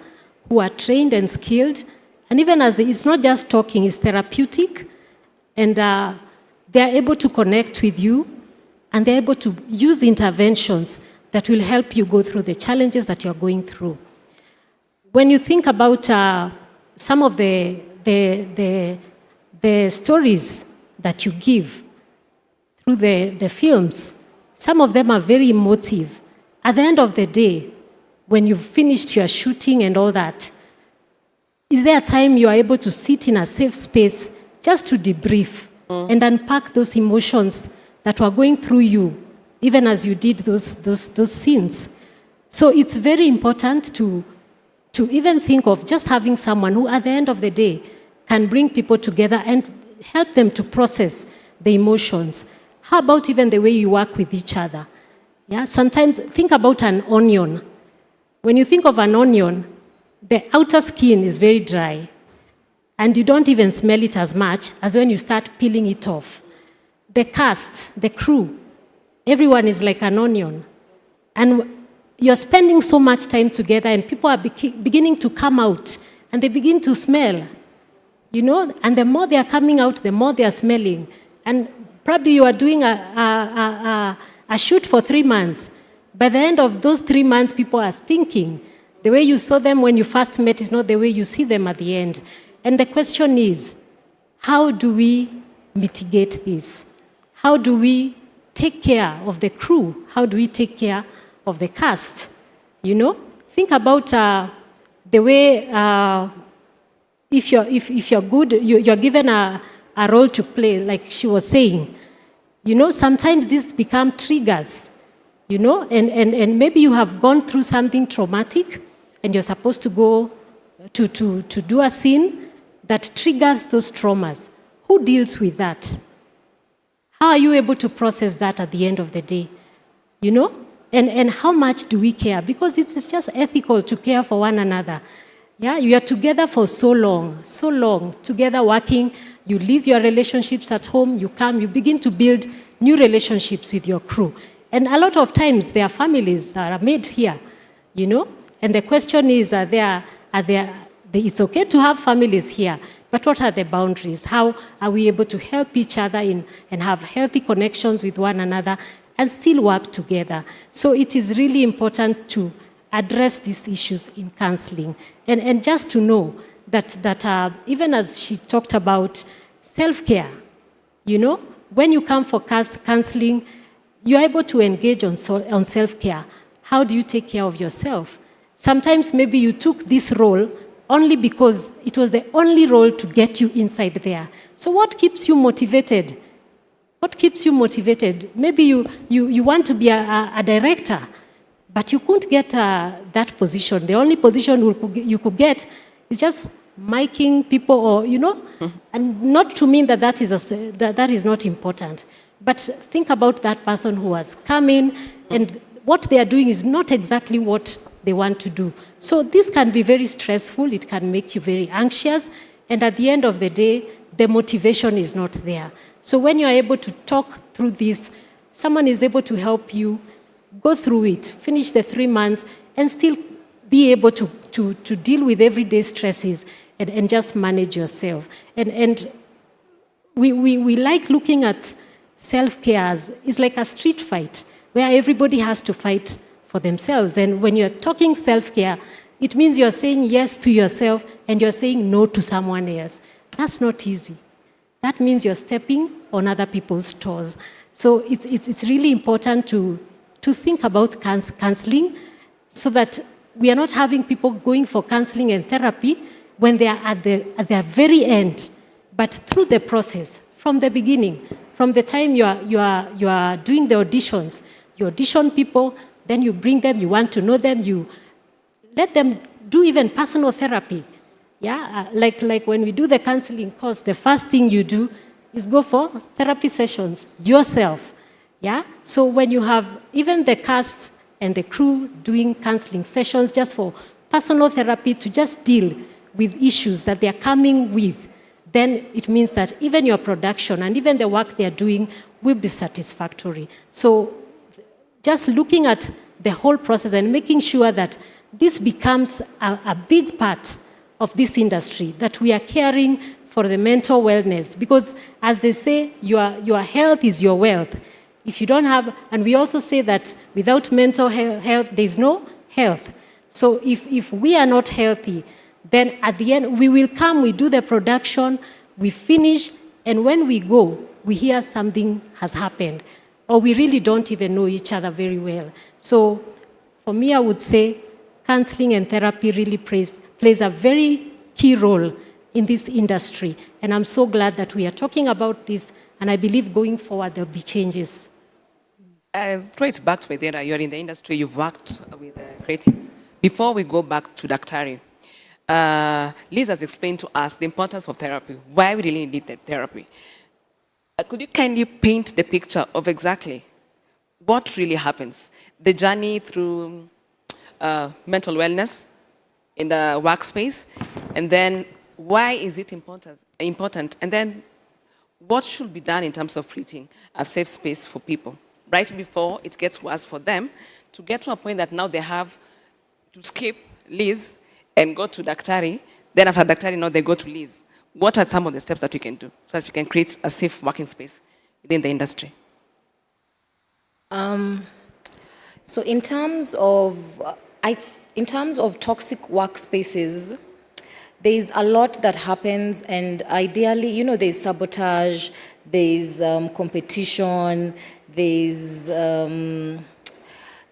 who are trained and skilled. And even as it's not just talking, it's therapeutic. And they're able to connect with you, and they're able to use interventions that will help you go through the challenges that you're going through. When you think about some of the stories that you give through the films, some of them are very emotive. At the end of the day, when you've finished your shooting and all that, is there a time you are able to sit in a safe space just to debrief and unpack those emotions that were going through you, even as you did those scenes? So it's very important to even think of just having someone who, at the end of the day, can bring people together and help them to process the emotions. How about even the way you work with each other? Yeah, sometimes think about an onion. When you think of an onion, the outer skin is very dry, and you don't even smell it as much as when you start peeling it off. The cast, the crew, everyone is like an onion. And you're spending so much time together, and people are beginning to come out, and they begin to smell, you know, and the more they are coming out, the more they are smelling. And probably you are doing a shoot for 3 months. By the end of those 3 months, people are stinking. The way you saw them when you first met is not the way you see them at the end. And the question is, how do we mitigate this? How do we take care of the crew? How do we take care of the cast? You know, think about the way if you're good, you're given a role to play, like she was saying. You know, sometimes these become triggers. You know, and maybe you have gone through something traumatic, and you're supposed to go to do a scene that triggers those traumas. Who deals with that? How are you able to process that at the end of the day? You know? And how much do we care? Because it's just ethical to care for one another. Yeah, you are together for so long, together working. You leave your relationships at home, you come, you begin to build new relationships with your crew. And a lot of times, there are families that are made here, you know? And the question is, it's okay to have families here, but what are the boundaries? How are we able to help each other and have healthy connections with one another and still work together? So it is really important to address these issues in counseling. And just to know that even as she talked about self-care, you know, when you come for counseling, you're able to engage on self-care. How do you take care of yourself? Sometimes maybe you took this role only because it was the only role to get you inside there. So what keeps you motivated? What keeps you motivated? Maybe you want to be a director, but you couldn't get that position. The only position you could get is just miking people, or, you know, and not to mean that is not important. But think about that person who has come in, and what they are doing is not exactly what they want to do. So this can be very stressful. It can make you very anxious. And at the end of the day, the motivation is not there. So when you are able to talk through this, someone is able to help you go through it, finish the 3 months, and still be able to deal with everyday stresses and just manage yourself. And we like looking at self-care as it's like a street fight where everybody has to fight for themselves. And when you're talking self-care, it means you're saying yes to yourself and you're saying no to someone else. That's not easy. That means you're stepping on other people's toes. So it's really important to think about counseling so that we are not having people going for counseling and therapy when they are at their very end, but through the process, from the beginning, from the time you are doing the auditions, you audition people, then you bring them, you want to know them, you let them do even personal therapy. Yeah, like when we do the counseling course, the first thing you do is go for therapy sessions yourself. Yeah, so when you have even the cast and the crew doing counseling sessions just for personal therapy to just deal with issues that they are coming with, then it means that even your production and even the work they are doing will be satisfactory. So just looking at the whole process and making sure that this becomes a big part of this industry, that we are caring for the mental wellness. Because as they say, your health is your wealth. If you don't have, and we also say that without mental health, there's no health. So if we are not healthy, then at the end, we will come, we do the production, we finish, and when we go, we hear something has happened, or we really don't even know each other very well. So for me, I would say counseling and therapy really plays a very key role in this industry. And I'm so glad that we are talking about this, and I believe going forward, there'll be changes. Throw it back to Medera. You're in the industry, you've worked with creatives. Before we go back to Daktari, Liz has explained to us the importance of therapy, why we really need the therapy. Could you kindly paint the picture of exactly what really happens? The journey through mental wellness in the workspace, and then why is it important? And then what should be done in terms of creating a safe space for people, right before it gets worse for them, to get to a point that now they have to skip Liz and go to Daktari, then after Daktari, now they go to Liz. What are some of the steps that we can do so that we can create a safe working space within the industry? So in terms of toxic workspaces, there's a lot that happens, and ideally, there's sabotage, there's competition, there's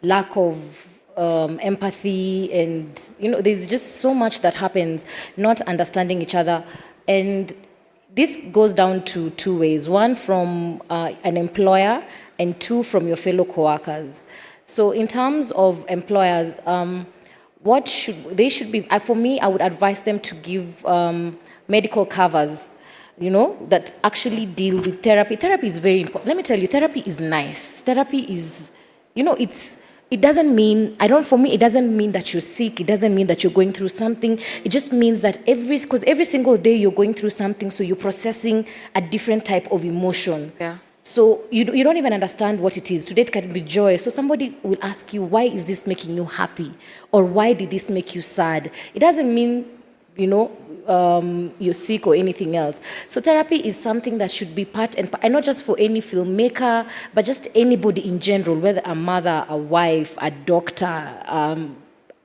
lack of empathy, and there's just so much that happens, not understanding each other. And this goes down to two ways: one from an employer, and two from your fellow coworkers. So in terms of employers, they should be, for me, I would advise them to give medical covers, that actually deal with therapy. Therapy is very important. Let me tell you, therapy is nice. Therapy is, it doesn't mean, for me, it doesn't mean that you're sick. It doesn't mean that you're going through something. It just means that because every single day you're going through something, so you're processing a different type of emotion. Yeah. So you don't even understand what it is. Today it can be joy. So somebody will ask you, why is this making you happy? Or why did this make you sad? It doesn't mean, you're sick or anything else. So therapy is something that should be part and not just for any filmmaker, but just anybody in general, whether a mother, a wife, a doctor,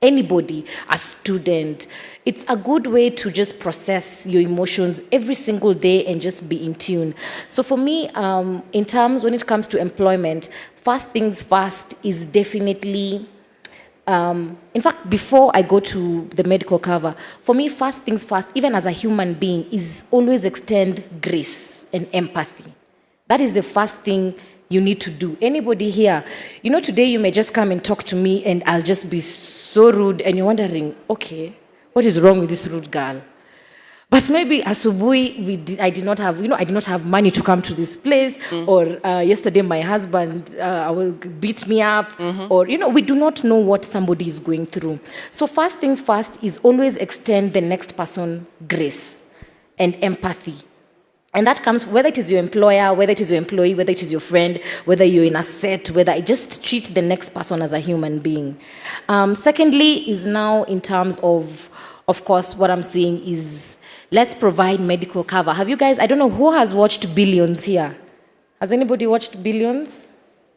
anybody, a student. It's a good way to just process your emotions every single day and just be in tune. So for me, when it comes to employment, first things first is definitely, in fact, before I go to the medical cover, for me, first things first, even as a human being, is always extend grace and empathy. That is the first thing you need to do. Anybody here, today you may just come and talk to me and I'll just be so rude, and you're wondering, okay, what is wrong with this rude girl? But maybe asubuhi, I did not have money to come to this place, or yesterday my husband beat me up, or we do not know what somebody is going through. So first things first is always extend the next person grace and empathy. And that comes, whether it is your employer, whether it is your employee, whether it is your friend, whether you're in a set, whether I just treat the next person as a human being. Secondly is now in terms of course, what I'm seeing is let's provide medical cover. Have you guys, I don't know who has watched Billions here. Has anybody watched Billions?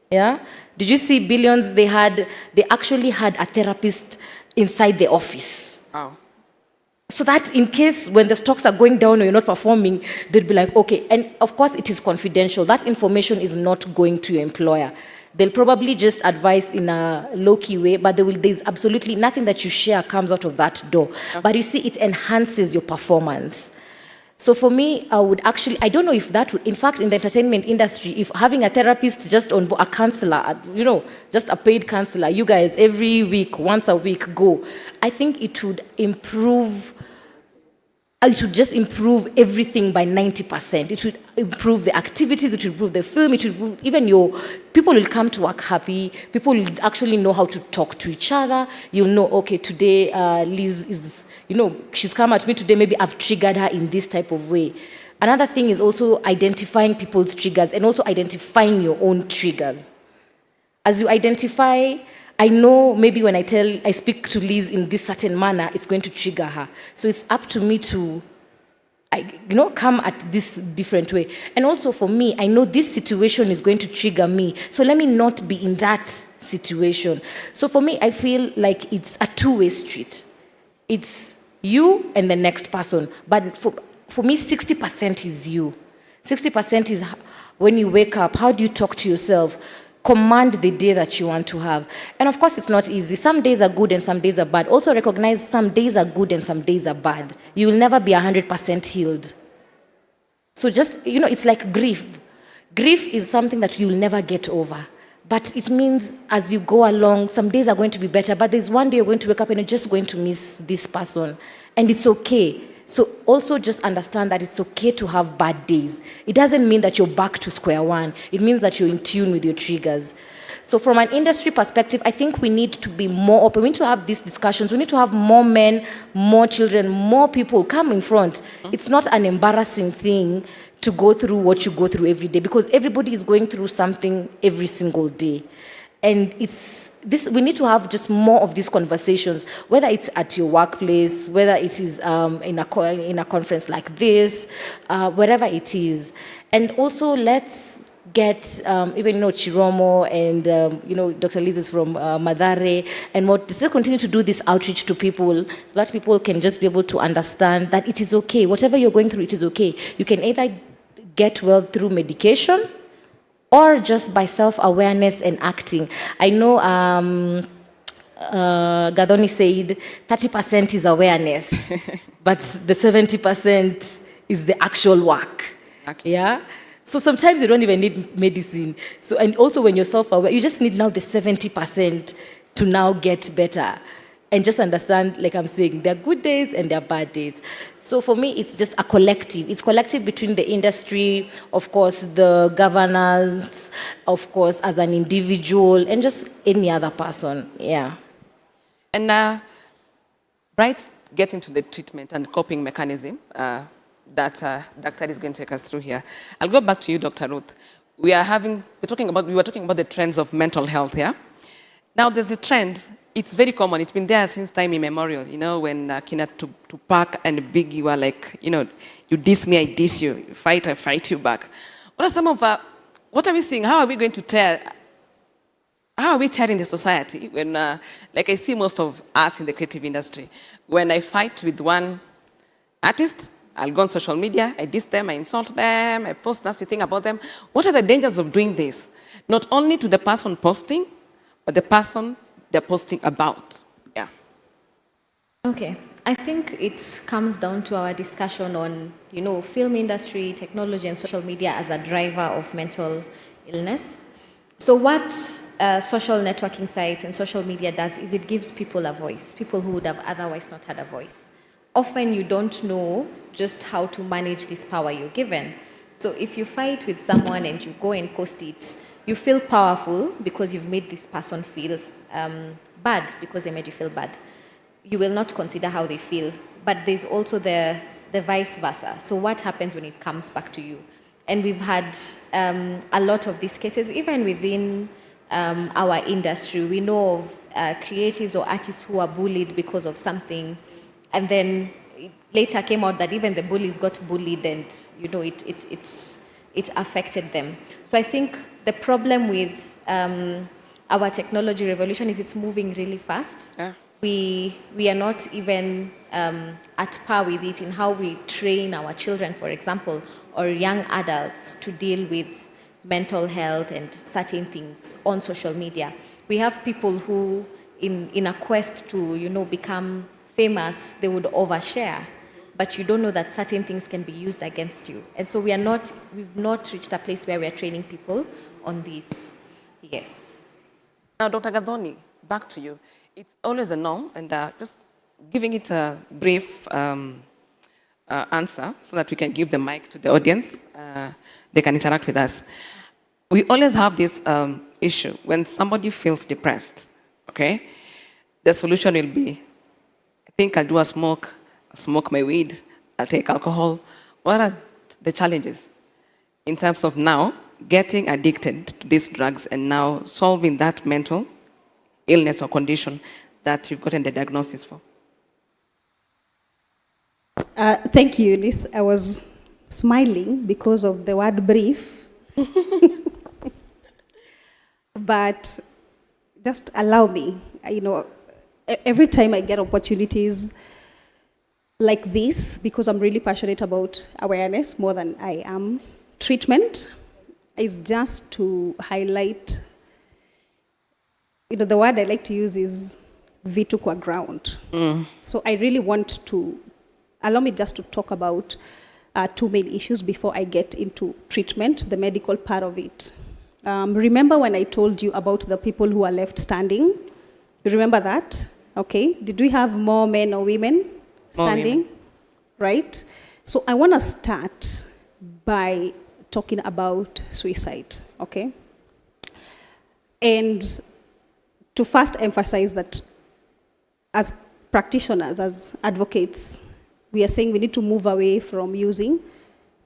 Yeah? Did you see Billions? They actually had a therapist inside the office. Wow. So that in case when the stocks are going down or you're not performing, they'd be like, okay. And of course, it is confidential. That information is not going to your employer. They'll probably just advise in a low-key way, but there's absolutely nothing that you share comes out of that door. Okay. But you see, it enhances your performance. So for me, I don't know if that would, in fact, in the entertainment industry, if having a therapist just on board, a counselor, just a paid counselor, you guys every week, once a week, go. I think it would improve. It would just improve everything by 90%. It would improve the activities, it would improve the film, it would improve, even people will come to work happy, people will actually know how to talk to each other. You'll know, okay, today Liz is, she's come at me today, maybe I've triggered her in this type of way. Another thing is also identifying people's triggers and also identifying your own triggers. As you identify, I know maybe when I speak to Liz in this certain manner, it's going to trigger her. So it's up to me to come at this different way. And also for me, I know this situation is going to trigger me. So let me not be in that situation. So for me, I feel like it's a two-way street. It's you and the next person. But for me, 60% is you. 60% is when you wake up, how do you talk to yourself? Command the day that you want to have. And of course, it's not easy. Some days are good and some days are bad. Also recognize some days are good and some days are bad. You will never be 100% healed. So just, it's like grief. Grief is something that you'll never get over. But it means as you go along, some days are going to be better, but there's one day you're going to wake up and you're just going to miss this person. And it's okay. So also just understand that it's okay to have bad days. It doesn't mean that you're back to square one. It means that you're in tune with your triggers. So from an industry perspective, I think we need to be more open. We need to have these discussions. We need to have more men, more children, more people come in front. It's not an embarrassing thing to go through what you go through every day, because everybody is going through something every single day. And we need to have just more of these conversations, whether it's at your workplace, whether it is in a conference like this, wherever it is. And also let's get even Chiromo and Dr. Liz is from Madare, and to still continue to do this outreach to people so that people can just be able to understand that it is okay. Whatever you're going through, it is okay. You can either get well through medication or just by self-awareness and acting. I know Gadoni said 30% is awareness, but the 70% is the actual work. Exactly. Yeah? So sometimes you don't even need medicine. So, and also when you're self-aware, you just need now the 70% to now get better. And just understand, like I'm saying, there are good days and there are bad days. So for me, it's just a collective. It's collective between the industry, of course, the governance, of course, as an individual, and just any other person, yeah. And right, get into the treatment and coping mechanism that Dr. is going to take us through here. I'll go back to you, Dr. Ruth. We were talking about the trends of mental health here. Now there's a trend. It's very common. It's been there since time immemorial. When Kina Tupac and Biggie were like, you diss me, I diss you. You fight, I fight you back. What are we seeing? How are we going to tell? How are we telling the society when, like I see most of us in the creative industry, when I fight with one artist, I'll go on social media, I diss them, I insult them, I post nasty thing about them. What are the dangers of doing this? Not only to the person posting, but the person they're posting about. Yeah. Okay. I think it comes down to our discussion on, film industry, technology, and social media as a driver of mental illness. So what social networking sites and social media does is it gives people a voice, people who would have otherwise not had a voice. Often you don't know just how to manage this power you're given. So if you fight with someone and you go and post it, you feel powerful because you've made this person feel bad because they made you feel bad. You will not consider how they feel, but there's also the vice versa. So what happens when it comes back to you? And we've had a lot of these cases, even within our industry. We know of creatives or artists who are bullied because of something, and then it later came out that even the bullies got bullied, and it affected them. So I think the problem with our technology revolution is it's moving really fast. Yeah. We are not even at par with it in how we train our children, for example, or young adults to deal with mental health and certain things on social media. We have people who, in a quest to become famous, they would overshare, but you don't know that certain things can be used against you. And so we've not reached a place where we are training people on this. Yes. Now, Dr. Gadoni, back to you. It's always a no, and just giving it a brief answer so that we can give the mic to the audience. They can interact with us. We always have this issue when somebody feels depressed, okay? The solution will be, I think I'll do a smoke, I'll smoke my weed, I'll take alcohol. What are the challenges in terms of now getting addicted to these drugs and now solving that mental illness or condition that you've gotten the diagnosis for? Thank you, Eunice. I was smiling because of the word brief. But just allow me, every time I get opportunities like this, because I'm really passionate about awareness more than I am treatment, is just to highlight, the word I like to use is vitu kwa ground. So I really want to, allow me just to talk about two main issues before I get into treatment, the medical part of it. Remember when I told you about the people who are left standing? You remember that? Okay. Did we have more men or women standing? More women. Right? So I want to start by talking about suicide, okay? And to first emphasize that as practitioners, as advocates, we are saying we need to move away from using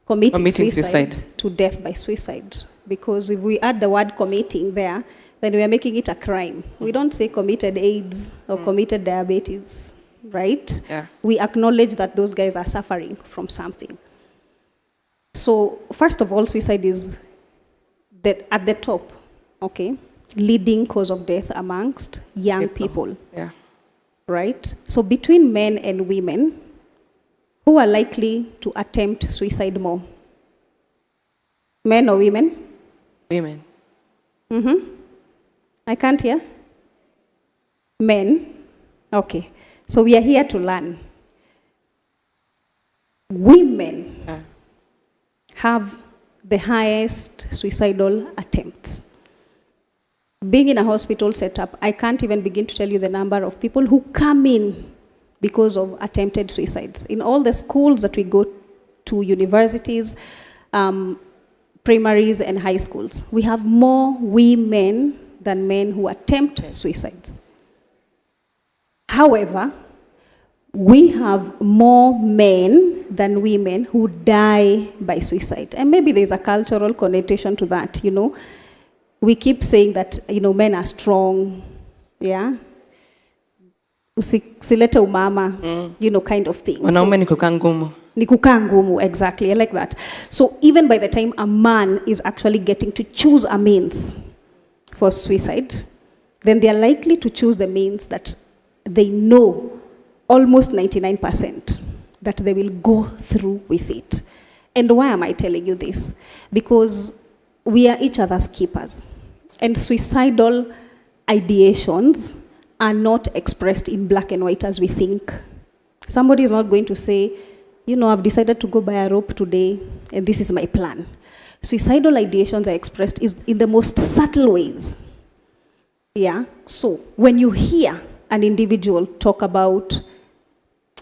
committing suicide to death by suicide. Because if we add the word committing there, then we are making it a crime. We don't say committed AIDS or committed diabetes, right? Yeah. We acknowledge that those guys are suffering from something. So first of all, suicide is at the top, okay? Leading cause of death amongst young people. Yeah. Right? So between men and women, who are likely to attempt suicide more? Men or women? Women. I can't hear. Men? Okay. So we are here to learn. Women have the highest suicidal attempts. Being in a hospital setup, I can't even begin to tell you the number of people who come in because of attempted suicides. In all the schools that we go to, universities, primaries and high schools, we have more women than men who attempt suicides. However, we have more men than women who die by suicide. And maybe there's a cultural connotation to that, We keep saying that, men are strong, yeah? Usilete umama, kind of thing. Wanaume ni kukaa ngumu. Ni kukaa ngumu, exactly, I like that. So even by the time a man is actually getting to choose a means for suicide, then they are likely to choose the means that they know almost 99% that they will go through with it. And why am I telling you this? Because we are each other's keepers. And suicidal ideations are not expressed in black and white as we think. Somebody is not going to say, I've decided to go buy a rope today, and this is my plan. Suicidal ideations are expressed in the most subtle ways. Yeah? So, when you hear an individual talk about,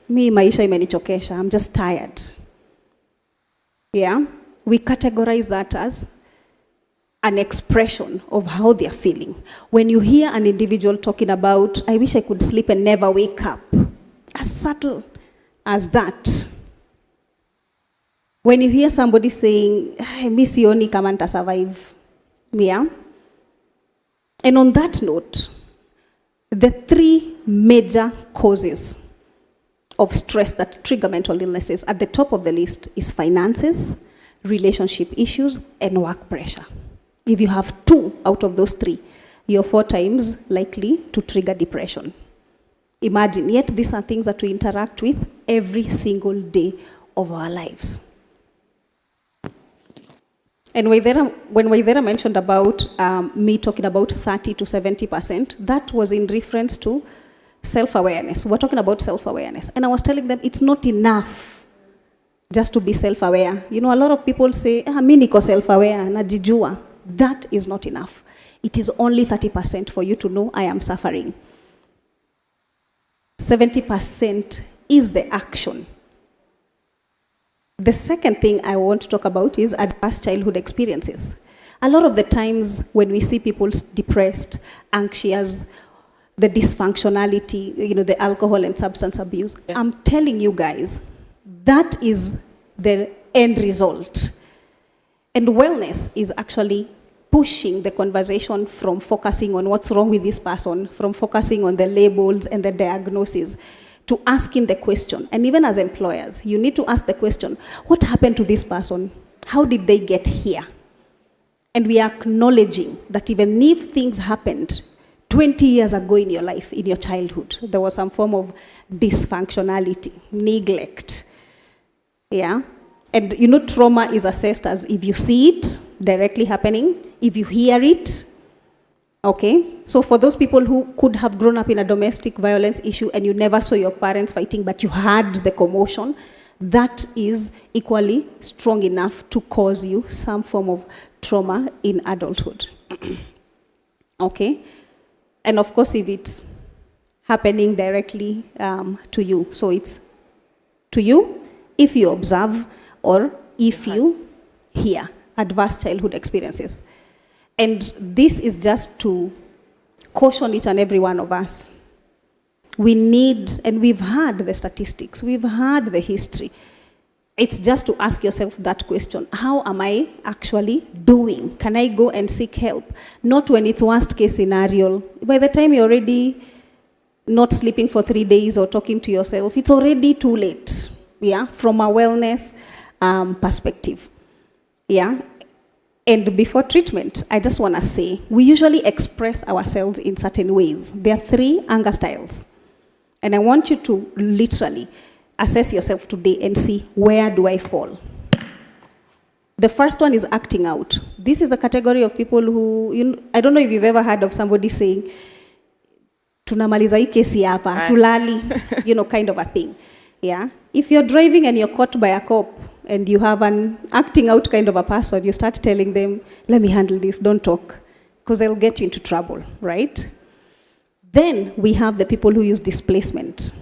me, maisha imenichokesha, I'm just tired. Yeah? We categorize that as an expression of how they're feeling. When you hear an individual talking about, I wish I could sleep and never wake up, as subtle as that. When you hear somebody saying, mi sioni kama nita survive, yeah? And on that note, the three major causes of stress that trigger mental illnesses, at the top of the list is finances, relationship issues, and work pressure. If you have 2 out of those 3, you're 4 times likely to trigger depression. Imagine, yet these are things that we interact with every single day of our lives. And when Waithera mentioned about me talking about 30 to 70%, that was in reference to self-awareness. We're talking about self-awareness. And I was telling them it's not enough just to be self-aware. A lot of people say, mi niko self-aware, najijua. That is not enough. It is only 30% for you to know I am suffering. 70% is the action. The second thing I want to talk about is adverse childhood experiences. A lot of the times when we see people depressed, anxious, the dysfunctionality, the alcohol and substance abuse, I'm telling you guys, that is the end result. And wellness is actually pushing the conversation from focusing on what's wrong with this person, from focusing on the labels and the diagnosis, to asking the question. And even as employers, you need to ask the question, what happened to this person? How did they get here? And we are acknowledging that even if things happened 20 years ago in your life, in your childhood, there was some form of dysfunctionality, neglect. Yeah? And you know, trauma is assessed as if you see it directly happening, if you hear it. Okay? So for those people who could have grown up in a domestic violence issue and you never saw your parents fighting, but you had the commotion, that is equally strong enough to cause you some form of trauma in adulthood. Okay? And of course, if it's happening directly to you, so it's to you if you observe or if you hear adverse childhood experiences. And this is just to caution each and every one of us. We need, and we've heard the statistics, we've heard the history. It's just to ask yourself that question. How am I actually doing? Can I go and seek help? Not when it's worst case scenario. By the time you're already not sleeping for 3 days or talking to yourself, it's already too late. Yeah, from a wellness perspective. Yeah. And before treatment, I just want to say, we usually express ourselves in certain ways. There are 3 anger styles. And I want you to literally assess yourself today and see, where do I fall? The first one is acting out. This is a category of people who, I don't know if you've ever heard of somebody saying, tunamaliza hii kesi hapa, tulali, kind of a thing. Yeah. If you're driving and you're caught by a cop and you have an acting out kind of a person, you start telling them, let me handle this, don't talk, because they'll get you into trouble, right? Then we have the people who use displacement.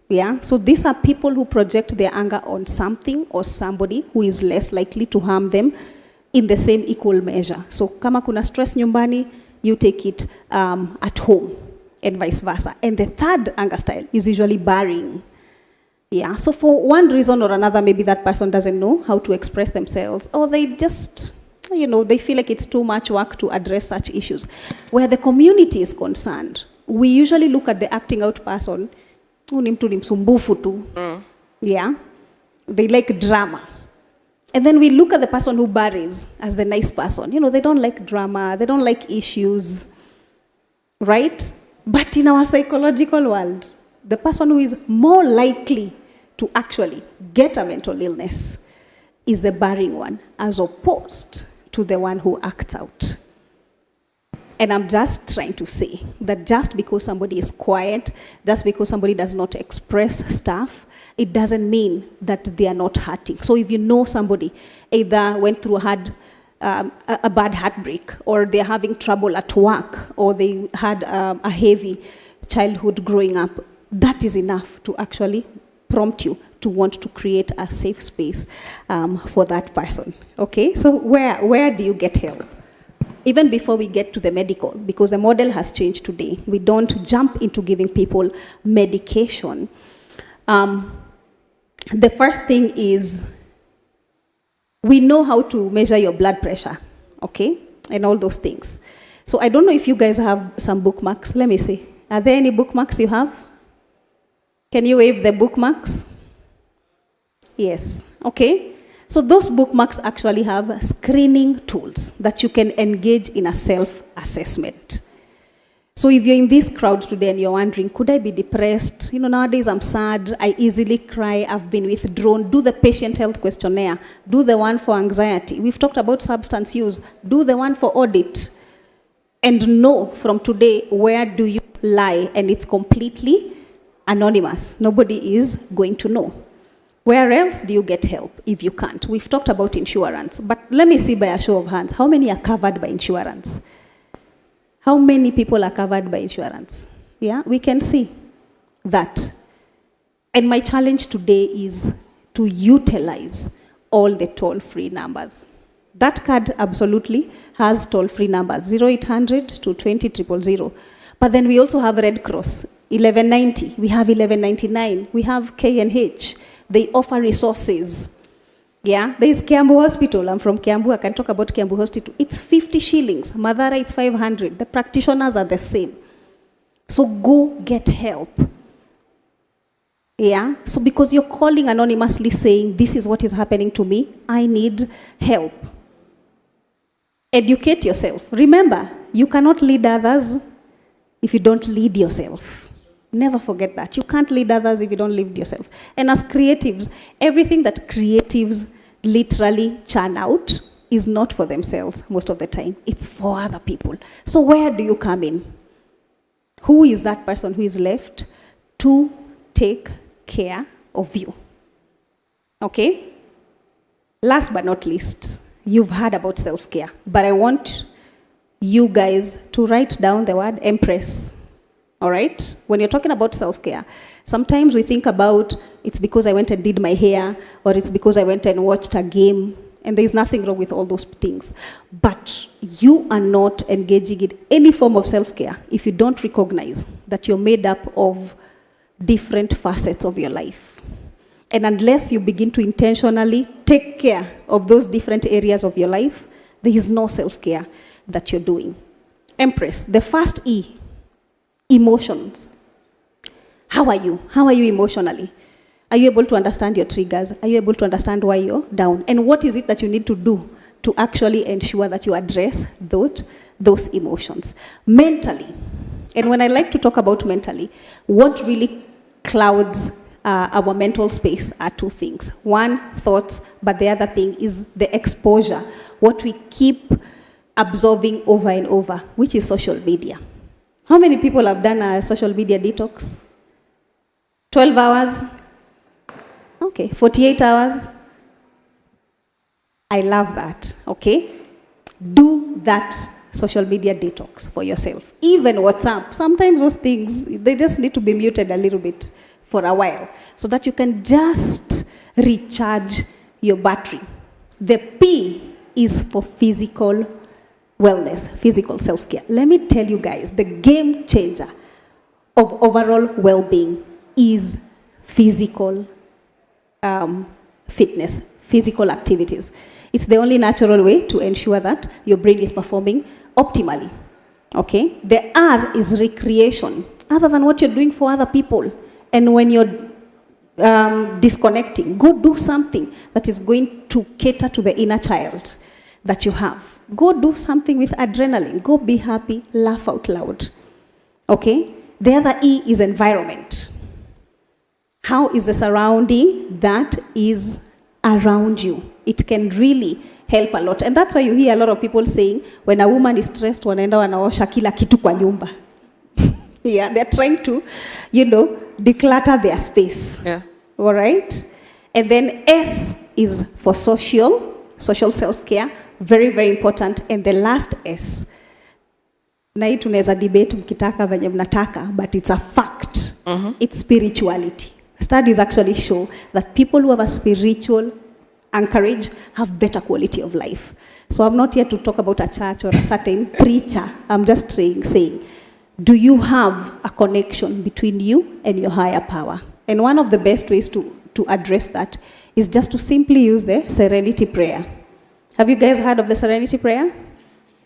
Yeah, so these are people who project their anger on something or somebody who is less likely to harm them in the same equal measure. So kama kuna stress nyumbani, you take it at home and vice versa. And the third anger style is usually burying. Yeah, so for one reason or another, maybe that person doesn't know how to express themselves, or they just, they feel like it's too much work to address such issues. Where the community is concerned, we usually look at the acting out person, yeah, they like drama. And then we look at the person who buries as the nice person. They don't like drama, they don't like issues, right? But in our psychological world, the person who is more likely to actually get a mental illness is the burying one, as opposed to the one who acts out. And I'm just trying to say that just because somebody is quiet, just because somebody does not express stuff, it doesn't mean that they are not hurting. So if you know somebody either went through a bad heartbreak, or they're having trouble at work, or they had a heavy childhood growing up, that is enough to actually prompt you to want to create a safe space for that person. Okay, so where do you get help? Even before we get to the medical, because the model has changed today. We don't jump into giving people medication. The first thing is, we know how to measure your blood pressure, okay? And all those things. So I don't know if you guys have some bookmarks. Let me see. Are there any bookmarks you have? Can you wave the bookmarks? Yes, okay. So those bookmarks actually have screening tools that you can engage in a self-assessment. So if you're in this crowd today and you're wondering, could I be depressed? Nowadays I'm sad, I easily cry, I've been withdrawn. Do the patient health questionnaire. Do the one for anxiety. We've talked about substance use. Do the one for audit. And know from today, where do you lie? And it's completely anonymous. Nobody is going to know. Where else do you get help if you can't? We've talked about insurance, but let me see by a show of hands, how many are covered by insurance? How many people are covered by insurance? Yeah, we can see that. And my challenge today is to utilize all the toll-free numbers. That card absolutely has toll-free numbers, 0800 to 20 000. But then we also have Red Cross, 1190, we have 1199, we have K&H. They offer resources. Yeah, there is Kiambu Hospital. I'm from Kiambu. I can talk about Kiambu Hospital. It's 50 shillings. Madara, it's 500. The practitioners are the same. So go get help. Yeah, so because you're calling anonymously saying, this is what is happening to me, I need help. Educate yourself. Remember, you cannot lead others if you don't lead yourself. Never forget that. You can't lead others if you don't lead yourself. And as creatives, everything that creatives literally churn out is not for themselves most of the time. It's for other people. So where do you come in? Who is that person who is left to take care of you? Okay? Last but not least, you've heard about self-care, but I want you guys to write down the word empress. All right? When you're talking about self-care, sometimes we think about it's because I went and did my hair, or it's because I went and watched a game, and there's nothing wrong with all those things. But you are not engaging in any form of self-care if you don't recognize that you're made up of different facets of your life. And unless you begin to intentionally take care of those different areas of your life, there is no self-care that you're doing. Empress, the first E, emotions. How are you? How are you emotionally? Are you able to understand your triggers? Are you able to understand why you're down? And what is it that you need to do to actually ensure that you address those emotions? Mentally, and when I like to talk about mentally, what really clouds our mental space are two things. One, thoughts, but the other thing is the exposure, what we keep absorbing over and over, which is social media. How many people have done a social media detox? 12 hours? Okay, 48 hours? I love that, okay? Do that social media detox for yourself. Even WhatsApp, sometimes those things, they just need to be muted a little bit for a while so that you can just recharge your battery. The P is for physical wellness, physical self-care. Let me tell you guys, the game changer of overall well-being is physical fitness, physical activities. It's the only natural way to ensure that your brain is performing optimally. Okay? The R is recreation, other than what you're doing for other people. And when you're disconnecting, go do something that is going to cater to the inner child that you have. Go do something with adrenaline. Go be happy, laugh out loud. Okay? The other E is environment. How is the surrounding that is around you? It can really help a lot. And that's why you hear a lot of people saying, when a woman is stressed, wanaenda wanaosha kila kitu kwa nyumba. Yeah, they're trying to, declutter their space. Yeah. All right? And then S is for social self-care. Very, very important. And the last S, na hii tunaweza debate mkitaka venye mnataka, but it's a fact. It's spirituality. Studies actually show that people who have a spiritual anchorage have better quality of life. So I'm not here to talk about a church or a certain preacher. I'm just saying, do you have a connection between you and your higher power? And one of the best ways to address that is just to simply use the serenity prayer. Have you guys heard of the serenity prayer?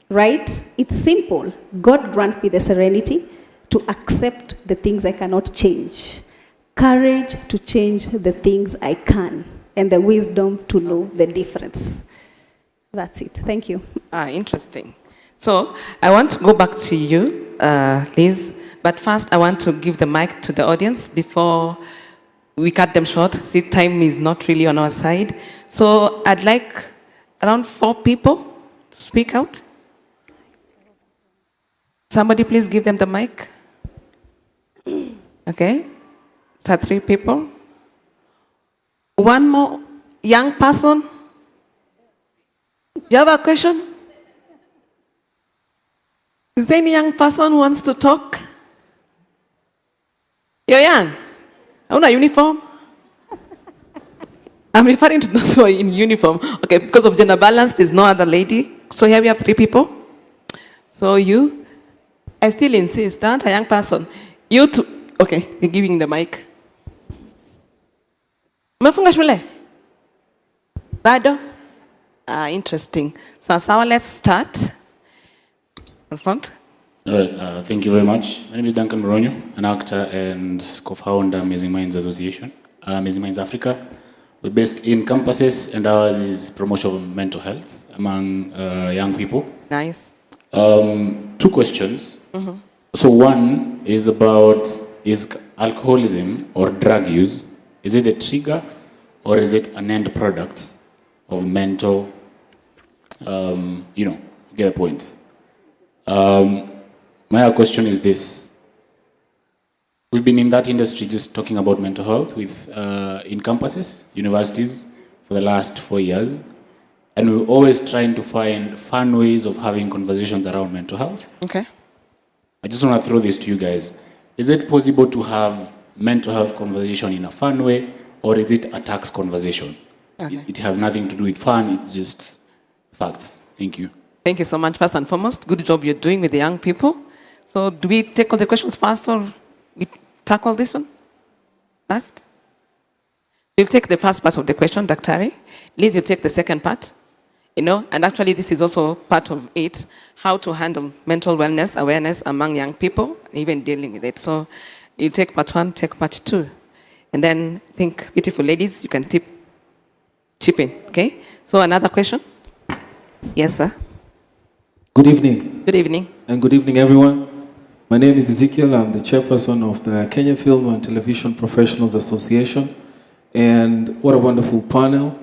Right? It's simple. God grant me the serenity to accept the things I cannot change. Courage to change the things I can. And the wisdom to know the difference. That's it. Thank you. Interesting. So I want to go back to you, Liz. But first, I want to give the mic to the audience before we cut them short. See, time is not really on our side. So I'd like around 4 people to speak out. Somebody please give them the mic. Okay. So 3 people. One more young person. Do you have a question? Is there any young person who wants to talk? You're young. Own a uniform? I'm referring to those who are in uniform. Okay, because of gender balance, there's no other lady. So here we have 3 people. So you, I still insist, aren't a young person? You too. Okay, you're giving the mic. Umefunga shule? Bado? Interesting. So let's start. In front. All right, thank you very much. My name is Duncan Moronio, an actor and co-founder Amazing Minds Association, Amazing Minds Africa. We're based in campuses, and ours is promotion of mental health among young people. Nice. 2 questions. Mhm. So one is about, is alcoholism or drug use, is it a trigger or is it an end product of mental, you get the point. My other question is this. We've been in that industry just talking about mental health in campuses, universities, for the last 4 years. And we're always trying to find fun ways of having conversations around mental health. Okay. I just want to throw this to you guys. Is it possible to have mental health conversation in a fun way, or is it a tax conversation? Okay. It has nothing to do with fun, it's just facts. Thank you. Thank you so much, first and foremost. Good job you're doing with the young people. So do we take all the questions first, or we tackle this one first? You'll take the first part of the question, Daktari. Liz, you'll take the second part. And actually this is also part of it, how to handle mental wellness, awareness among young people, even dealing with it. So you take part 1, take part 2. And then I think, beautiful ladies, you can chip in, okay? So another question? Yes, sir. Good evening. Good evening. And good evening, everyone. My name is Ezekiel. I'm the chairperson of the Kenya Film and Television Professionals Association. And what a wonderful panel.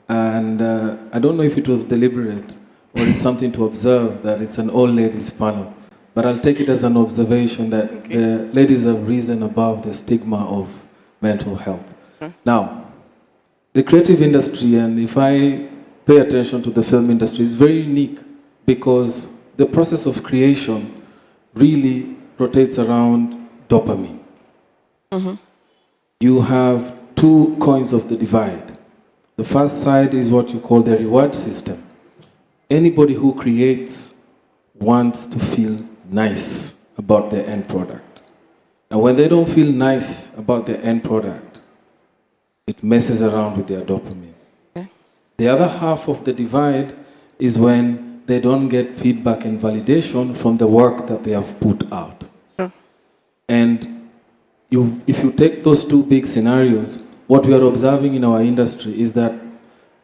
And I don't know if it was deliberate or it's something to observe that it's an all-ladies panel. But I'll take it as an observation that the ladies have risen above the stigma of mental health. Now, the creative industry, and if I pay attention to the film industry, is very unique because the process of creation really rotates around dopamine. Mm-hmm. You have 2 coins of the divide. The first side is what you call the reward system. Anybody who creates wants to feel nice about their end product. And when they don't feel nice about their end product, it messes around with their dopamine. Okay. The other half of the divide is when they don't get feedback and validation from the work that they have put out. Sure. And if you take those 2 big scenarios, what we are observing in our industry is that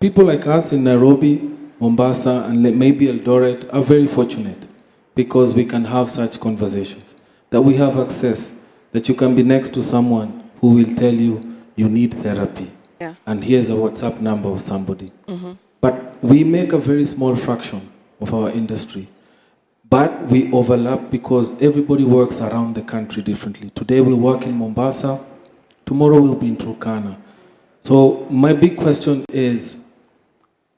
people like us in Nairobi, Mombasa, and maybe Eldoret are very fortunate because we can have such conversations, that we have access, that you can be next to someone who will tell you you need therapy. Yeah. And here's a WhatsApp number of somebody. Mm-hmm. But we make a very small fraction of our industry. But we overlap because everybody works around the country differently. Today we work in Mombasa, tomorrow we'll be in Turkana. So my big question is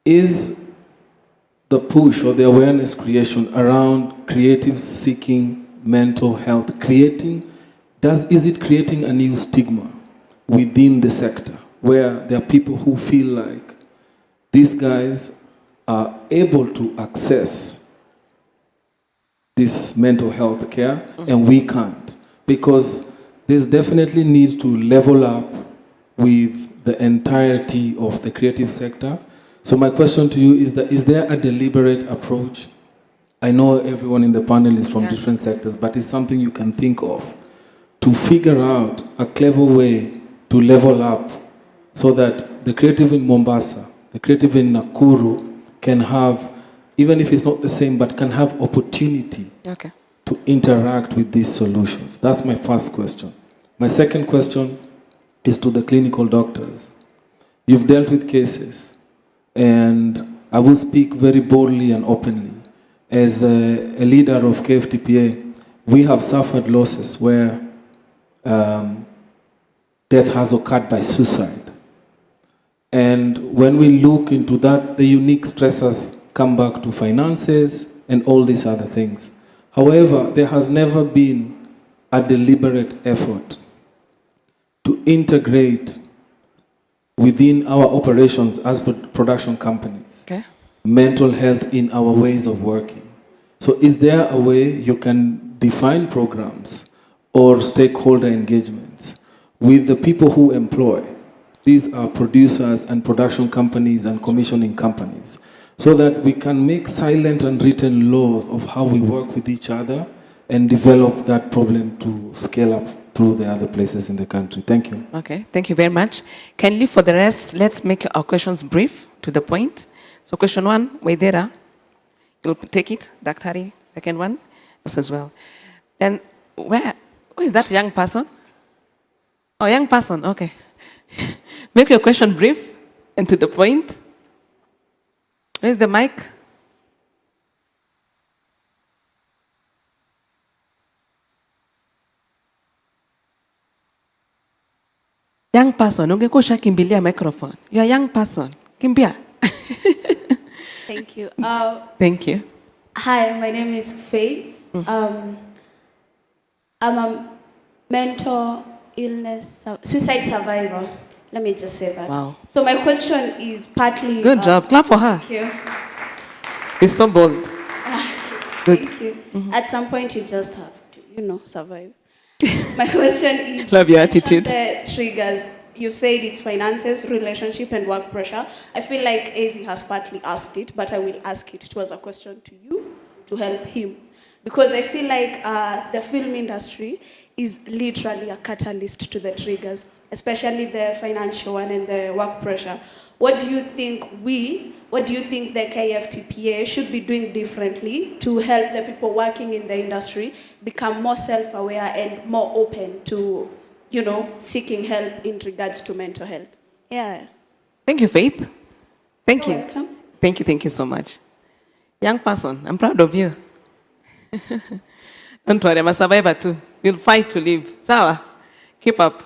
the push or the awareness creation around creative seeking mental health is it creating a new stigma within the sector where there are people who feel like these guys are able to access this mental health care and we can't? Because there's definitely need to level up with the entirety of the creative sector. So my question to you is there a deliberate approach? I know everyone in the panel is from different sectors, but it's something you can think of to figure out a clever way to level up so that the creative in Mombasa, the creative in Nakuru can have, even if it's not the same, but can have opportunity to interact with these solutions. That's my first question. My second question is to the clinical doctors. You've dealt with cases, and I will speak very boldly and openly. As a leader of KFTPA, we have suffered losses where death has occurred by suicide. And when we look into that, the unique stressors come back to finances and all these other things. However, there has never been a deliberate effort to integrate within our operations as production companies mental health in our ways of working. So is there a way you can define programs or stakeholder engagements with the people who employ? These are producers and production companies and commissioning companies, so that we can make silent and written laws of how we work with each other and develop that problem to scale up through the other places in the country. Thank you. Okay, thank you very much. Kindly, for the rest, let's make our questions brief, to the point. So question 1, Waidera, you'll take it. Daktari, second one, us as well. Then, who is that young person? Oh, young person, okay. Make your question brief and to the point. Where's the mic? Young person, ungekuwa ushakimbilia microphone. You're a young person. Kimbia. Thank you. Thank you. Hi, my name is Faith. I'm a mental illness, suicide survivor. Let me just say that. Wow. So my question is partly... Good job. Clap for her. Thank you. It's so bold. Good. Thank you. At some point, you just have to, survive. My question is... Love your attitude. The triggers. You said it's finances, relationship, and work pressure. I feel like AZ has partly asked it, but I will ask it. It was a question to you to help him. Because I feel like the film industry is literally a catalyst to the triggers, especially the financial one and the work pressure. What do you think the KFTPA should be doing differently to help the people working in the industry become more self-aware and more open to, seeking help in regards to mental health? Yeah. Thank you, Faith. Thank You're you. welcome. Thank you so much. Young person, I'm proud of you. Don't worry, I'm a survivor too. We'll fight to live. Sawa, keep up.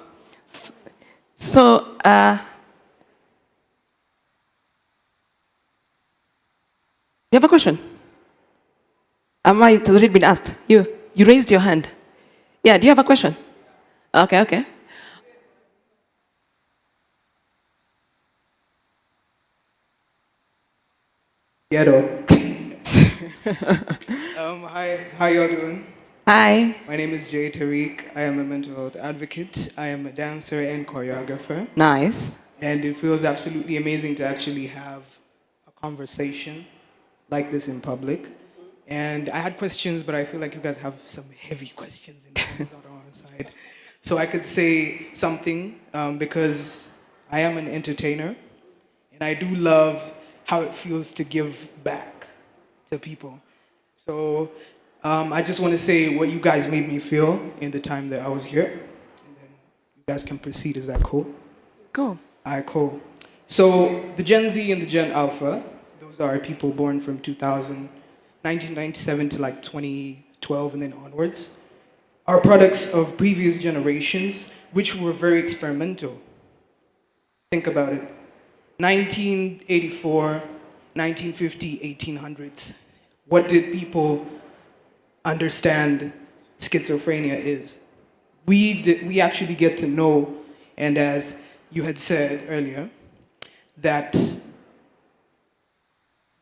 So, you have a question? It's already been asked. You raised your hand. Yeah, do you have a question? Okay. Ghetto. Hi, how y'all doing? Hi. My name is Jay Tariq. I am a mental health advocate. I am a dancer and choreographer. Nice. And it feels absolutely amazing to actually have a conversation like this in public. And I had questions, but I feel like you guys have some heavy questions on the side. So I could say something because I am an entertainer, and I do love how it feels to give back to people. So I just want to say what you guys made me feel in the time that I was here, and then you guys can proceed. Is that cool? Cool. All right, cool. So the Gen Z and the Gen Alpha, those are people born from 1997 to like 2012 and then onwards, are products of previous generations, which were very experimental. Think about it. 1984, 1950, 1800s. What did people understand schizophrenia is? We actually get to know, and as you had said earlier, that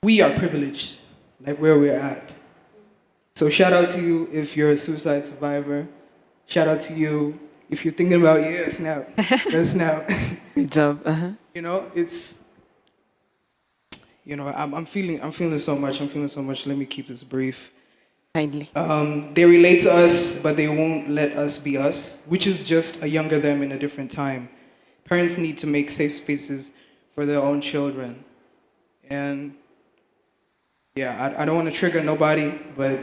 we are privileged, like where we're at. So shout out to you if you're a suicide survivor. Shout out to you if you're thinking about, snap. Good job. I'm feeling so much. Let me keep this brief. Kindly. They relate to us, but they won't let us be us, which is just a younger them in a different time. Parents need to make safe spaces for their own children. And yeah, I don't want to trigger nobody, but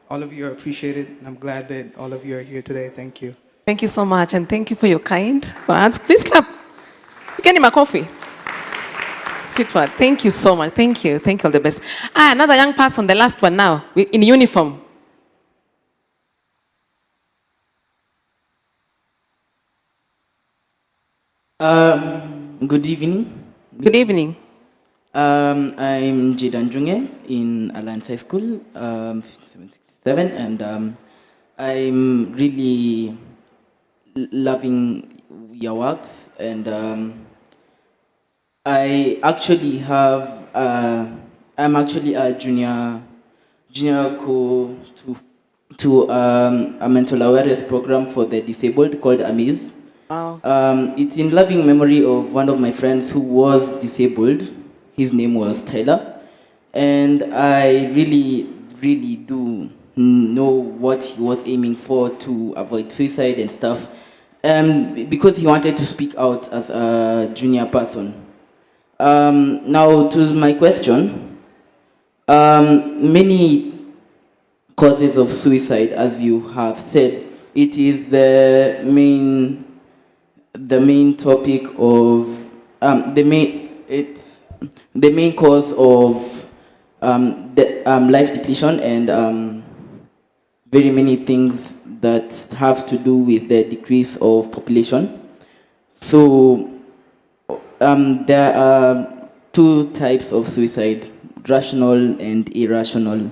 all of you are appreciated, and I'm glad that all of you are here today. Thank you. Thank you so much, and thank you for your kind words. Please clap. You get him a coffee. Sweet word. Thank you so much. Thank you. All the best. Another young person, the last one now, in uniform. Good evening. Good evening. I'm Jidan Junge in Alliance High School, 5767, and I'm really loving your works, and I actually have I'm actually a junior co to a mental awareness program for the disabled called AMIZ. Wow. It's in loving memory of one of my friends who was disabled. His name was Tyler, and I really do know what he was aiming for to avoid suicide and stuff, because he wanted to speak out as a junior person. Now to my question, many causes of suicide, as you have said, it is the main topic of the main cause of life depletion and very many things that have to do with the decrease of population. So there are two types of suicide, rational and irrational.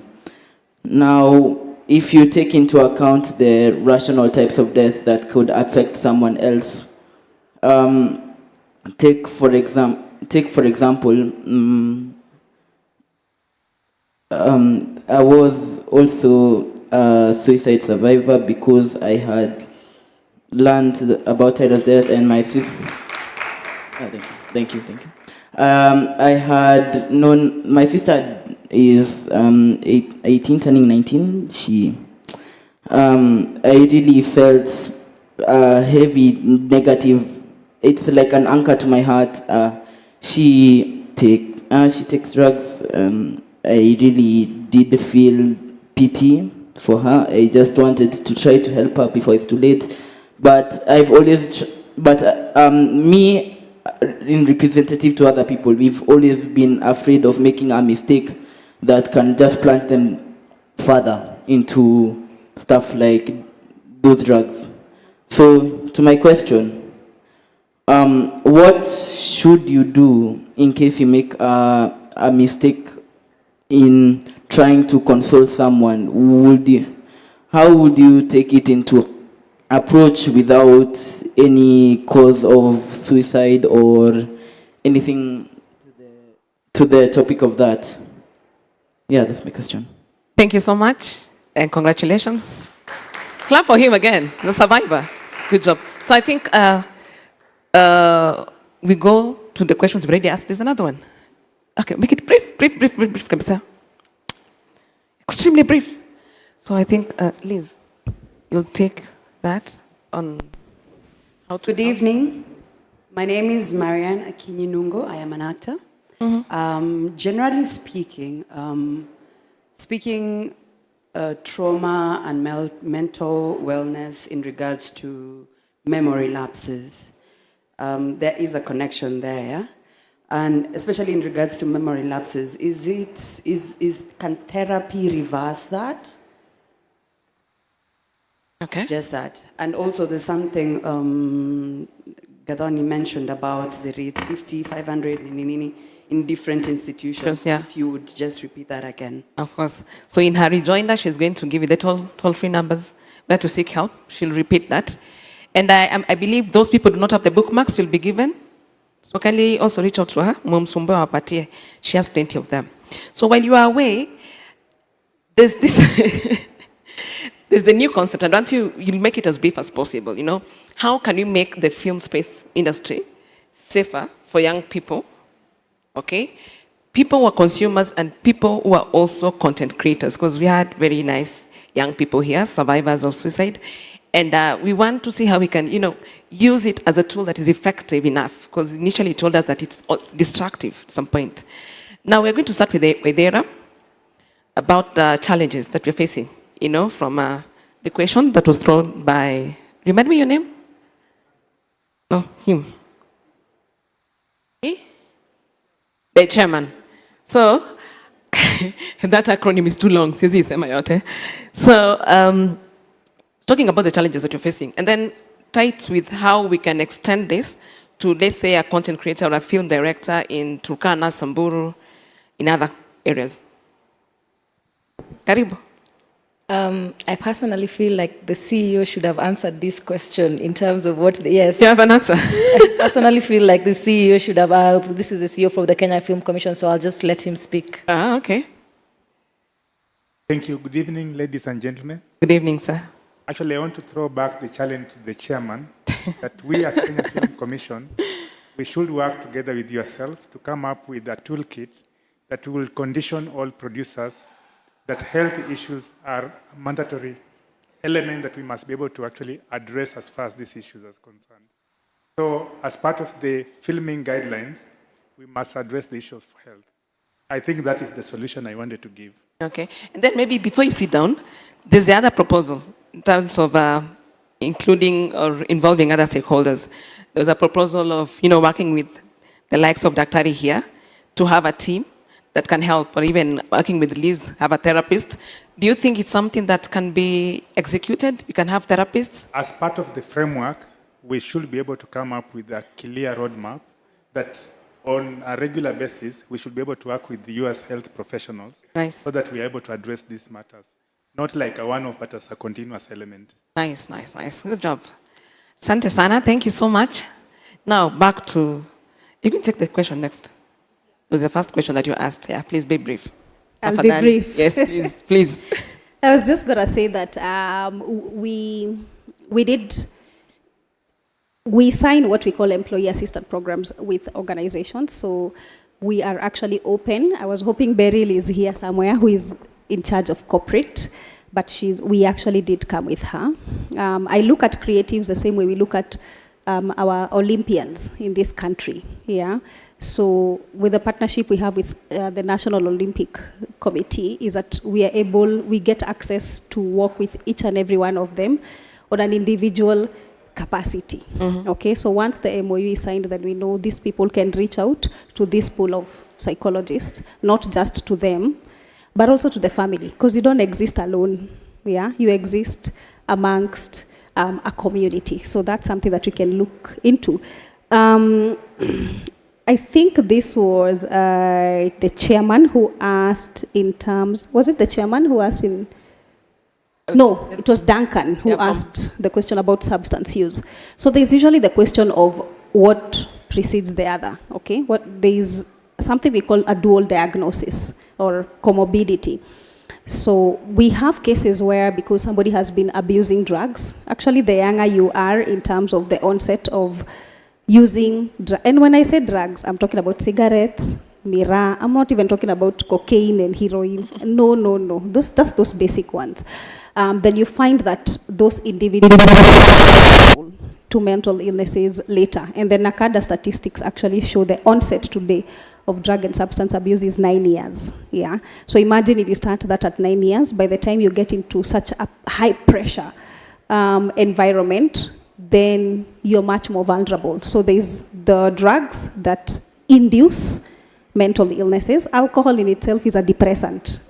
Now, if you take into account the rational types of death that could affect someone else, take for example, I was also a suicide survivor because I had learned about Tyler's death and my sister. Thank you. I had known my sister is 18, turning 19. I really felt heavy, negative. It's like an anchor to my heart. She takes drugs. I really did feel pity for her. I just wanted to try to help her before it's too late. But me, in representative to other people, we've always been afraid of making a mistake that can just plunge them further into stuff like those drugs. So, to my question, what should you do in case you make a mistake in trying to console someone? How would you take it into approach without any cause of suicide or anything to the topic of that? Yeah, that's my question. Thank you so much, and congratulations. Clap for him again, the survivor. Good job. So I think we go to the questions we've already asked. There's another one. Okay, make it brief, Kabisa. Extremely brief. So I think, Liz, you'll take that on how to... Good evening. My name is Marianne Akinyinungo. I am an actor. Generally speaking, trauma and mental wellness in regards to memory lapses, there is a connection there. And especially in regards to memory lapses, can therapy reverse that? Okay. Just that. And also there's something Gadoni mentioned about the rates, 50, 500, in different institutions. Yeah. If you would just repeat that again. Of course. So in her rejoinder, she's going to give you the toll-free numbers where to seek help. She'll repeat that. And I believe those people do not have the bookmarks will be given. So kindly also reach out to her. She has plenty of them. So while you are away, there's this... There's the new concept, and you'll make it as brief as possible, How can you make the film space industry safer for young people, okay? People who are consumers and people who are also content creators, because we had very nice young people here, survivors of suicide, and we want to see how we can, use it as a tool that is effective enough, because initially you told us that it's destructive at some point. Now we're going to start with Edera about the challenges that we're facing. From the question that was thrown by, remind me your name? No, him. Me? The chairman. So, that acronym is too long. So, talking about the challenges that you're facing, and then tie it with how we can extend this to, let's say, a content creator or a film director in Turkana, Samburu, in other areas. Karibu. I personally feel like the CEO should have answered this question in terms of what yes. You have an answer. I personally feel like the CEO should have, this is the CEO from the Kenya Film Commission, so I'll just let him speak. Okay. Thank you. Good evening, ladies and gentlemen. Good evening, sir. Actually, I want to throw back the challenge to the chairman that we as Kenya Film Commission, we should work together with yourself to come up with a toolkit that will condition all producers that health issues are a mandatory element that we must be able to actually address as far as these issues are concerned. So as part of the filming guidelines, we must address the issue of health. I think that is the solution I wanted to give. Okay. And then maybe before you sit down, there's the other proposal in terms of including or involving other stakeholders. There's a proposal of, working with the likes of Daktari here to have a team that can help, or even working with Liz, have a therapist. Do you think it's something that can be executed? You can have therapists? As part of the framework, we should be able to come up with a clear roadmap that on a regular basis, we should be able to work with the US health professionals so that we are able to address these matters. Not like a one-off, but as a continuous element. Nice. Good job. Sante Sana, thank you so much. Now, back to, you can take the question next. It was the first question that you asked. Yeah, please be brief. I'll be brief. Yes, please. I was just going to say that we sign what we call employee assistance programs with organizations. So we are actually open. I was hoping Beryl is here somewhere, who is in charge of corporate, but we actually did come with her. I look at creatives the same way we look at our Olympians in this country. Yeah. So with the partnership we have with the National Olympic Committee is that we get access to work with each and every one of them on an individual capacity. Okay, so once the MOU is signed, then we know these people can reach out to this pool of psychologists, not just to them, but also to the family, because you don't exist alone. Yeah, you exist amongst a community. So that's something that we can look into. I think this was the chairman who asked in terms, was it the chairman who asked in, no, it was Duncan who asked the question about substance use. So there's usually the question of what precedes the other, okay? There's something we call a dual diagnosis or comorbidity. So we have cases where, because somebody has been abusing drugs, actually the younger you are in terms of the onset of using, and when I say drugs, I'm talking about cigarettes, Mira, I'm not even talking about cocaine and heroin. No. That's those basic ones. Then you find that those individuals to mental illnesses later. And the NACADA statistics actually show the onset today of drug and substance abuse is 9 years. Yeah. So imagine if you start that at 9 years, by the time you get into such a high pressure environment, then you're much more vulnerable. So there's the drugs that induce mental illnesses. Alcohol in itself is a depressant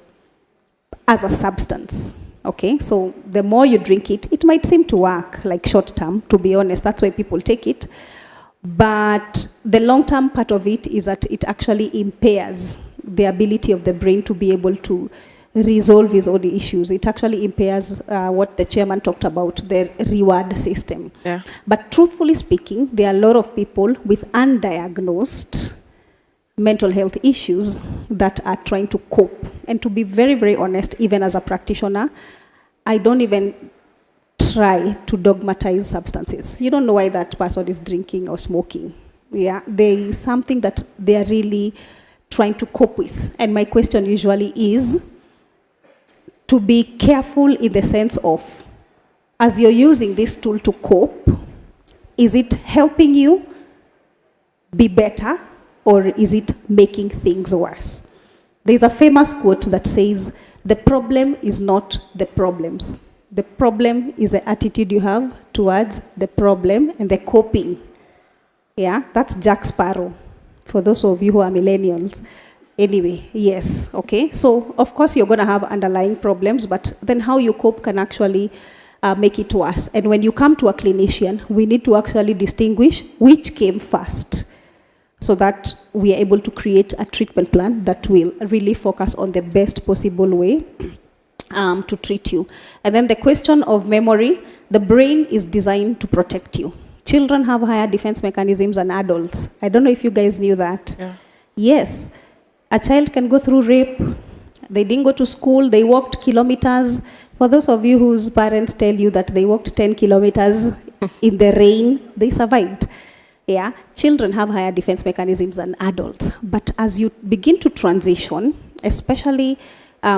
as a substance. Okay, so the more you drink it, it might seem to work like short term, to be honest, that's why people take it. But the long term part of it is that it actually impairs the ability of the brain to be able to resolve its own issues. It actually impairs what the chairman talked about, the reward system. Yeah. But truthfully speaking, there are a lot of people with undiagnosed mental health issues that are trying to cope. And to be very, very honest, even as a practitioner, I don't even try to dogmatize substances. You don't know why that person is drinking or smoking. Yeah, there is something that they are really trying to cope with. And my question usually is to be careful in the sense of, as you're using this tool to cope, is it helping you be better, or is it making things worse? There's a famous quote that says, the problem is not the problems. The problem is the attitude you have towards the problem and the coping. Yeah, that's Jack Sparrow, for those of you who are millennials. Anyway, yes, okay. So, of course, you're going to have underlying problems, but then how you cope can actually make it worse. And when you come to a clinician, we need to actually distinguish which came first, so that we are able to create a treatment plan that will really focus on the best possible way to treat you. And then the question of memory, the brain is designed to protect you. Children have higher defense mechanisms than adults. I don't know if you guys knew that. Yeah. Yes, a child can go through rape. They didn't go to school, they walked kilometers. For those of you whose parents tell you that they walked 10 kilometers in the rain, they survived. Yeah, children have higher defense mechanisms than adults. But as you begin to transition, especially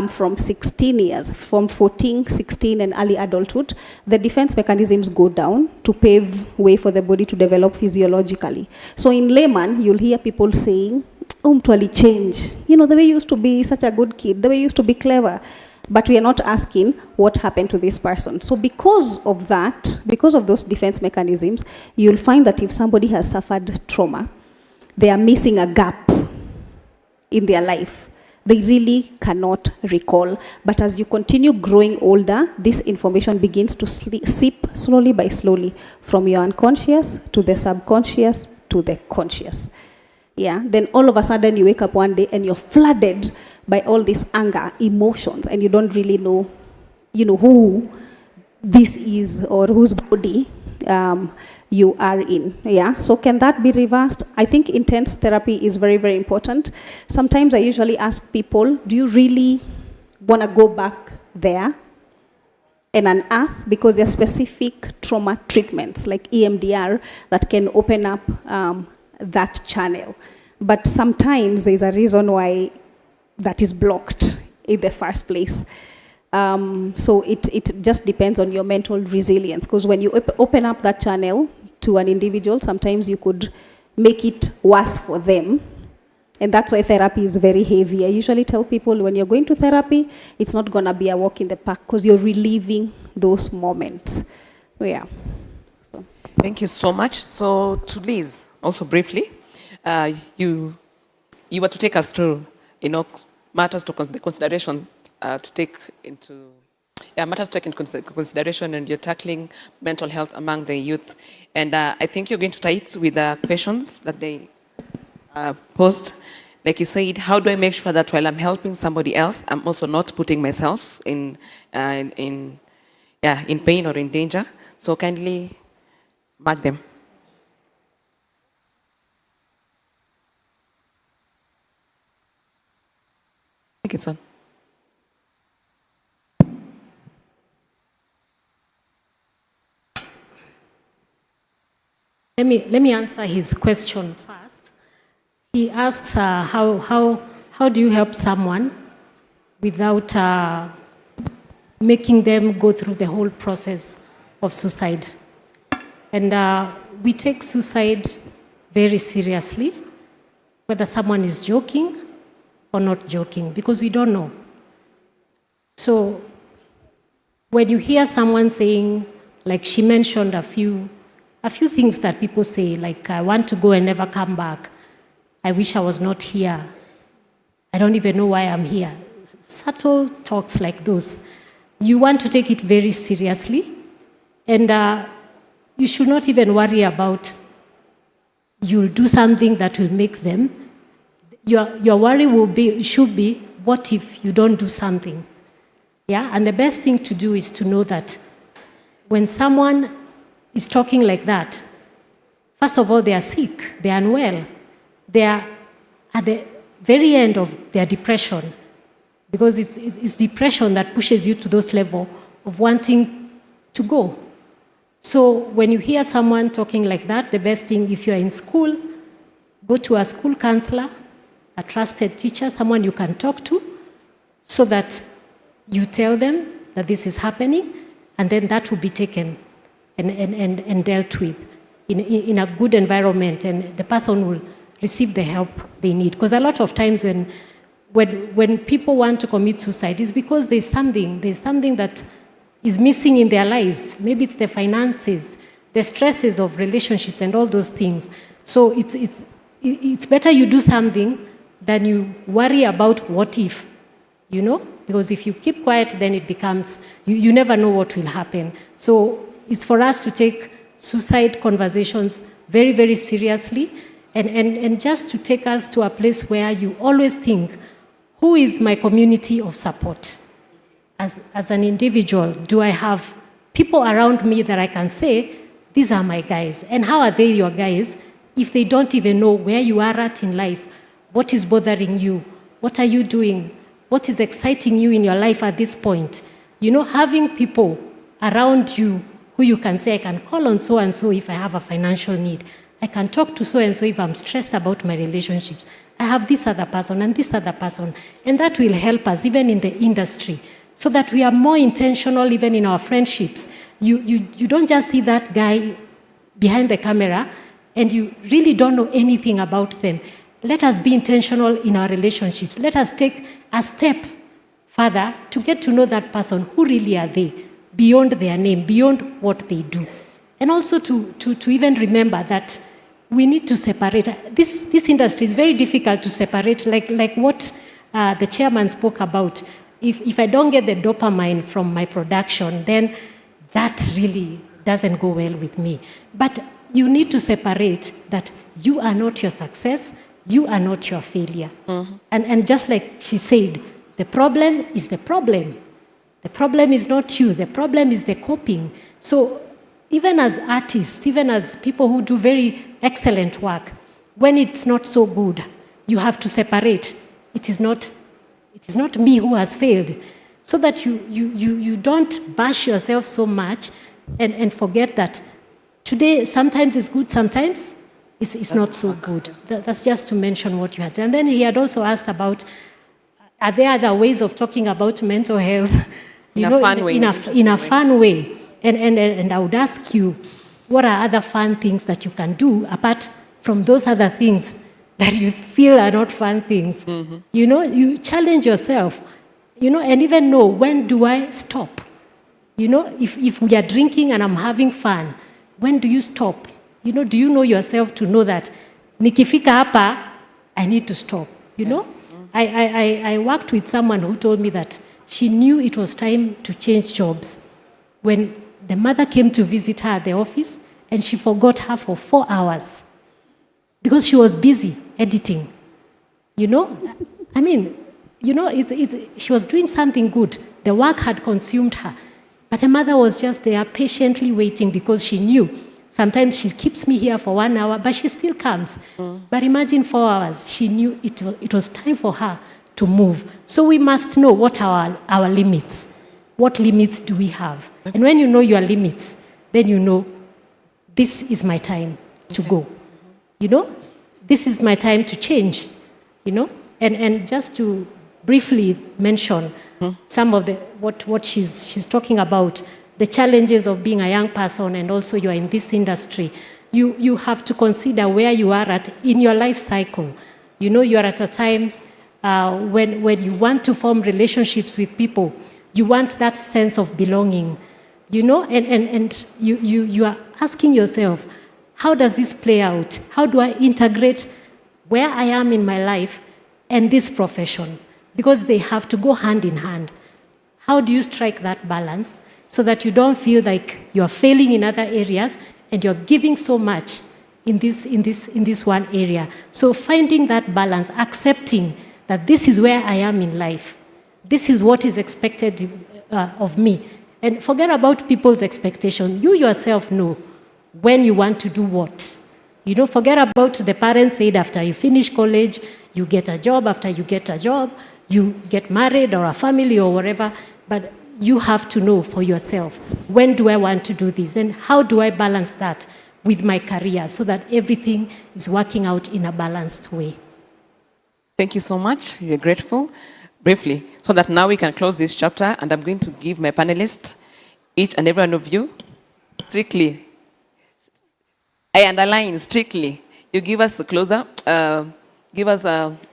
from 16 years, from 14, 16, and early adulthood, the defense mechanisms go down to pave way for the body to develop physiologically. So in layman, you'll hear people saying, mtu change. You know, the way you used to be such a good kid, the way you used to be clever. But we are not asking what happened to this person. So because of that, because of those defense mechanisms, you'll find that if somebody has suffered trauma, they are missing a gap in their life. They really cannot recall. But as you continue growing older, this information begins to seep slowly by slowly from your unconscious to the subconscious to the conscious. Yeah, then all of a sudden you wake up one day and you're flooded by all this anger, emotions, and you don't really know, who this is or whose body you are in. Yeah, so can that be reversed? I think intense therapy is very, very important. Sometimes I usually ask people, do you really want to go back there and unearth? Because there are specific trauma treatments like EMDR that can open up that channel. But sometimes there's a reason why that is blocked in the first place. So it just depends on your mental resilience, because when you open up that channel to an individual, sometimes you could make it worse for them. And that's why therapy is very heavy. I usually tell people when you're going to therapy, it's not going to be a walk in the park because you're reliving those moments. Yeah. So. Thank you so much. So to Liz, also briefly, you were to take us through, matters to the consideration to take into consideration, and you're tackling mental health among the youth. And I think you're going to tie it with the questions that they posed. Like you said, how do I make sure that while I'm helping somebody else, I'm also not putting myself in pain or in danger? So kindly mark them. I think it's on. Let me answer his question first. He asks, how do you help someone without making them go through the whole process of suicide? And we take suicide very seriously, whether someone is joking or not joking, because we don't know. So when you hear someone saying, like she mentioned a few things that people say, like, I want to go and never come back. I wish I was not here. I don't even know why I'm here. Subtle talks like those. You want to take it very seriously, and you should not even worry about you'll do something that will make them. Your worry should be, what if you don't do something? Yeah, and the best thing to do is to know that when someone is talking like that, first of all, they are sick, they are unwell, they are at the very end of their depression, because it's depression that pushes you to those levels of wanting to go. So when you hear someone talking like that, the best thing, if you're in school, go to a school counselor, a trusted teacher, someone you can talk to, so that you tell them that this is happening, and then that will be taken and dealt with in a good environment, and the person will receive the help they need. Because a lot of times when people want to commit suicide, it's because there's something that is missing in their lives. Maybe it's the finances, the stresses of relationships and all those things. So it's better you do something than you worry about what if, because if you keep quiet, then it becomes, you never know what will happen. So it's for us to take suicide conversations very, very seriously, and just to take us to a place where you always think, who is my community of support? As an individual, do I have people around me that I can say, these are my guys? And how are they your guys if they don't even know where you are at in life? What is bothering you? What are you doing? What is exciting you in your life at this point? Having people around you who you can say, I can call on so and so if I have a financial need. I can talk to so-and-so if I'm stressed about my relationships. I have this other person and this other person. And that will help us even in the industry so that we are more intentional even in our friendships. You don't just see that guy behind the camera and you really don't know anything about them. Let us be intentional in our relationships. Let us take a step further to get to know that person. Who really are they? Beyond their name, beyond what they do. And also to even remember that we need to separate. This industry is very difficult to separate, like what the chairman spoke about. If I don't get the dopamine from my production, then that really doesn't go well with me. But you need to separate that you are not your success, you are not your failure. Mm-hmm. And just like she said, the problem is the problem. The problem is not you, the problem is the coping. So even as artists, even as people who do very excellent work, when it's not so good, you have to separate. It is not me who has failed. So that you don't bash yourself so much and forget that today sometimes it's good, sometimes it's not so good. That's just to mention what you had. And then he had also asked about, are there other ways of talking about mental health? In a fun way. In a fun way. And I would ask you, what are other fun things that you can do apart from those other things that you feel are not fun things? Mm-hmm. You challenge yourself, and even know, when do I stop? If we are drinking and I'm having fun, when do you stop? Do you know yourself to know that nikifika hapa, I need to stop? I worked with someone who told me that she knew it was time to change jobs when the mother came to visit her at the office and she forgot her for 4 hours because she was busy editing. She was doing something good. The work had consumed her. But the mother was just there patiently waiting because she knew sometimes she keeps me here for 1 hour, but she still comes. But imagine 4 hours. She knew it was time for her to move. So we must know what are our limits. What limits do we have? And when you know your limits, then you know, this is my time to go. This is my time to change. And just to briefly mention some of what she's talking about, the challenges of being a young person and also you're in this industry. You have to consider where you are at in your life cycle. You are at a time when you want to form relationships with people. You want that sense of belonging, and you are asking yourself, how does this play out? How do I integrate where I am in my life and this profession? Because they have to go hand in hand. How do you strike that balance so that you don't feel like you're failing in other areas and you're giving so much in this one area? So finding that balance, accepting that this is where I am in life. This is what is expected of me. And forget about people's expectations. You yourself know when you want to do what. Forget about the parents said after you finish college, you get a job. After you get a job, you get married or a family or whatever. But you have to know for yourself, when do I want to do this? And how do I balance that with my career so that everything is working out in a balanced way? Thank you so much. We're grateful. Briefly, so that now we can close this chapter, and I'm going to give my panelists, each and every one of you, strictly, I underline strictly, you give us the closer, give us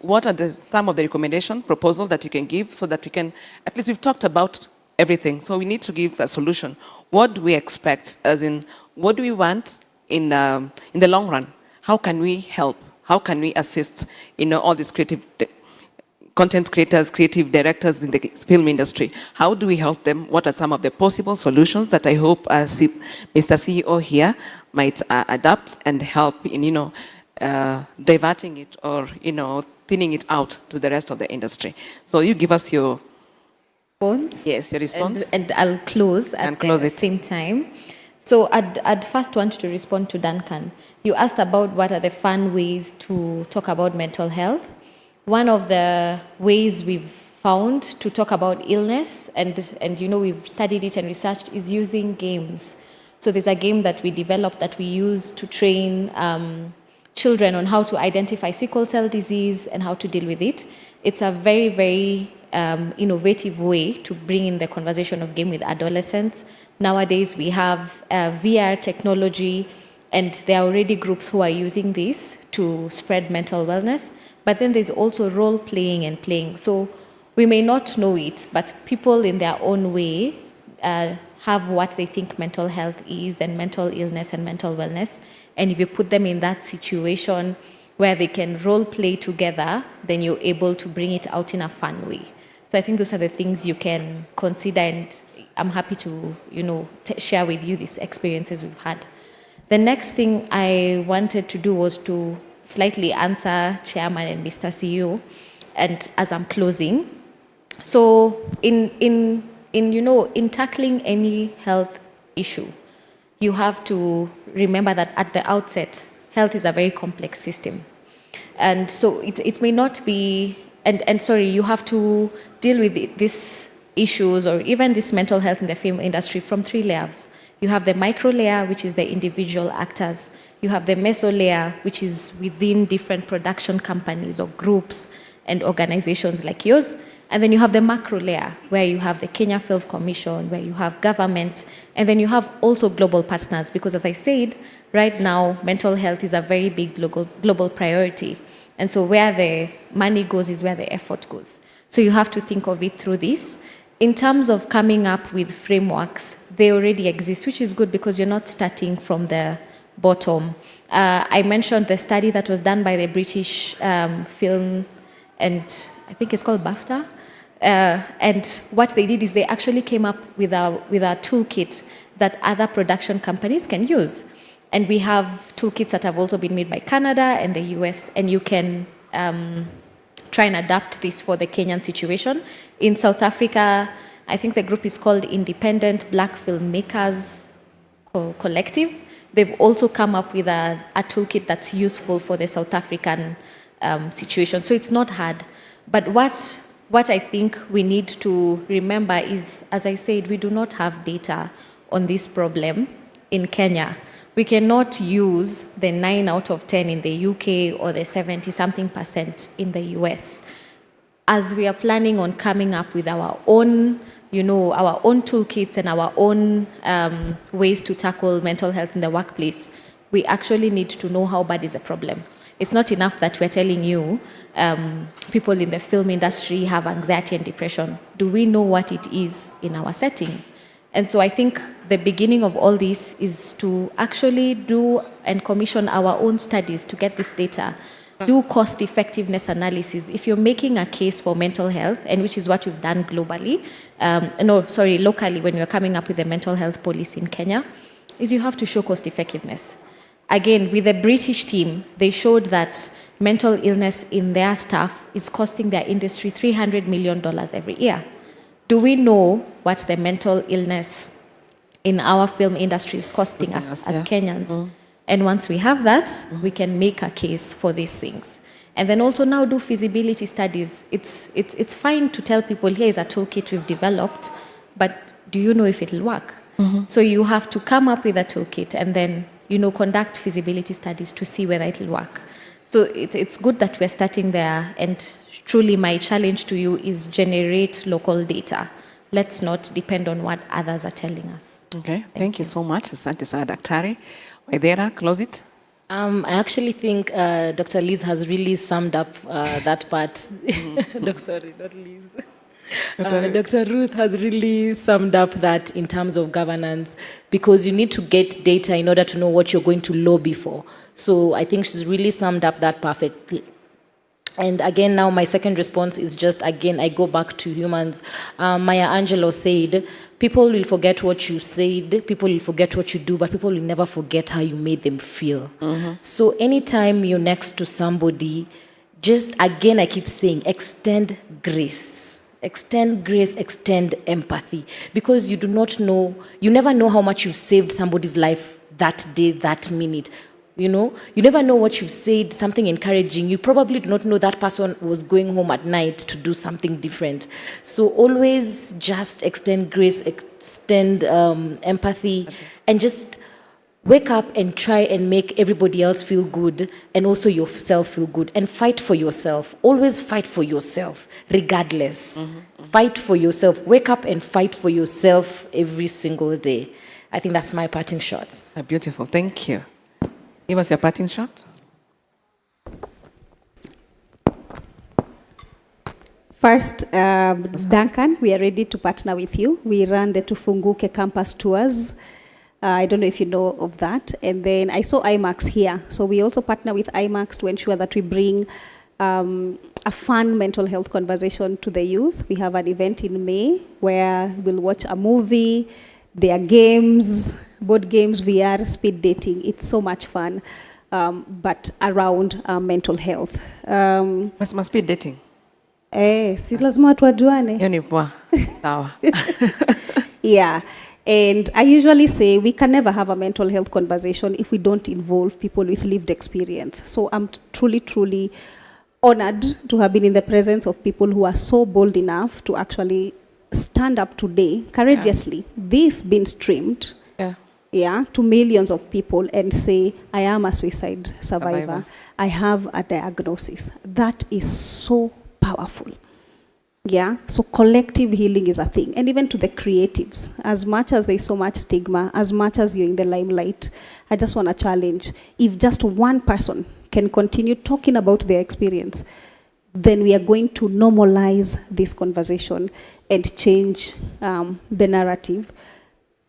what are some of the recommendation proposals that you can give so that we can, at least we've talked about everything, so we need to give a solution. What do we expect, as in, what do we want in the long run? How can we help? How can we assist all these creative content creators, creative directors in the film industry? How do we help them? What are some of the possible solutions that I hope Mr. CEO here might adapt and help in, diverting it or, thinning it out to the rest of the industry? So you give us your response. Yes, your response. And I'll close at the same time. So I'd first want to respond to Duncan. You asked about what are the fun ways to talk about mental health. One of the ways we've found to talk about illness, and we've studied it and researched, is using games. So there's a game that we developed that we use to train children on how to identify sickle cell disease and how to deal with it. It's a very, very innovative way to bring in the conversation of game with adolescents. Nowadays, we have VR technology, and there are already groups who are using this to spread mental wellness. But then there's also role playing and playing. So we may not know it, but people in their own way have what they think mental health is and mental illness and mental wellness. And if you put them in that situation where they can role play together, then you're able to bring it out in a fun way. So I think those are the things you can consider, and I'm happy to, share with you these experiences we've had. The next thing I wanted to do was to slightly answer Chairman and Mr. CEO, and as I'm closing. So in tackling any health issue, you have to remember that at the outset, health is a very complex system. And so it may not be, you have to deal with these issues or even this mental health in the film industry from 3 layers. You have the micro layer, which is the individual actors. You have the meso layer, which is within different production companies or groups and organizations like yours. And then you have the macro layer, where you have the Kenya Film Commission, where you have government, and then you have also global partners, because as I said, right now, mental health is a very big global priority. And so where the money goes is where the effort goes. So you have to think of it through this. In terms of coming up with frameworks, they already exist, which is good because you're not starting from the bottom. I mentioned the study that was done by the British film, and I think it's called BAFTA. And what they did is they actually came up with a toolkit that other production companies can use. And we have toolkits that have also been made by Canada and the US, and you can try and adapt this for the Kenyan situation. In South Africa, I think the group is called Independent Black Filmmakers Collective. They've also come up with a toolkit that's useful for the South African situation. So it's not hard. But what I think we need to remember is, as I said, we do not have data on this problem in Kenya. We cannot use the 9 out of 10 in the UK or the 70-something% in the US. As we are planning on coming up with our own, our own toolkits and our own ways to tackle mental health in the workplace, we actually need to know how bad is the problem. It's not enough that we're telling you people in the film industry have anxiety and depression. Do we know what it is in our setting? And so I think the beginning of all this is to actually do and commission our own studies to get this data, do cost effectiveness analysis. If you're making a case for mental health, and which is what we've done globally, locally when we're coming up with a mental health policy in Kenya, is you have to show cost effectiveness. Again, with the British team, they showed that mental illness in their staff is costing their industry $300 million every year. Do we know what the mental illness in our film industry is costing us as Kenyans? Mm. And once we have that, we can make a case for these things. And then also now do feasibility studies. It's fine to tell people, here is a toolkit we've developed, but do you know if it'll work? Mm-hmm. So you have to come up with a toolkit and then conduct feasibility studies to see whether it'll work. So it's good that we're starting there, and truly my challenge to you is generate local data. Let's not depend on what others are telling us. Okay, thank you so much. Asante sana Daktari. Waithera, close it. I actually think Dr. Liz has really summed up that part. Sorry, not Liz. Dr. Ruth has really summed up that in terms of governance, because you need to get data in order to know what you're going to lobby for. So I think she's really summed up that perfectly. And again, now my second response is just, again, I go back to humans. Maya Angelou said, people will forget what you said, people will forget what you do, but people will never forget how you made them feel. Mm-hmm. So anytime you're next to somebody, just, again, I keep saying, extend grace. Extend grace, extend empathy, because you do not know, you never know how much you've saved somebody's life that day, that minute. You never know what you've said, something encouraging. You probably do not know that person was going home at night to do something different. So always just extend grace, extend empathy, and just wake up and try and make everybody else feel good and also yourself feel good, and fight for yourself. Always fight for yourself, regardless. Fight for yourself. Wake up and fight for yourself every single day. I think that's my parting shot. Beautiful. Thank you. Give us your parting shot. First, Duncan, we are ready to partner with you. We run the Tufunguke campus tours. I don't know if you know of that. And then I saw IMAX here. So we also partner with IMAX to ensure that we bring a fun mental health conversation to the youth. We have an event in May where we'll watch a movie. There are games, board games, VR, speed dating. It's so much fun, but around mental health. Speed dating? Si lazima watu wajuane. Hiyo ni poa. Sawa. Yeah. And I usually say we can never have a mental health conversation if we don't involve people with lived experience. So I'm truly, truly honored to have been in the presence of people who are so bold enough to actually stand up today, courageously, this being streamed, to millions of people and say, I am a suicide survivor. I have a diagnosis. That is so powerful. Yeah, so collective healing is a thing. And even to the creatives, as much as there's so much stigma, as much as you're in the limelight, I just want to challenge, if just one person can continue talking about their experience, then we are going to normalize this conversation and change the narrative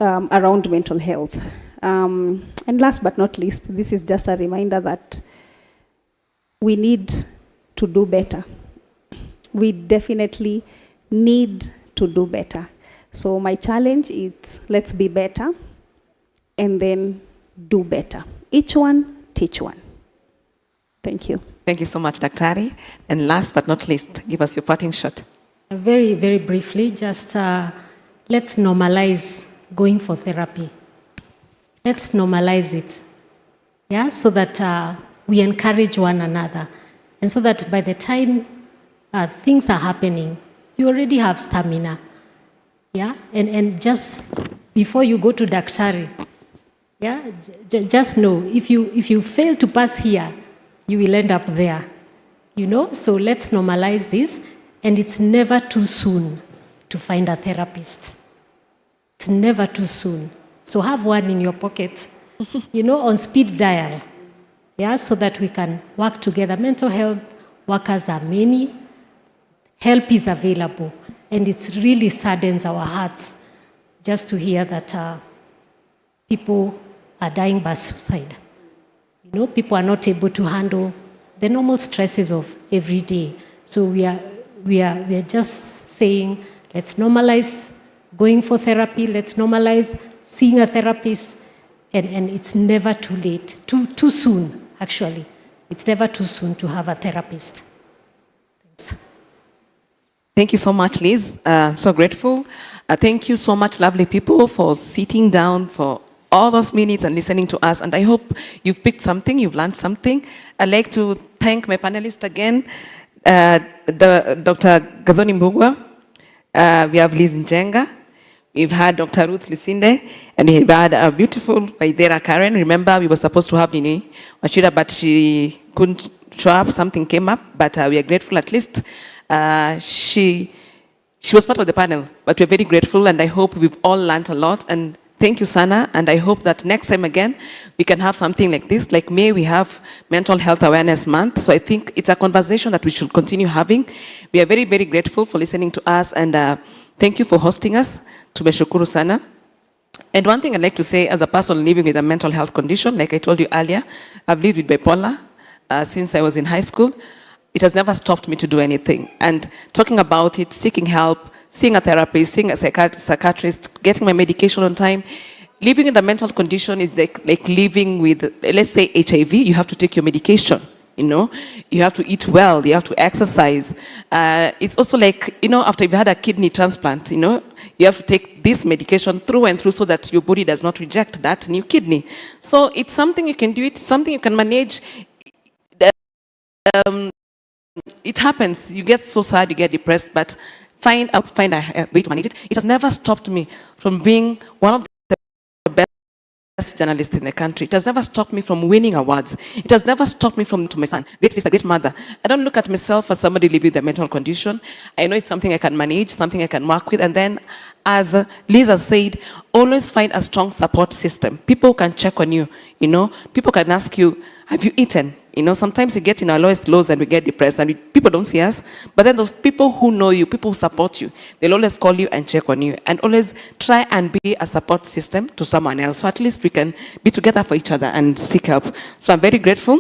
around mental health. And last but not least, this is just a reminder that we need to do better. We definitely need to do better. So my challenge is, let's be better and then do better. Each one, teach one. Thank you. Thank you so much, Daktari. And last but not least, give us your parting shot. Very, very briefly, just let's normalize going for therapy. Let's normalize it, yeah, so that we encourage one another. And so that by the time things are happening, you already have stamina, yeah? And just before you go to Daktari, yeah, just know, if you fail to pass here, you will end up there, you know? So let's normalize this, and it's never too soon to find a therapist. It's never too soon. So have one in your pocket, you know, on speed dial, yeah, so that we can work together. Mental health workers are many. Help is available, and it really saddens our hearts just to hear that people are dying by suicide. You know, people are not able to handle the normal stresses of every day. So we are just saying, let's normalize going for therapy. Let's normalize seeing a therapist, and it's never too late, too soon. Actually, it's never too soon to have a therapist. Thanks. Thank you so much, Liz. So grateful. Thank you so much, lovely people, for sitting down for all those minutes and listening to us. And I hope you've picked something, you've learned something. I'd like to thank my panelists again, Dr. Gathoni Mbugua. We have Liz Njenga. We've had Dr. Ruth Lusinde, and we've had a beautiful Waithera Karen. Remember, we were supposed to have Nini Wachira, but she couldn't show up. Something came up, but we are grateful at least. She was part of the panel, but we're very grateful, and I hope we've all learned a lot. And thank you, Sana, and I hope that next time again, we can have something like this. Like May, we have Mental Health Awareness Month, so I think it's a conversation that we should continue having. We are very, very grateful for listening to us, and thank you for hosting us. Tumeshukuru sana. And one thing I'd like to say, as a person living with a mental health condition, like I told you earlier, I've lived with bipolar since I was in high school. It has never stopped me to do anything. And talking about it, seeking help, seeing a therapist, seeing a psychiatrist, getting my medication on time, living in the mental condition is like living with, let's say, HIV. You have to take your medication, you know. You have to eat well, you have to exercise. It's also like, you know, after you've had a kidney transplant, you know, you have to take this medication through and through so that your body does not reject that new kidney. So it's something you can do, it's something you can manage. It happens. You get so sad, you get depressed, but find a way to manage it. It has never stopped me from being one of the journalist in the country. It has never stopped me from winning awards. It has never stopped me from, to my son, great sister, great mother. I don't look at myself as somebody living with a mental condition. I know it's something I can manage, something I can work with. And then, as Liz has said, always find a strong support system. People can check on you, People can ask you, have you eaten? Sometimes we get in our lowest lows and we get depressed and people don't see us. But then those people who know you, people who support you, they'll always call you and check on you and always try and be a support system to someone else. So at least we can be together for each other and seek help. So I'm very grateful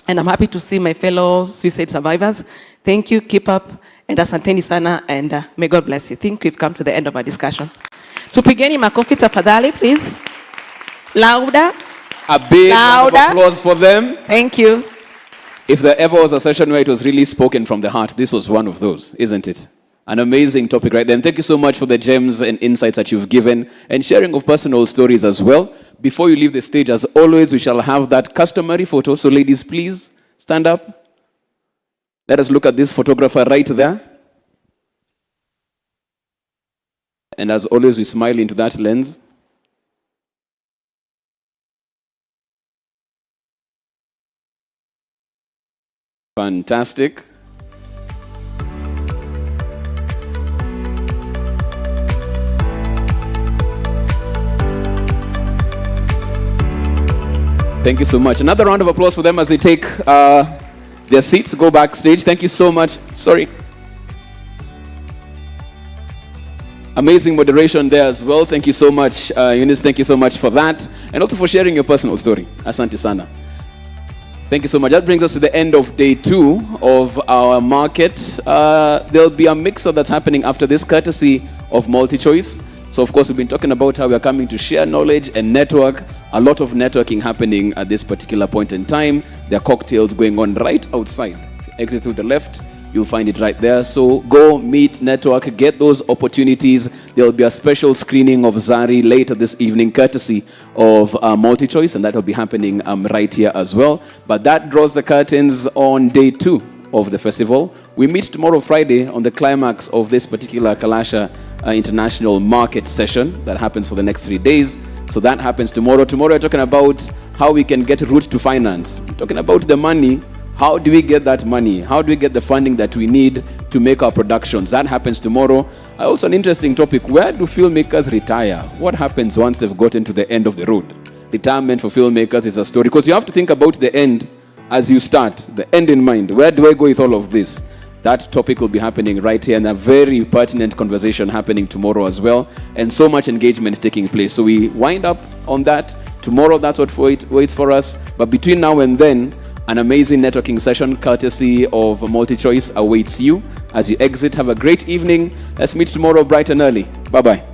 and I'm happy to see my fellow suicide survivors. Thank you, keep up, and asanteni sana, and may God bless you. I think we've come to the end of our discussion. Tupigeni makofi tafadhali, please. Louder. A big round of applause for them. Thank you. If there ever was a session where it was really spoken from the heart, this was one of those, isn't it? An amazing topic right there. And thank you so much for the gems and insights that you've given and sharing of personal stories as well. Before you leave the stage, as always, we shall have that customary photo. So ladies, please stand up. Let us look at this photographer right there. And as always, we smile into that lens. Fantastic. Thank you so much. Another round of applause for them as they take their seats, go backstage. Thank you so much. Sorry. Amazing moderation there as well. Thank you so much, Eunice. Thank you so much for that. And also for sharing your personal story. Asante sana. Thank you so much. That brings us to the end of day 2 of our market. There'll be a mixer that's happening after this, courtesy of MultiChoice. So, of course, we've been talking about how we're coming to share knowledge and network. A lot of networking happening at this particular point in time. There are cocktails going on right outside. If you exit through the left, you'll find it right there. So go meet, network, get those opportunities. There'll be a special screening of Zari later this evening, courtesy of MultiChoice, and that'll be happening right here as well. But that draws the curtains on day 2 of the festival. We meet tomorrow, Friday, on the climax of this particular Kalasha International Market session that happens for the next 3 days. So that happens tomorrow. Tomorrow we're talking about how we can get route to finance. We're talking about the money. How do we get that money? How do we get the funding that we need to make our productions? That happens tomorrow. Also an interesting topic, where do filmmakers retire? What happens once they've gotten to the end of the road? Retirement for filmmakers is a story, because you have to think about the end as you start, the end in mind. Where do I go with all of this? That topic will be happening right here, and a very pertinent conversation happening tomorrow as well, and so much engagement taking place. So we wind up on that. Tomorrow, that's what waits for us. But between now and then, an amazing networking session courtesy of MultiChoice awaits you. As you exit, have a great evening. Let's meet tomorrow bright and early. Bye-bye.